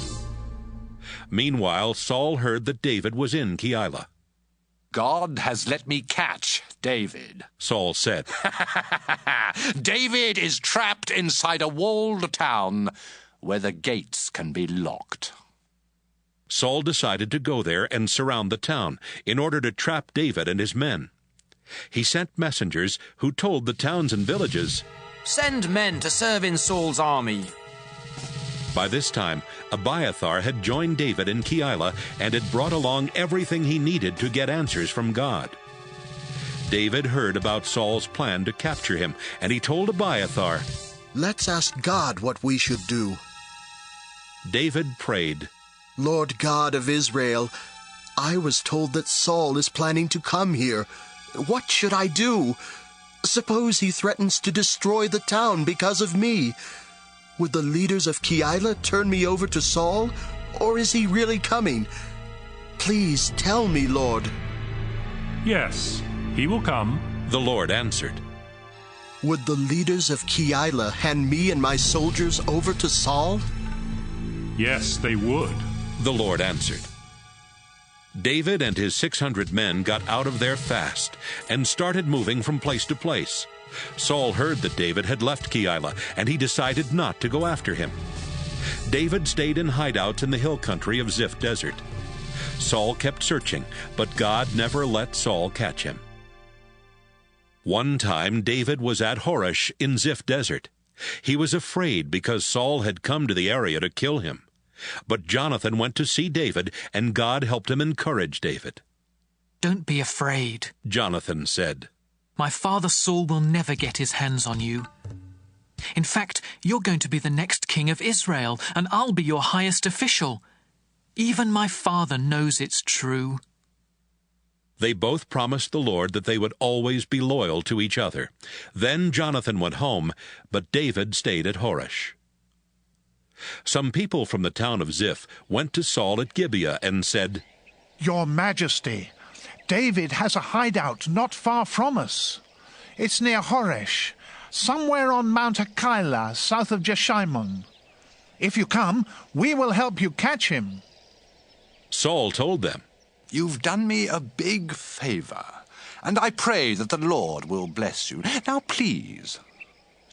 [SPEAKER 1] Meanwhile, Saul heard that David was in Keilah.
[SPEAKER 20] "God has let me catch David,"
[SPEAKER 1] Saul said.
[SPEAKER 20] "David is trapped inside a walled town where the gates can be locked."
[SPEAKER 1] Saul decided to go there and surround the town in order to trap David and his men. He sent messengers who told the towns and villages,
[SPEAKER 24] "Send men to serve in Saul's army."
[SPEAKER 1] By this time, Abiathar had joined David in Keilah and had brought along everything he needed to get answers from God. David heard about Saul's plan to capture him, and he told Abiathar,
[SPEAKER 8] "Let's ask God what we should do."
[SPEAKER 1] David prayed,
[SPEAKER 8] "Lord God of Israel, I was told that Saul is planning to come here. What should I do? Suppose he threatens to destroy the town because of me. Would the leaders of Keilah turn me over to Saul, or is he really coming? Please tell me, Lord."
[SPEAKER 21] "Yes, he will come,"
[SPEAKER 1] the Lord answered.
[SPEAKER 8] "Would the leaders of Keilah hand me and my soldiers over to Saul?"
[SPEAKER 21] "Yes, they would,"
[SPEAKER 1] the Lord answered. David and his 600 men got out of there fast and started moving from place to place. Saul heard that David had left Keilah, and he decided not to go after him. David stayed in hideouts in the hill country of Ziph Desert. Saul kept searching, but God never let Saul catch him. One time David was at Horesh in Ziph Desert. He was afraid because Saul had come to the area to kill him. But Jonathan went to see David, and God helped him encourage David.
[SPEAKER 7] "Don't be afraid,"
[SPEAKER 1] Jonathan said.
[SPEAKER 7] "My father Saul will never get his hands on you. In fact, you're going to be the next king of Israel, and I'll be your highest official. Even my father knows it's true."
[SPEAKER 1] They both promised the Lord that they would always be loyal to each other. Then Jonathan went home, but David stayed at Horesh. Some people from the town of Ziph went to Saul at Gibeah and said,
[SPEAKER 9] "Your Majesty, David has a hideout not far from us. It's near Horesh, somewhere on Mount Elkanah, south of Jeshimon. If you come, we will help you catch him."
[SPEAKER 1] Saul told them,
[SPEAKER 20] "You've done me a big favor, and I pray that the Lord will bless you. Now please,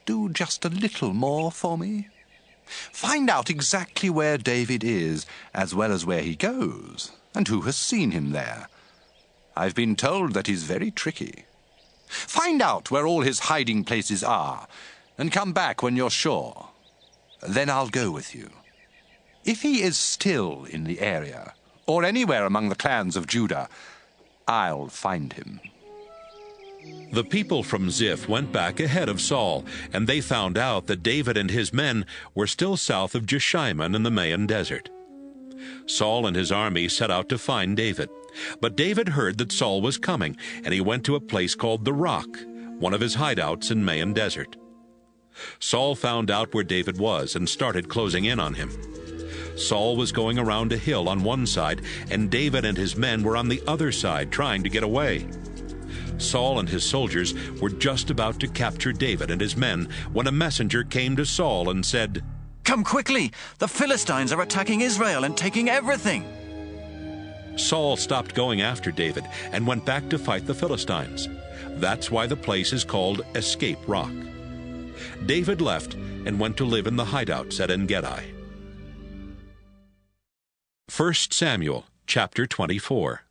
[SPEAKER 20] do just a little more for me. Find out exactly where David is, as well as where he goes, and who has seen him there. I've been told that he's very tricky. Find out where all his hiding places are, and come back when you're sure. Then I'll go with you. If he is still in the area, or anywhere among the clans of Judah, I'll find him."
[SPEAKER 1] The people from Ziph went back ahead of Saul, and they found out that David and his men were still south of Jeshimon in the Maon Desert. Saul and his army set out to find David. But David heard that Saul was coming, and he went to a place called the Rock, one of his hideouts in Maon Desert. Saul found out where David was and started closing in on him. Saul was going around a hill on one side, and David and his men were on the other side trying to get away. Saul and his soldiers were just about to capture David and his men when a messenger came to Saul and said,
[SPEAKER 5] "Come quickly! The Philistines are attacking Israel and taking everything!"
[SPEAKER 1] Saul stopped going after David and went back to fight the Philistines. That's why the place is called Escape Rock. David left and went to live in the hideouts at En-Gedi. 1 Samuel chapter 24.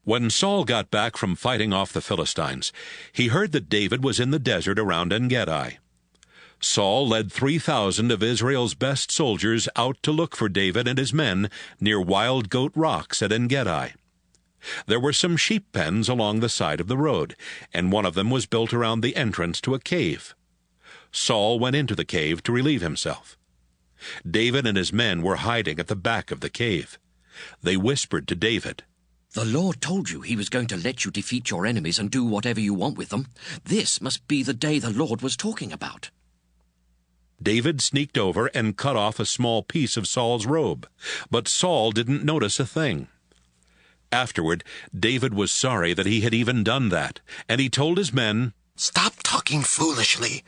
[SPEAKER 1] When Saul got back from fighting off the Philistines, he heard that David was in the desert around En-Gedi. Saul led 3,000 of Israel's best soldiers out to look for David and his men near Wild Goat Rocks at En-Gedi. There were some sheep pens along the side of the road, and one of them was built around the entrance to a cave. Saul went into the cave to relieve himself. David and his men were hiding at the back of the cave. They whispered to David,
[SPEAKER 16] "The Lord told you he was going to let you defeat your enemies and do whatever you want with them. This must be the day the Lord was talking about."
[SPEAKER 1] David sneaked over and cut off a small piece of Saul's robe, but Saul didn't notice a thing. Afterward, David was sorry that he had even done that, and he told his men,
[SPEAKER 8] "Stop talking foolishly.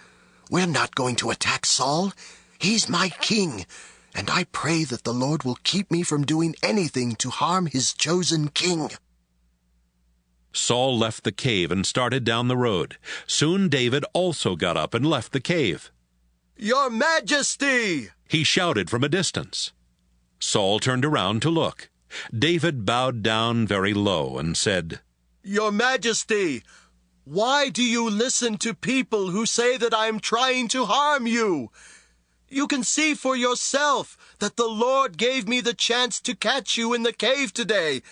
[SPEAKER 8] We're not going to attack Saul. He's my king, and I pray that the Lord will keep me from doing anything to harm his chosen king."
[SPEAKER 1] Saul left the cave and started down the road. Soon David also got up and left the cave.
[SPEAKER 8] "Your Majesty!"
[SPEAKER 1] he shouted from a distance. Saul turned around to look. David bowed down very low and said,
[SPEAKER 8] "Your Majesty, why do you listen to people who say that I am trying to harm you? You can see for yourself that the Lord gave me the chance to catch you in the cave today.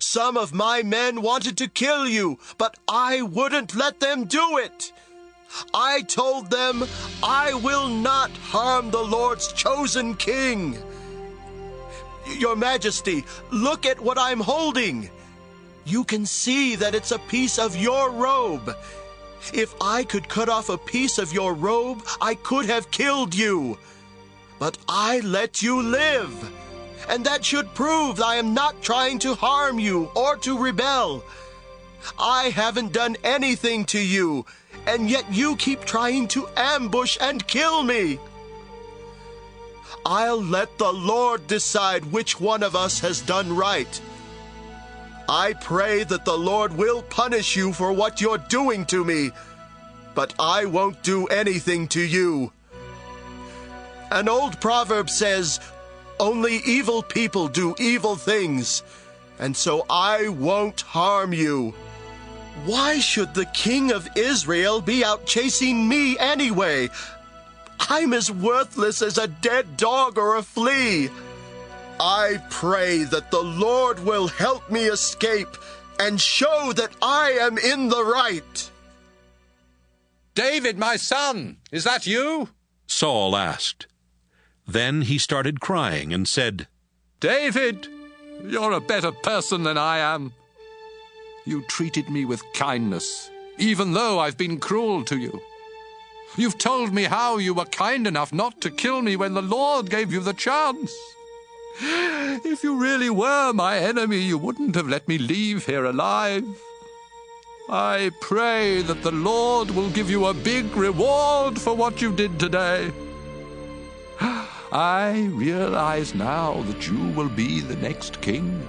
[SPEAKER 8] Some of my men wanted to kill you, but I wouldn't let them do it. I told them, I will not harm the Lord's chosen king. Your Majesty, look at what I'm holding. You can see that it's a piece of your robe. If I could cut off a piece of your robe, I could have killed you. But I let you live. And that should prove I am not trying to harm you or to rebel. I haven't done anything to you, and yet you keep trying to ambush and kill me. I'll let the Lord decide which one of us has done right. I pray that the Lord will punish you for what you're doing to me, but I won't do anything to you. An old proverb says, only evil people do evil things, and so I won't harm you. Why should the king of Israel be out chasing me anyway? I'm as worthless as a dead dog or a flea. I pray that the Lord will help me escape and show that I am in the right.
[SPEAKER 20] David, my son, is that you?
[SPEAKER 1] Saul asked. Then he started crying and said,
[SPEAKER 20] David, you're a better person than I am. You treated me with kindness, even though I've been cruel to you. You've told me how you were kind enough not to kill me when the Lord gave you the chance. If you really were my enemy, you wouldn't have let me leave here alive. I pray that the Lord will give you a big reward for what you did today. I realize now that you will be the next king,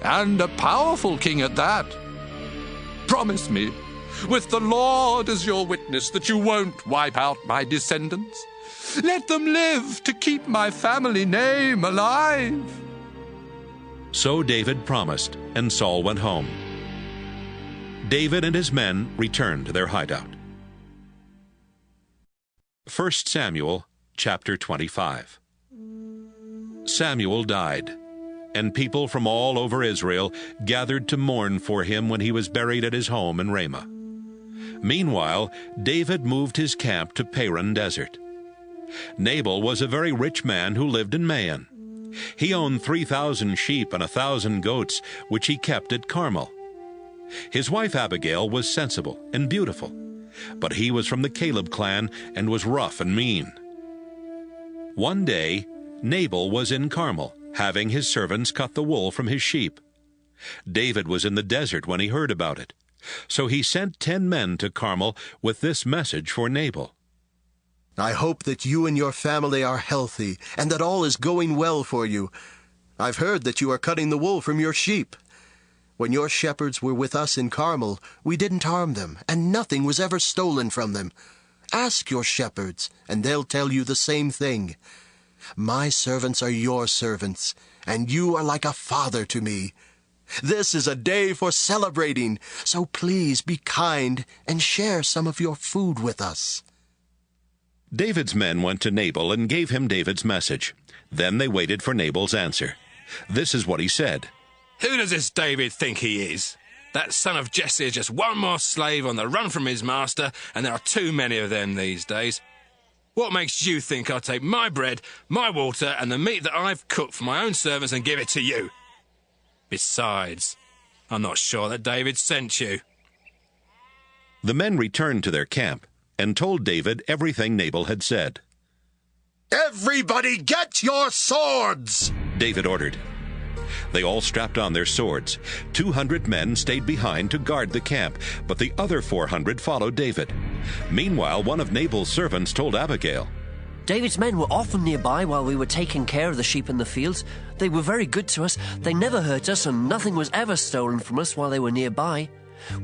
[SPEAKER 20] and a powerful king at that. Promise me, with the Lord as your witness, that you won't wipe out my descendants. Let them live to keep my family name alive.
[SPEAKER 1] So David promised, and Saul went home. David and his men returned to their hideout. 1 Samuel chapter 25. Samuel died, and people from all over Israel gathered to mourn for him when he was buried at his home in Ramah. Meanwhile, David moved his camp to Paran Desert. Nabal was a very rich man who lived in Maon. He owned 3,000 sheep and 1,000 goats, which he kept at Carmel. His wife Abigail was sensible and beautiful, but he was from the Caleb clan and was rough and mean. One day, Nabal was in Carmel, having his servants cut the wool from his sheep. David was in the desert when he heard about it, so he sent 10 men to Carmel with this message for Nabal.
[SPEAKER 8] I hope that you and your family are healthy, and that all is going well for you. I've heard that you are cutting the wool from your sheep. When your shepherds were with us in Carmel, we didn't harm them, and nothing was ever stolen from them. Ask your shepherds, and they'll tell you the same thing. My servants are your servants, and you are like a father to me. This is a day for celebrating, so please be kind and share some of your food with us.
[SPEAKER 1] David's men went to Nabal and gave him David's message. Then they waited for Nabal's answer. This is what he said.
[SPEAKER 12] Who does this David think he is? That son of Jesse is just one more slave on the run from his master, and there are too many of them these days. What makes you think I'll take my bread, my water, and the meat that I've cooked for my own servants and give it to you? Besides, I'm not sure that David sent you.
[SPEAKER 1] The men returned to their camp and told David everything Nabal had said.
[SPEAKER 8] Everybody get your swords!
[SPEAKER 1] David ordered. They all strapped on their swords. 200 men stayed behind to guard the camp, but the other 400 followed David. Meanwhile, one of Nabal's servants told Abigail,
[SPEAKER 17] David's men were often nearby while we were taking care of the sheep in the fields. They were very good to us. They never hurt us, and nothing was ever stolen from us while they were nearby.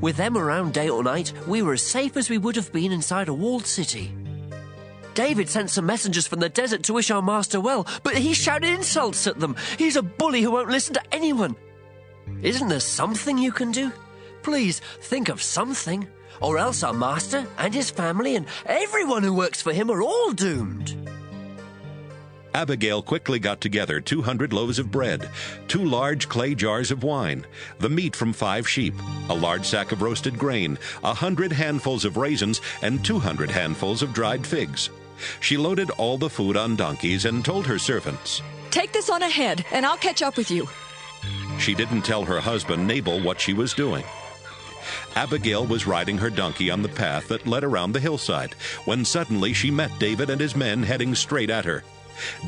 [SPEAKER 17] With them around day or night, we were as safe as we would have been inside a walled city. David sent some messengers from the desert to wish our master well, but he shouted insults at them. He's a bully who won't listen to anyone. Isn't there something you can do? Please think of something, or else our master and his family and everyone who works for him are all doomed.
[SPEAKER 1] Abigail quickly got together 200 loaves of bread, 2 large clay jars of wine, the meat from 5 sheep, a large sack of roasted grain, 100 handfuls of raisins, and 200 handfuls of dried figs. She loaded all the food on donkeys and told her servants,
[SPEAKER 13] Take this on ahead, and I'll catch up with you.
[SPEAKER 1] She didn't tell her husband Nabal what she was doing. Abigail was riding her donkey on the path that led around the hillside, when suddenly she met David and his men heading straight at her.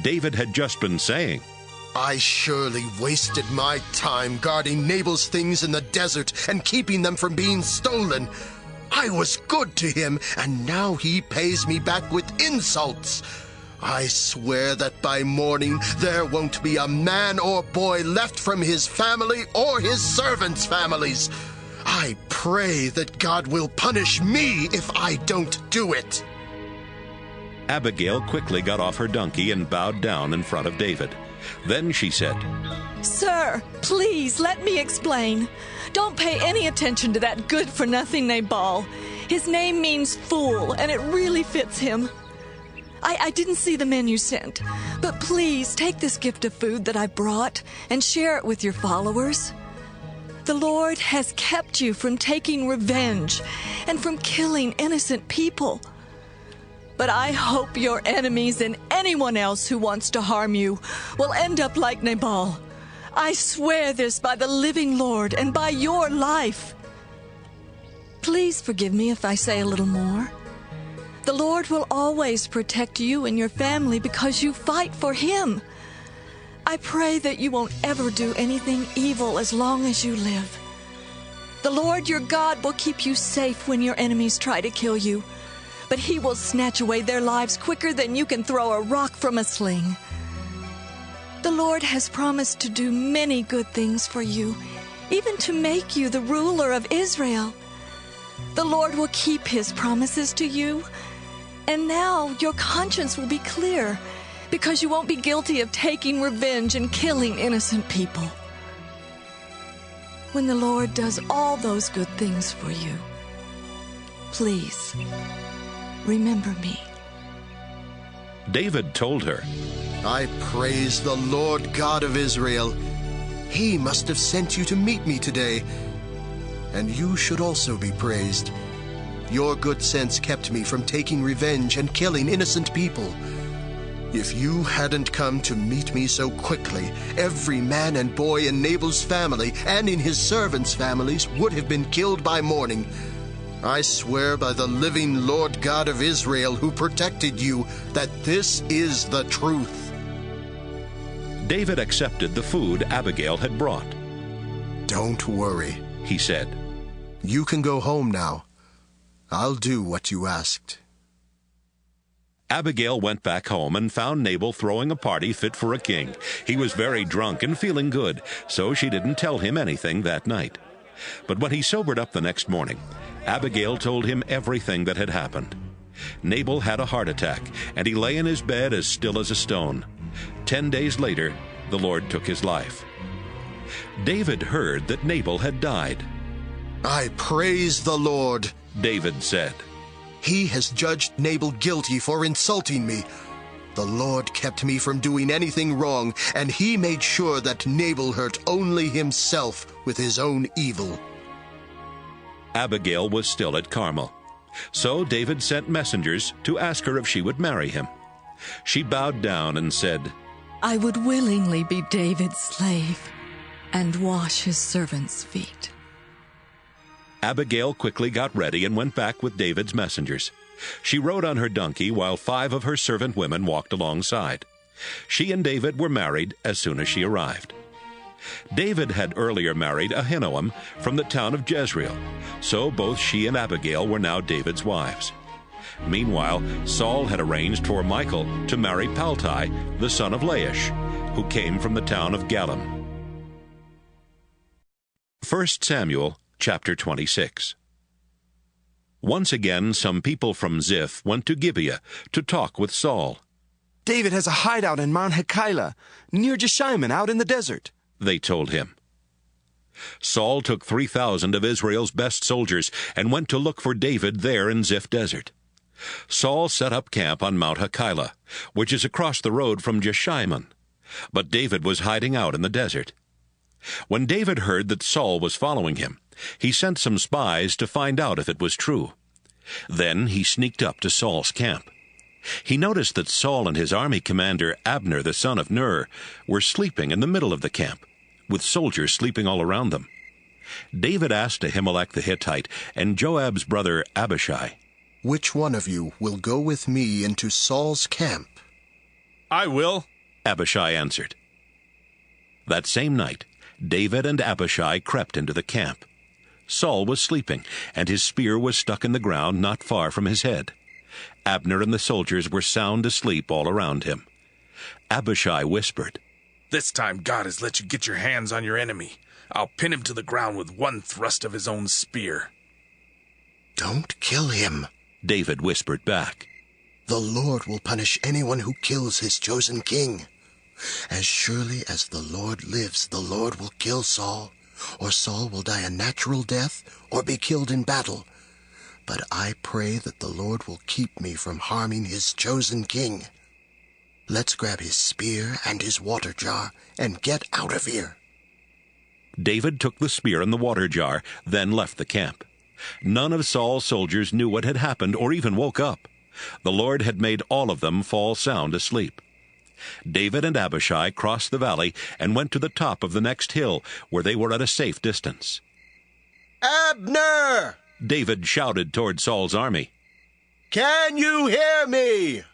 [SPEAKER 1] David had just been saying,
[SPEAKER 8] I surely wasted my time guarding Nabal's things in the desert and keeping them from being stolen. I was good to him, and now he pays me back with insults. I swear that by morning there won't be a man or boy left from his family or his servants' families. I pray that God will punish me if I don't do it.
[SPEAKER 1] Abigail quickly got off her donkey and bowed down in front of David. Then she said,
[SPEAKER 13] Sir, please let me explain. Don't pay any attention to that good-for-nothing Nabal. His name means fool, and it really fits him. I didn't see the men you sent, but please take this gift of food that I brought and share it with your followers. The Lord has kept you from taking revenge and from killing innocent people. But I hope your enemies and anyone else who wants to harm you will end up like Nabal. I swear this by the living Lord and by your life. Please forgive me if I say a little more. The Lord will always protect you and your family because you fight for Him. I pray that you won't ever do anything evil as long as you live. The Lord your God will keep you safe when your enemies try to kill you, but He will snatch away their lives quicker than you can throw a rock from a sling. The Lord has promised to do many good things for you, even to make you the ruler of Israel. The Lord will keep His promises to you. And now your conscience will be clear because you won't be guilty of taking revenge and killing innocent people. When the Lord does all those good things for you, please remember me.
[SPEAKER 1] David told her,
[SPEAKER 8] I praise the Lord God of Israel. He must have sent you to meet me today. And you should also be praised. Your good sense kept me from taking revenge and killing innocent people. If you hadn't come to meet me so quickly, every man and boy in Nabal's family and in his servants' families would have been killed by morning. I swear by the living Lord God of Israel who protected you that this is the truth.
[SPEAKER 1] David accepted the food Abigail had brought.
[SPEAKER 8] Don't worry,
[SPEAKER 1] he said.
[SPEAKER 8] You can go home now. I'll do what you asked.
[SPEAKER 1] Abigail went back home and found Nabal throwing a party fit for a king. He was very drunk and feeling good, so she didn't tell him anything that night. But when he sobered up the next morning, Abigail told him everything that had happened. Nabal had a heart attack, and he lay in his bed as still as a stone. 10 days later, the Lord took his life. David heard that Nabal had died.
[SPEAKER 8] I praise the Lord,
[SPEAKER 1] David said.
[SPEAKER 8] He has judged Nabal guilty for insulting me. The Lord kept me from doing anything wrong, and He made sure that Nabal hurt only himself with his own evil.
[SPEAKER 1] Abigail was still at Carmel. So David sent messengers to ask her if she would marry him. She bowed down and said,
[SPEAKER 13] I would willingly be David's slave and wash his servants' feet.
[SPEAKER 1] Abigail quickly got ready and went back with David's messengers. She rode on her donkey while 5 of her servant women walked alongside. She and David were married as soon as she arrived. David had earlier married Ahinoam from the town of Jezreel, so both she and Abigail were now David's wives. Meanwhile, Saul had arranged for Michal to marry Paltai, the son of Laish, who came from the town of Galim. 1 Samuel chapter 26. Once again, some people from Ziph went to Gibeah to talk with Saul.
[SPEAKER 6] David has a hideout in Mount Hakeilah, near Jeshimon, out in the desert,
[SPEAKER 1] they told him. Saul took 3,000 of Israel's best soldiers and went to look for David there in Ziph desert. Saul set up camp on Mount Hakeilah, which is across the road from Jeshimon. But David was hiding out in the desert. When David heard that Saul was following him, he sent some spies to find out if it was true. Then he sneaked up to Saul's camp. He noticed that Saul and his army commander Abner, the son of Ner, were sleeping in the middle of the camp, with soldiers sleeping all around them. David asked Ahimelech the Hittite and Joab's brother Abishai,
[SPEAKER 8] Which one of you will go with me into Saul's camp?
[SPEAKER 12] I will,
[SPEAKER 1] Abishai answered. That same night, David and Abishai crept into the camp. Saul was sleeping, and his spear was stuck in the ground not far from his head. Abner and the soldiers were sound asleep all around him. Abishai whispered,
[SPEAKER 15] This time God has let you get your hands on your enemy. I'll pin him to the ground with one thrust of his own spear.
[SPEAKER 8] Don't kill him,
[SPEAKER 1] David whispered back.
[SPEAKER 8] The Lord will punish anyone who kills his chosen king. As surely as the Lord lives, the Lord will kill Saul, or Saul will die a natural death, or be killed in battle. But I pray that the Lord will keep me from harming his chosen king. Let's grab his spear and his water jar and get out of here."
[SPEAKER 1] David took the spear and the water jar, then left the camp. None of Saul's soldiers knew what had happened or even woke up. The Lord had made all of them fall sound asleep. David and Abishai crossed the valley and went to the top of the next hill, where they were at a safe distance.
[SPEAKER 8] "Abner!"
[SPEAKER 1] David shouted toward Saul's army.
[SPEAKER 8] "Can you hear me?"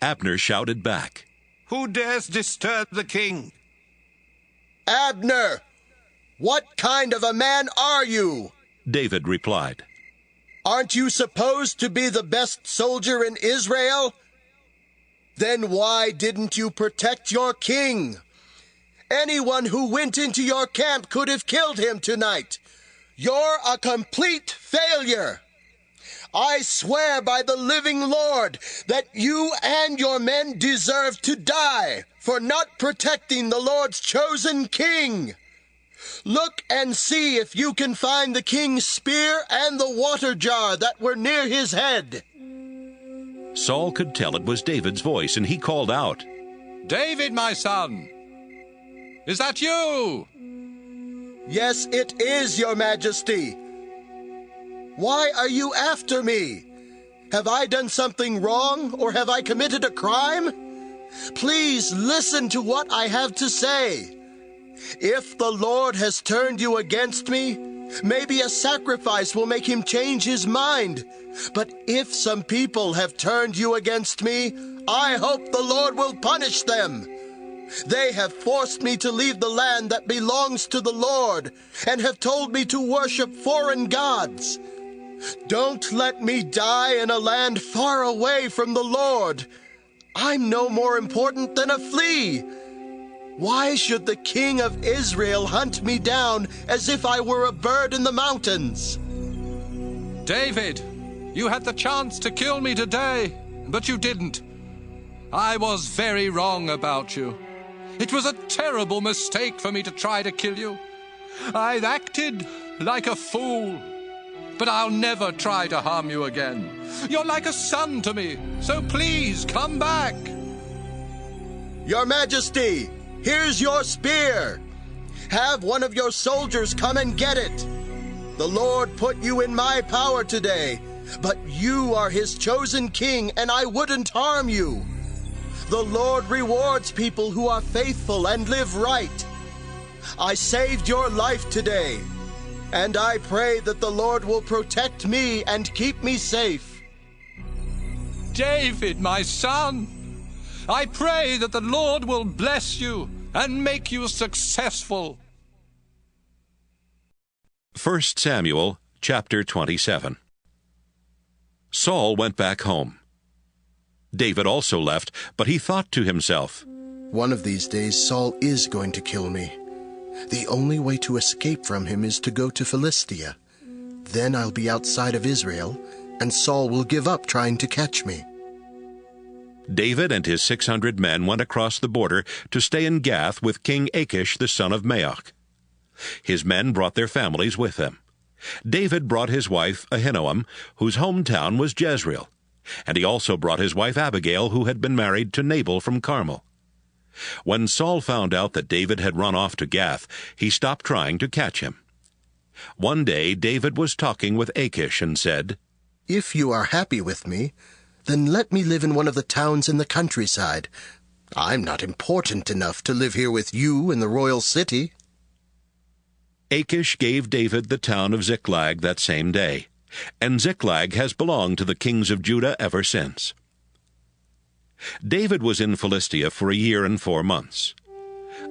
[SPEAKER 1] Abner shouted back,
[SPEAKER 2] "Who dares disturb the king?"
[SPEAKER 8] "Abner, what kind of a man are you?"
[SPEAKER 1] David replied.
[SPEAKER 8] "Aren't you supposed to be the best soldier in Israel? Then why didn't you protect your king? Anyone who went into your camp could have killed him tonight. You're a complete failure. I swear by the living Lord that you and your men deserve to die for not protecting the Lord's chosen king. Look and see if you can find the king's spear and the water jar that were near his head."
[SPEAKER 1] Saul could tell it was David's voice, and he called out,
[SPEAKER 20] "David, my son! Is that you?"
[SPEAKER 8] "Yes, it is, your majesty. Why are you after me? Have I done something wrong, or have I committed a crime? Please listen to what I have to say. If the Lord has turned you against me, maybe a sacrifice will make him change his mind. But if some people have turned you against me, I hope the Lord will punish them. They have forced me to leave the land that belongs to the Lord, and have told me to worship foreign gods. Don't let me die in a land far away from the Lord. I'm no more important than a flea. Why should the king of Israel hunt me down as if I were a bird in the mountains?"
[SPEAKER 20] "David, you had the chance to kill me today, but you didn't. I was very wrong about you. It was a terrible mistake for me to try to kill you. I've acted like a fool, but I'll never try to harm you again. You're like a son to me, so please come back."
[SPEAKER 8] "Your Majesty, here's your spear. Have one of your soldiers come and get it. The Lord put you in my power today, but you are his chosen king, and I wouldn't harm you. The Lord rewards people who are faithful and live right. I saved your life today, and I pray that the Lord will protect me and keep me safe."
[SPEAKER 20] "David, my son, I pray that the Lord will bless you and make you successful."
[SPEAKER 1] 1 Samuel chapter 27. Saul went back home. David also left, but he thought to himself,
[SPEAKER 8] "One of these days Saul is going to kill me. The only way to escape from him is to go to Philistia. Then I'll be outside of Israel, and Saul will give up trying to catch me."
[SPEAKER 1] David and his 600 men went across the border to stay in Gath with King Achish the son of Maoch. His men brought their families with them. David brought his wife Ahinoam, whose hometown was Jezreel, and he also brought his wife Abigail, who had been married to Nabal from Carmel. When Saul found out that David had run off to Gath, he stopped trying to catch him. One day David was talking with Achish and said,
[SPEAKER 8] "If you are happy with me, then let me live in one of the towns in the countryside. I'm not important enough to live here with you in the royal city."
[SPEAKER 1] Achish gave David the town of Ziklag that same day, and Ziklag has belonged to the kings of Judah ever since. David was in Philistia for a year and 4 months.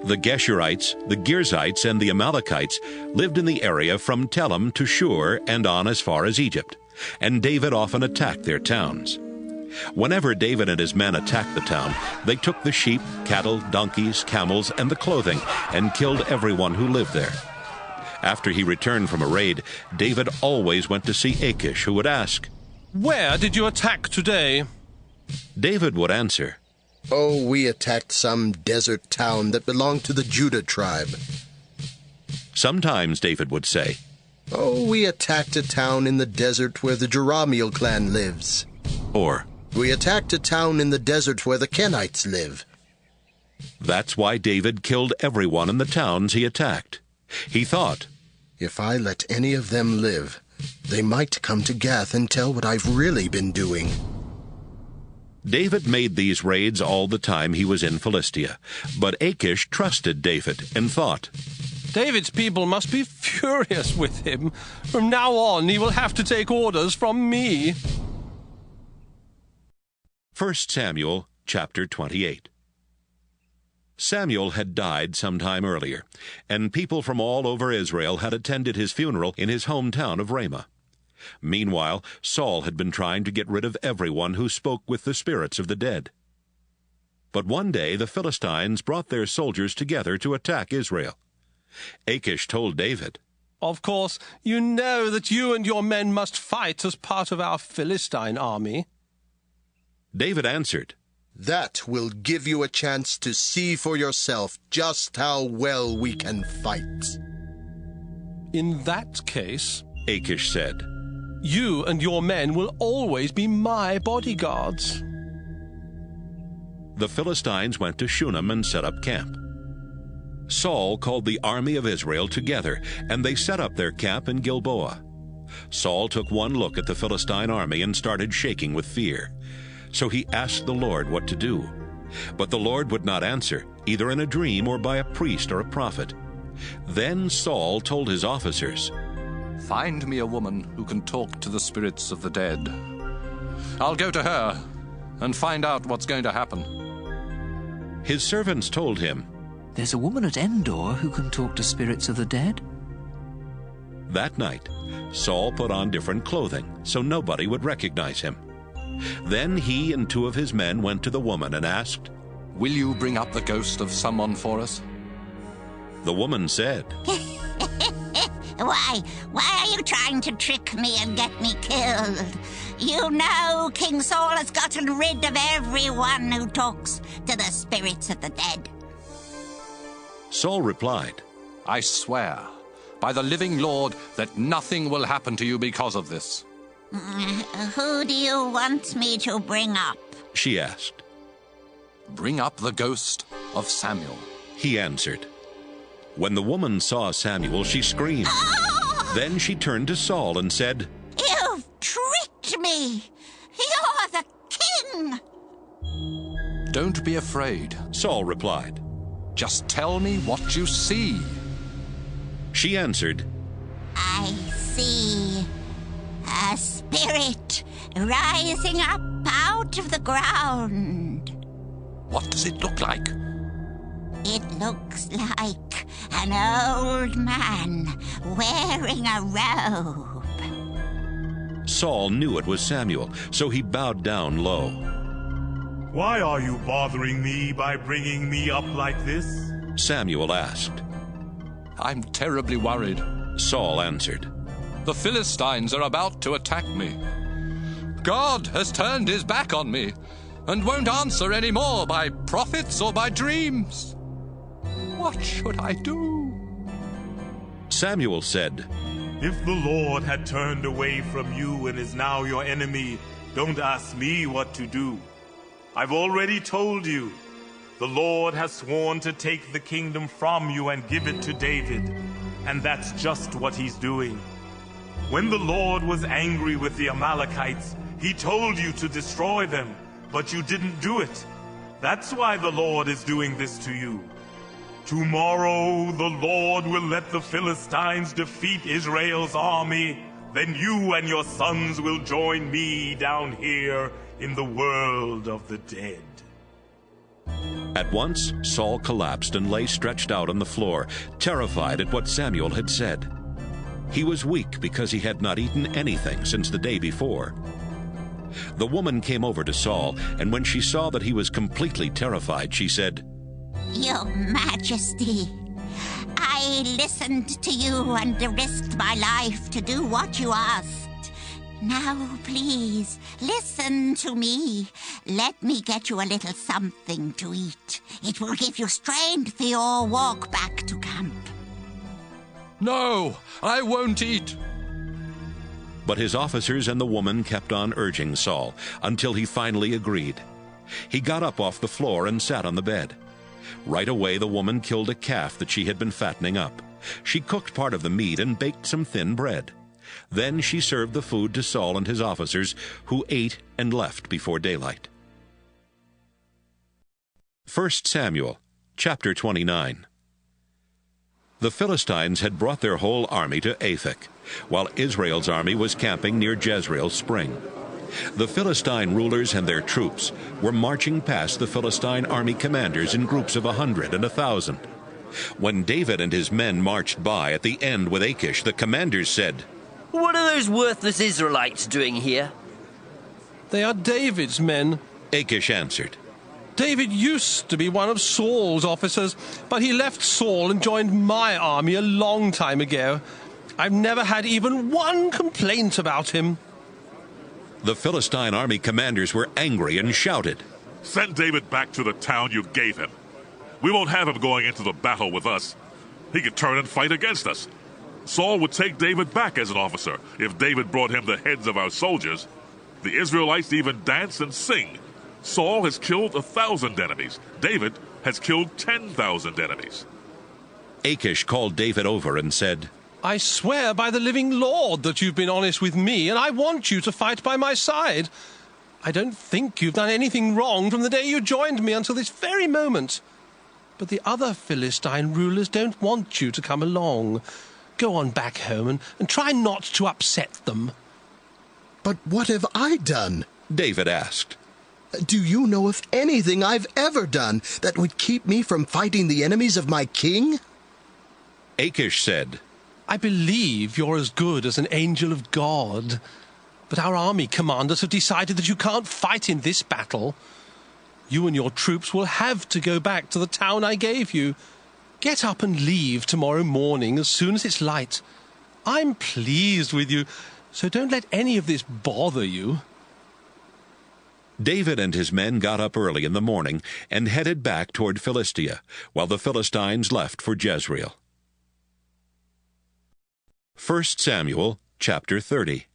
[SPEAKER 1] The Geshurites, the Girzites, and the Amalekites lived in the area from Telem to Shur and on as far as Egypt, and David often attacked their towns. Whenever David and his men attacked the town, they took the sheep, cattle, donkeys, camels, and the clothing, and killed everyone who lived there. After he returned from a raid, David always went to see Achish, who would ask,
[SPEAKER 19] Where did you attack today?
[SPEAKER 1] David would answer,
[SPEAKER 8] Oh, we attacked some desert town that belonged to the Judah tribe.
[SPEAKER 1] Sometimes David would say,
[SPEAKER 8] Oh, we attacked a town in the desert where the Jerahmeel clan lives.
[SPEAKER 1] Or,
[SPEAKER 8] We attacked a town in the desert where the Kenites live.
[SPEAKER 1] That's why David killed everyone in the towns he attacked. He thought,
[SPEAKER 8] If I let any of them live, they might come to Gath and tell what I've really been doing.
[SPEAKER 1] David made these raids all the time he was in Philistia, but Achish trusted David and thought,
[SPEAKER 19] David's people must be furious with him. From now on, he will have to take orders from me.
[SPEAKER 1] 1 Samuel chapter 28. Samuel had died some time earlier, and people from all over Israel had attended his funeral in his hometown of Ramah. Meanwhile, Saul had been trying to get rid of everyone who spoke with the spirits of the dead. But one day the Philistines brought their soldiers together to attack Israel. Achish told David,
[SPEAKER 19] Of course, you know that you and your men must fight as part of our Philistine army.
[SPEAKER 1] David answered,
[SPEAKER 8] That will give you a chance to see for yourself just how well we can fight.
[SPEAKER 19] In that case,
[SPEAKER 1] Achish said,
[SPEAKER 19] you and your men will always be my bodyguards.
[SPEAKER 1] The Philistines went to Shunem and set up camp. Saul called the army of Israel together, and they set up their camp in Gilboa. Saul took one look at the Philistine army and started shaking with fear. So he asked the Lord what to do. But the Lord would not answer, either in a dream or by a priest or a prophet. Then Saul told his officers,
[SPEAKER 20] Find me a woman who can talk to the spirits of the dead. I'll go to her and find out what's going to happen.
[SPEAKER 1] His servants told him,
[SPEAKER 4] There's a woman at Endor who can talk to spirits of the dead.
[SPEAKER 1] That night, Saul put on different clothing so nobody would recognize him. Then he and 2 of his men went to the woman and asked,
[SPEAKER 20] Will you bring up the ghost of someone for us?
[SPEAKER 1] The woman said,
[SPEAKER 14] Why are you trying to trick me and get me killed? You know King Saul has gotten rid of everyone who talks to the spirits of the dead.
[SPEAKER 1] Saul replied,
[SPEAKER 20] I swear by the living Lord that nothing will happen to you because of this.
[SPEAKER 14] Who do you want me to bring up?
[SPEAKER 1] She asked.
[SPEAKER 20] Bring up the ghost of Samuel.
[SPEAKER 1] He answered. When the woman saw Samuel, she screamed. Then she turned to Saul and said,
[SPEAKER 14] You've tricked me! You're the king!
[SPEAKER 20] Don't be afraid,
[SPEAKER 1] Saul replied.
[SPEAKER 20] Just tell me what you see.
[SPEAKER 1] She answered,
[SPEAKER 14] I see a spirit rising up out of the ground.
[SPEAKER 20] What does it look like?
[SPEAKER 14] It looks like an old man wearing a robe.
[SPEAKER 1] Saul knew it was Samuel, so he bowed down low.
[SPEAKER 22] Why are you bothering me by bringing me up like this?
[SPEAKER 1] Samuel asked.
[SPEAKER 20] I'm terribly worried,
[SPEAKER 1] Saul answered.
[SPEAKER 20] The Philistines are about to attack me. God has turned his back on me and won't answer any more by prophets or by dreams. What should I do?
[SPEAKER 1] Samuel said,
[SPEAKER 22] If the Lord had turned away from you and is now your enemy, don't ask me what to do. I've already told you. The Lord has sworn to take the kingdom from you and give it to David, and that's just what he's doing. When the Lord was angry with the Amalekites, he told you to destroy them, but you didn't do it. That's why the Lord is doing this to you. Tomorrow the Lord will let the Philistines defeat Israel's army. Then you and your sons will join me down here in the world of the dead.
[SPEAKER 1] At once, Saul collapsed and lay stretched out on the floor, terrified at what Samuel had said. He was weak because he had not eaten anything since the day before. The woman came over to Saul, and when she saw that he was completely terrified, she said,
[SPEAKER 14] Your Majesty, I listened to you and risked my life to do what you asked. Now, please, listen to me. Let me get you a little something to eat. It will give you strength for your walk back to camp.
[SPEAKER 19] No, I won't eat.
[SPEAKER 1] But his officers and the woman kept on urging Saul until he finally agreed. He got up off the floor and sat on the bed. Right away, the woman killed a calf that she had been fattening up. She cooked part of the meat and baked some thin bread. Then she served the food to Saul and his officers, who ate and left before daylight. 1 Samuel, chapter 29. The Philistines had brought their whole army to Aphek, while Israel's army was camping near Jezreel Spring. The Philistine rulers and their troops were marching past the Philistine army commanders in groups of 100 and 1,000. When David and his men marched by at the end with Achish, the commanders said,
[SPEAKER 17] "What are those worthless Israelites doing here?"
[SPEAKER 19] "They are David's men,"
[SPEAKER 1] Achish answered.
[SPEAKER 19] "David used to be one of Saul's officers, but he left Saul and joined my army a long time ago. I've never had even one complaint about him."
[SPEAKER 1] The Philistine army commanders were angry and shouted,
[SPEAKER 3] "Send David back to the town you gave him. We won't have him going into the battle with us. He could turn and fight against us. Saul would take David back as an officer if David brought him the heads of our soldiers. The Israelites even dance and sing. Saul has killed 1,000 enemies. David has killed 10,000 enemies."
[SPEAKER 1] Achish called David over and said,
[SPEAKER 19] "I swear by the living Lord that you've been honest with me, and I want you to fight by my side. I don't think you've done anything wrong from the day you joined me until this very moment. But the other Philistine rulers don't want you to come along. Go on back home and try not to upset them."
[SPEAKER 8] "But what have I done?"
[SPEAKER 1] David asked.
[SPEAKER 8] "Do you know of anything I've ever done that would keep me from fighting the enemies of my king?"
[SPEAKER 1] Achish said,
[SPEAKER 19] "I believe you're as good as an angel of God. But our army commanders have decided that you can't fight in this battle. You and your troops will have to go back to the town I gave you. Get up and leave tomorrow morning as soon as it's light. I'm pleased with you, so don't let any of this bother you."
[SPEAKER 1] David and his men got up early in the morning and headed back toward Philistia, while the Philistines left for Jezreel. 1 Samuel, chapter 30.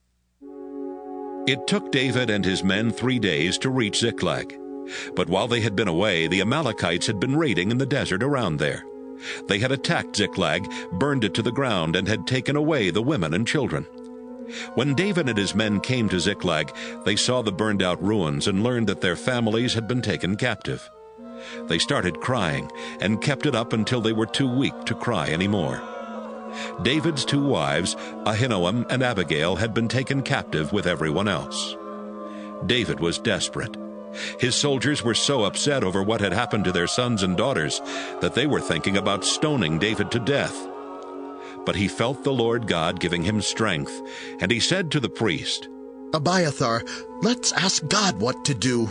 [SPEAKER 1] It took David and his men 3 days to reach Ziklag. But while they had been away, the Amalekites had been raiding in the desert around there. They had attacked Ziklag, burned it to the ground, and had taken away the women and children. When David and his men came to Ziklag, they saw the burned-out ruins and learned that their families had been taken captive. They started crying and kept it up until they were too weak to cry anymore. David's 2 wives, Ahinoam and Abigail, had been taken captive with everyone else. David was desperate. His soldiers were so upset over what had happened to their sons and daughters that they were thinking about stoning David to death. But he felt the Lord God giving him strength, and he said to the priest,
[SPEAKER 8] "Abiathar, let's ask God what to do."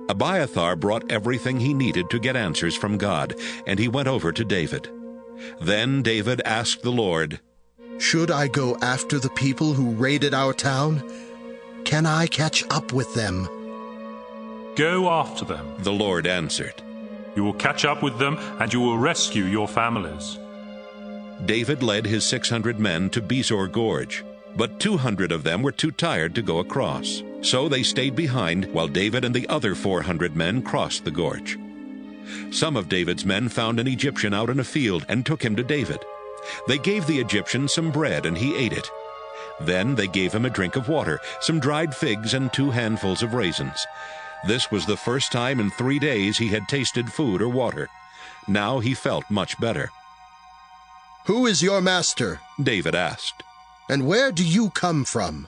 [SPEAKER 1] Abiathar brought everything he needed to get answers from God, and he went over to David. Then David asked the Lord,
[SPEAKER 8] "Should I go after the people who raided our town? Can I catch up with them?"
[SPEAKER 21] "Go after them,"
[SPEAKER 1] the Lord answered.
[SPEAKER 21] "You will catch up with them, and you will rescue your families."
[SPEAKER 1] David led his 600 men to Besor Gorge, but 200 of them were too tired to go across. So they stayed behind while David and the other 400 men crossed the gorge. Some of David's men found an Egyptian out in a field and took him to David. They gave the Egyptian some bread, and he ate it. Then they gave him a drink of water, some dried figs, and 2 handfuls of raisins. This was the first time in 3 days he had tasted food or water. Now he felt much better.
[SPEAKER 8] "Who is your master?"
[SPEAKER 1] David asked.
[SPEAKER 8] "And where do you come from?"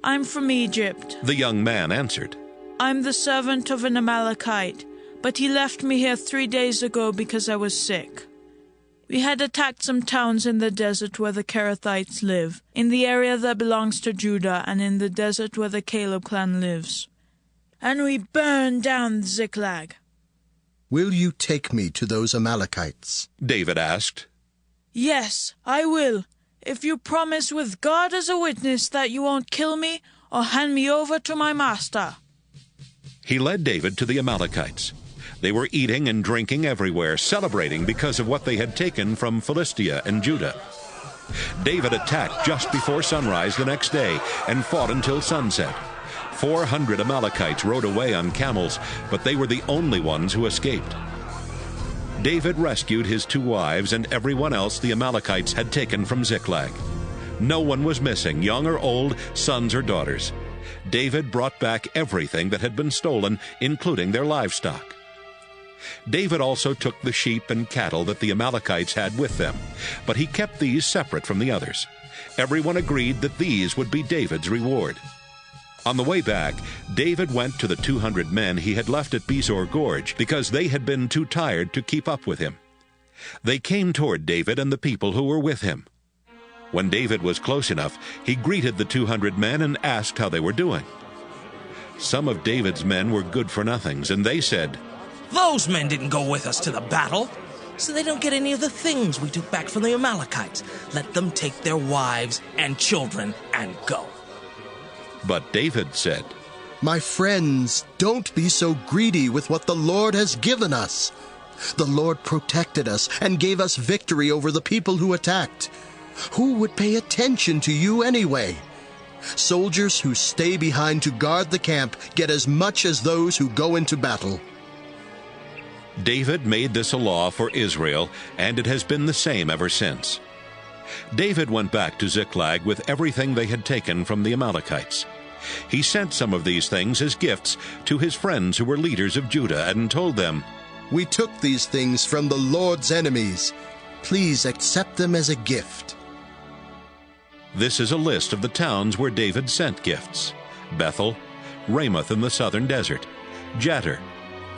[SPEAKER 10] "I'm from Egypt,"
[SPEAKER 1] the young man answered.
[SPEAKER 10] "I'm the servant of an Amalekite, but he left me here 3 days ago because I was sick. We had attacked some towns in the desert where the Kerethites live, in the area that belongs to Judah, and in the desert where the Caleb clan lives. And we burned down Ziklag."
[SPEAKER 8] "Will you take me to those Amalekites?"
[SPEAKER 1] David asked.
[SPEAKER 10] "Yes, I will, if you promise with God as a witness that you won't kill me or hand me over to my master."
[SPEAKER 1] He led David to the Amalekites. They were eating and drinking everywhere, celebrating because of what they had taken from Philistia and Judah. David attacked just before sunrise the next day and fought until sunset. 400 Amalekites rode away on camels, but they were the only ones who escaped. David rescued his 2 wives and everyone else the Amalekites had taken from Ziklag. No one was missing, young or old, sons or daughters. David brought back everything that had been stolen, including their livestock. David also took the sheep and cattle that the Amalekites had with them, but he kept these separate from the others. Everyone agreed that these would be David's reward. On the way back, David went to the 200 men he had left at Besor Gorge because they had been too tired to keep up with him. They came toward David and the people who were with him. When David was close enough, he greeted the 200 men and asked how they were doing. Some of David's men were good-for-nothings, and they said,
[SPEAKER 11] "Those men didn't go with us to the battle, so they don't get any of the things we took back from the Amalekites. Let them take their wives and children and go."
[SPEAKER 1] But David said,
[SPEAKER 8] "My friends, don't be so greedy with what the Lord has given us. The Lord protected us and gave us victory over the people who attacked. Who would pay attention to you anyway? Soldiers who stay behind to guard the camp get as much as those who go into battle."
[SPEAKER 1] David made this a law for Israel, and it has been the same ever since. David went back to Ziklag with everything they had taken from the Amalekites. He sent some of these things as gifts to his friends who were leaders of Judah and told them,
[SPEAKER 8] "We took these things from the Lord's enemies. Please accept them as a gift."
[SPEAKER 1] This is a list of the towns where David sent gifts: Bethel, Ramoth in the southern desert, Jattir,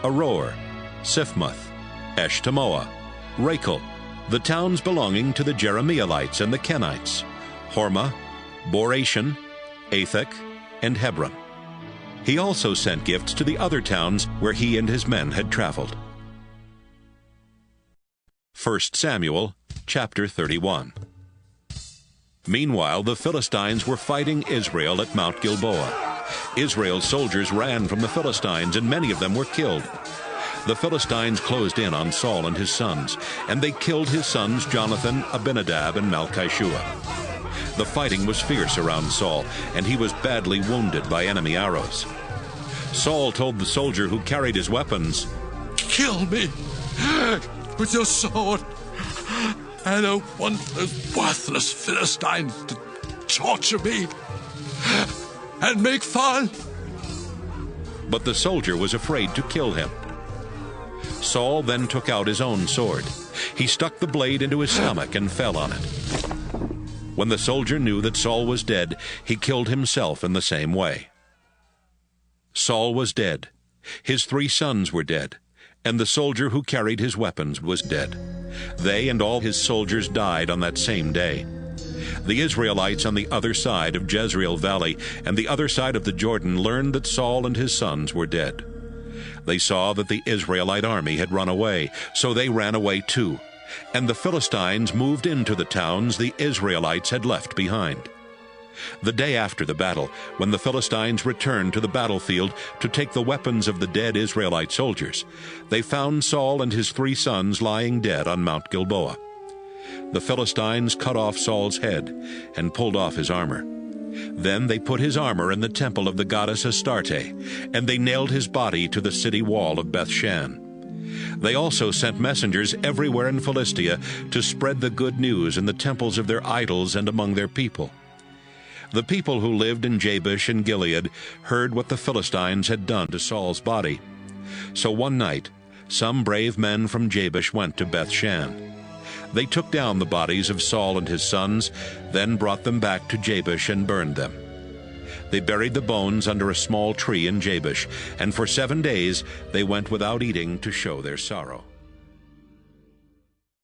[SPEAKER 1] Aror, Siphmoth, Eshtemoa, Rachel, the towns belonging to the Jerahmeelites and the Kenites, Hormah, Borashan, Athek, and Hebron. He also sent gifts to the other towns where he and his men had traveled. 1 Samuel chapter 31. Meanwhile, the Philistines were fighting Israel at Mount Gilboa. Israel's soldiers ran from the Philistines, and many of them were killed. The Philistines closed in on Saul and his sons, and they killed his sons Jonathan, Abinadab, and Malchishua. The fighting was fierce around Saul, and he was badly wounded by enemy arrows. Saul told the soldier who carried his weapons,
[SPEAKER 18] "Kill me with your sword. I don't want those worthless Philistines to torture me and make fun."
[SPEAKER 1] But the soldier was afraid to kill him. Saul then took out his own sword. He stuck the blade into his stomach and fell on it. When the soldier knew that Saul was dead, he killed himself in the same way. Saul was dead. His 3 sons were dead, and the soldier who carried his weapons was dead. They and all his soldiers died on that same day. The Israelites on the other side of Jezreel Valley and the other side of the Jordan learned that Saul and his sons were dead. They saw that the Israelite army had run away, so they ran away too, and the Philistines moved into the towns the Israelites had left behind. The day after the battle, when the Philistines returned to the battlefield to take the weapons of the dead Israelite soldiers, they found Saul and his 3 sons lying dead on Mount Gilboa. The Philistines cut off Saul's head and pulled off his armor. Then they put his armor in the temple of the goddess Astarte, and they nailed his body to the city wall of Bethshan. They also sent messengers everywhere in Philistia to spread the good news in the temples of their idols and among their people. The people who lived in Jabesh and Gilead heard what the Philistines had done to Saul's body. So one night, some brave men from Jabesh went to Bethshan. They took down the bodies of Saul and his sons, then brought them back to Jabesh and burned them. They buried the bones under a small tree in Jabesh, and for 7 days they went without eating to show their sorrow.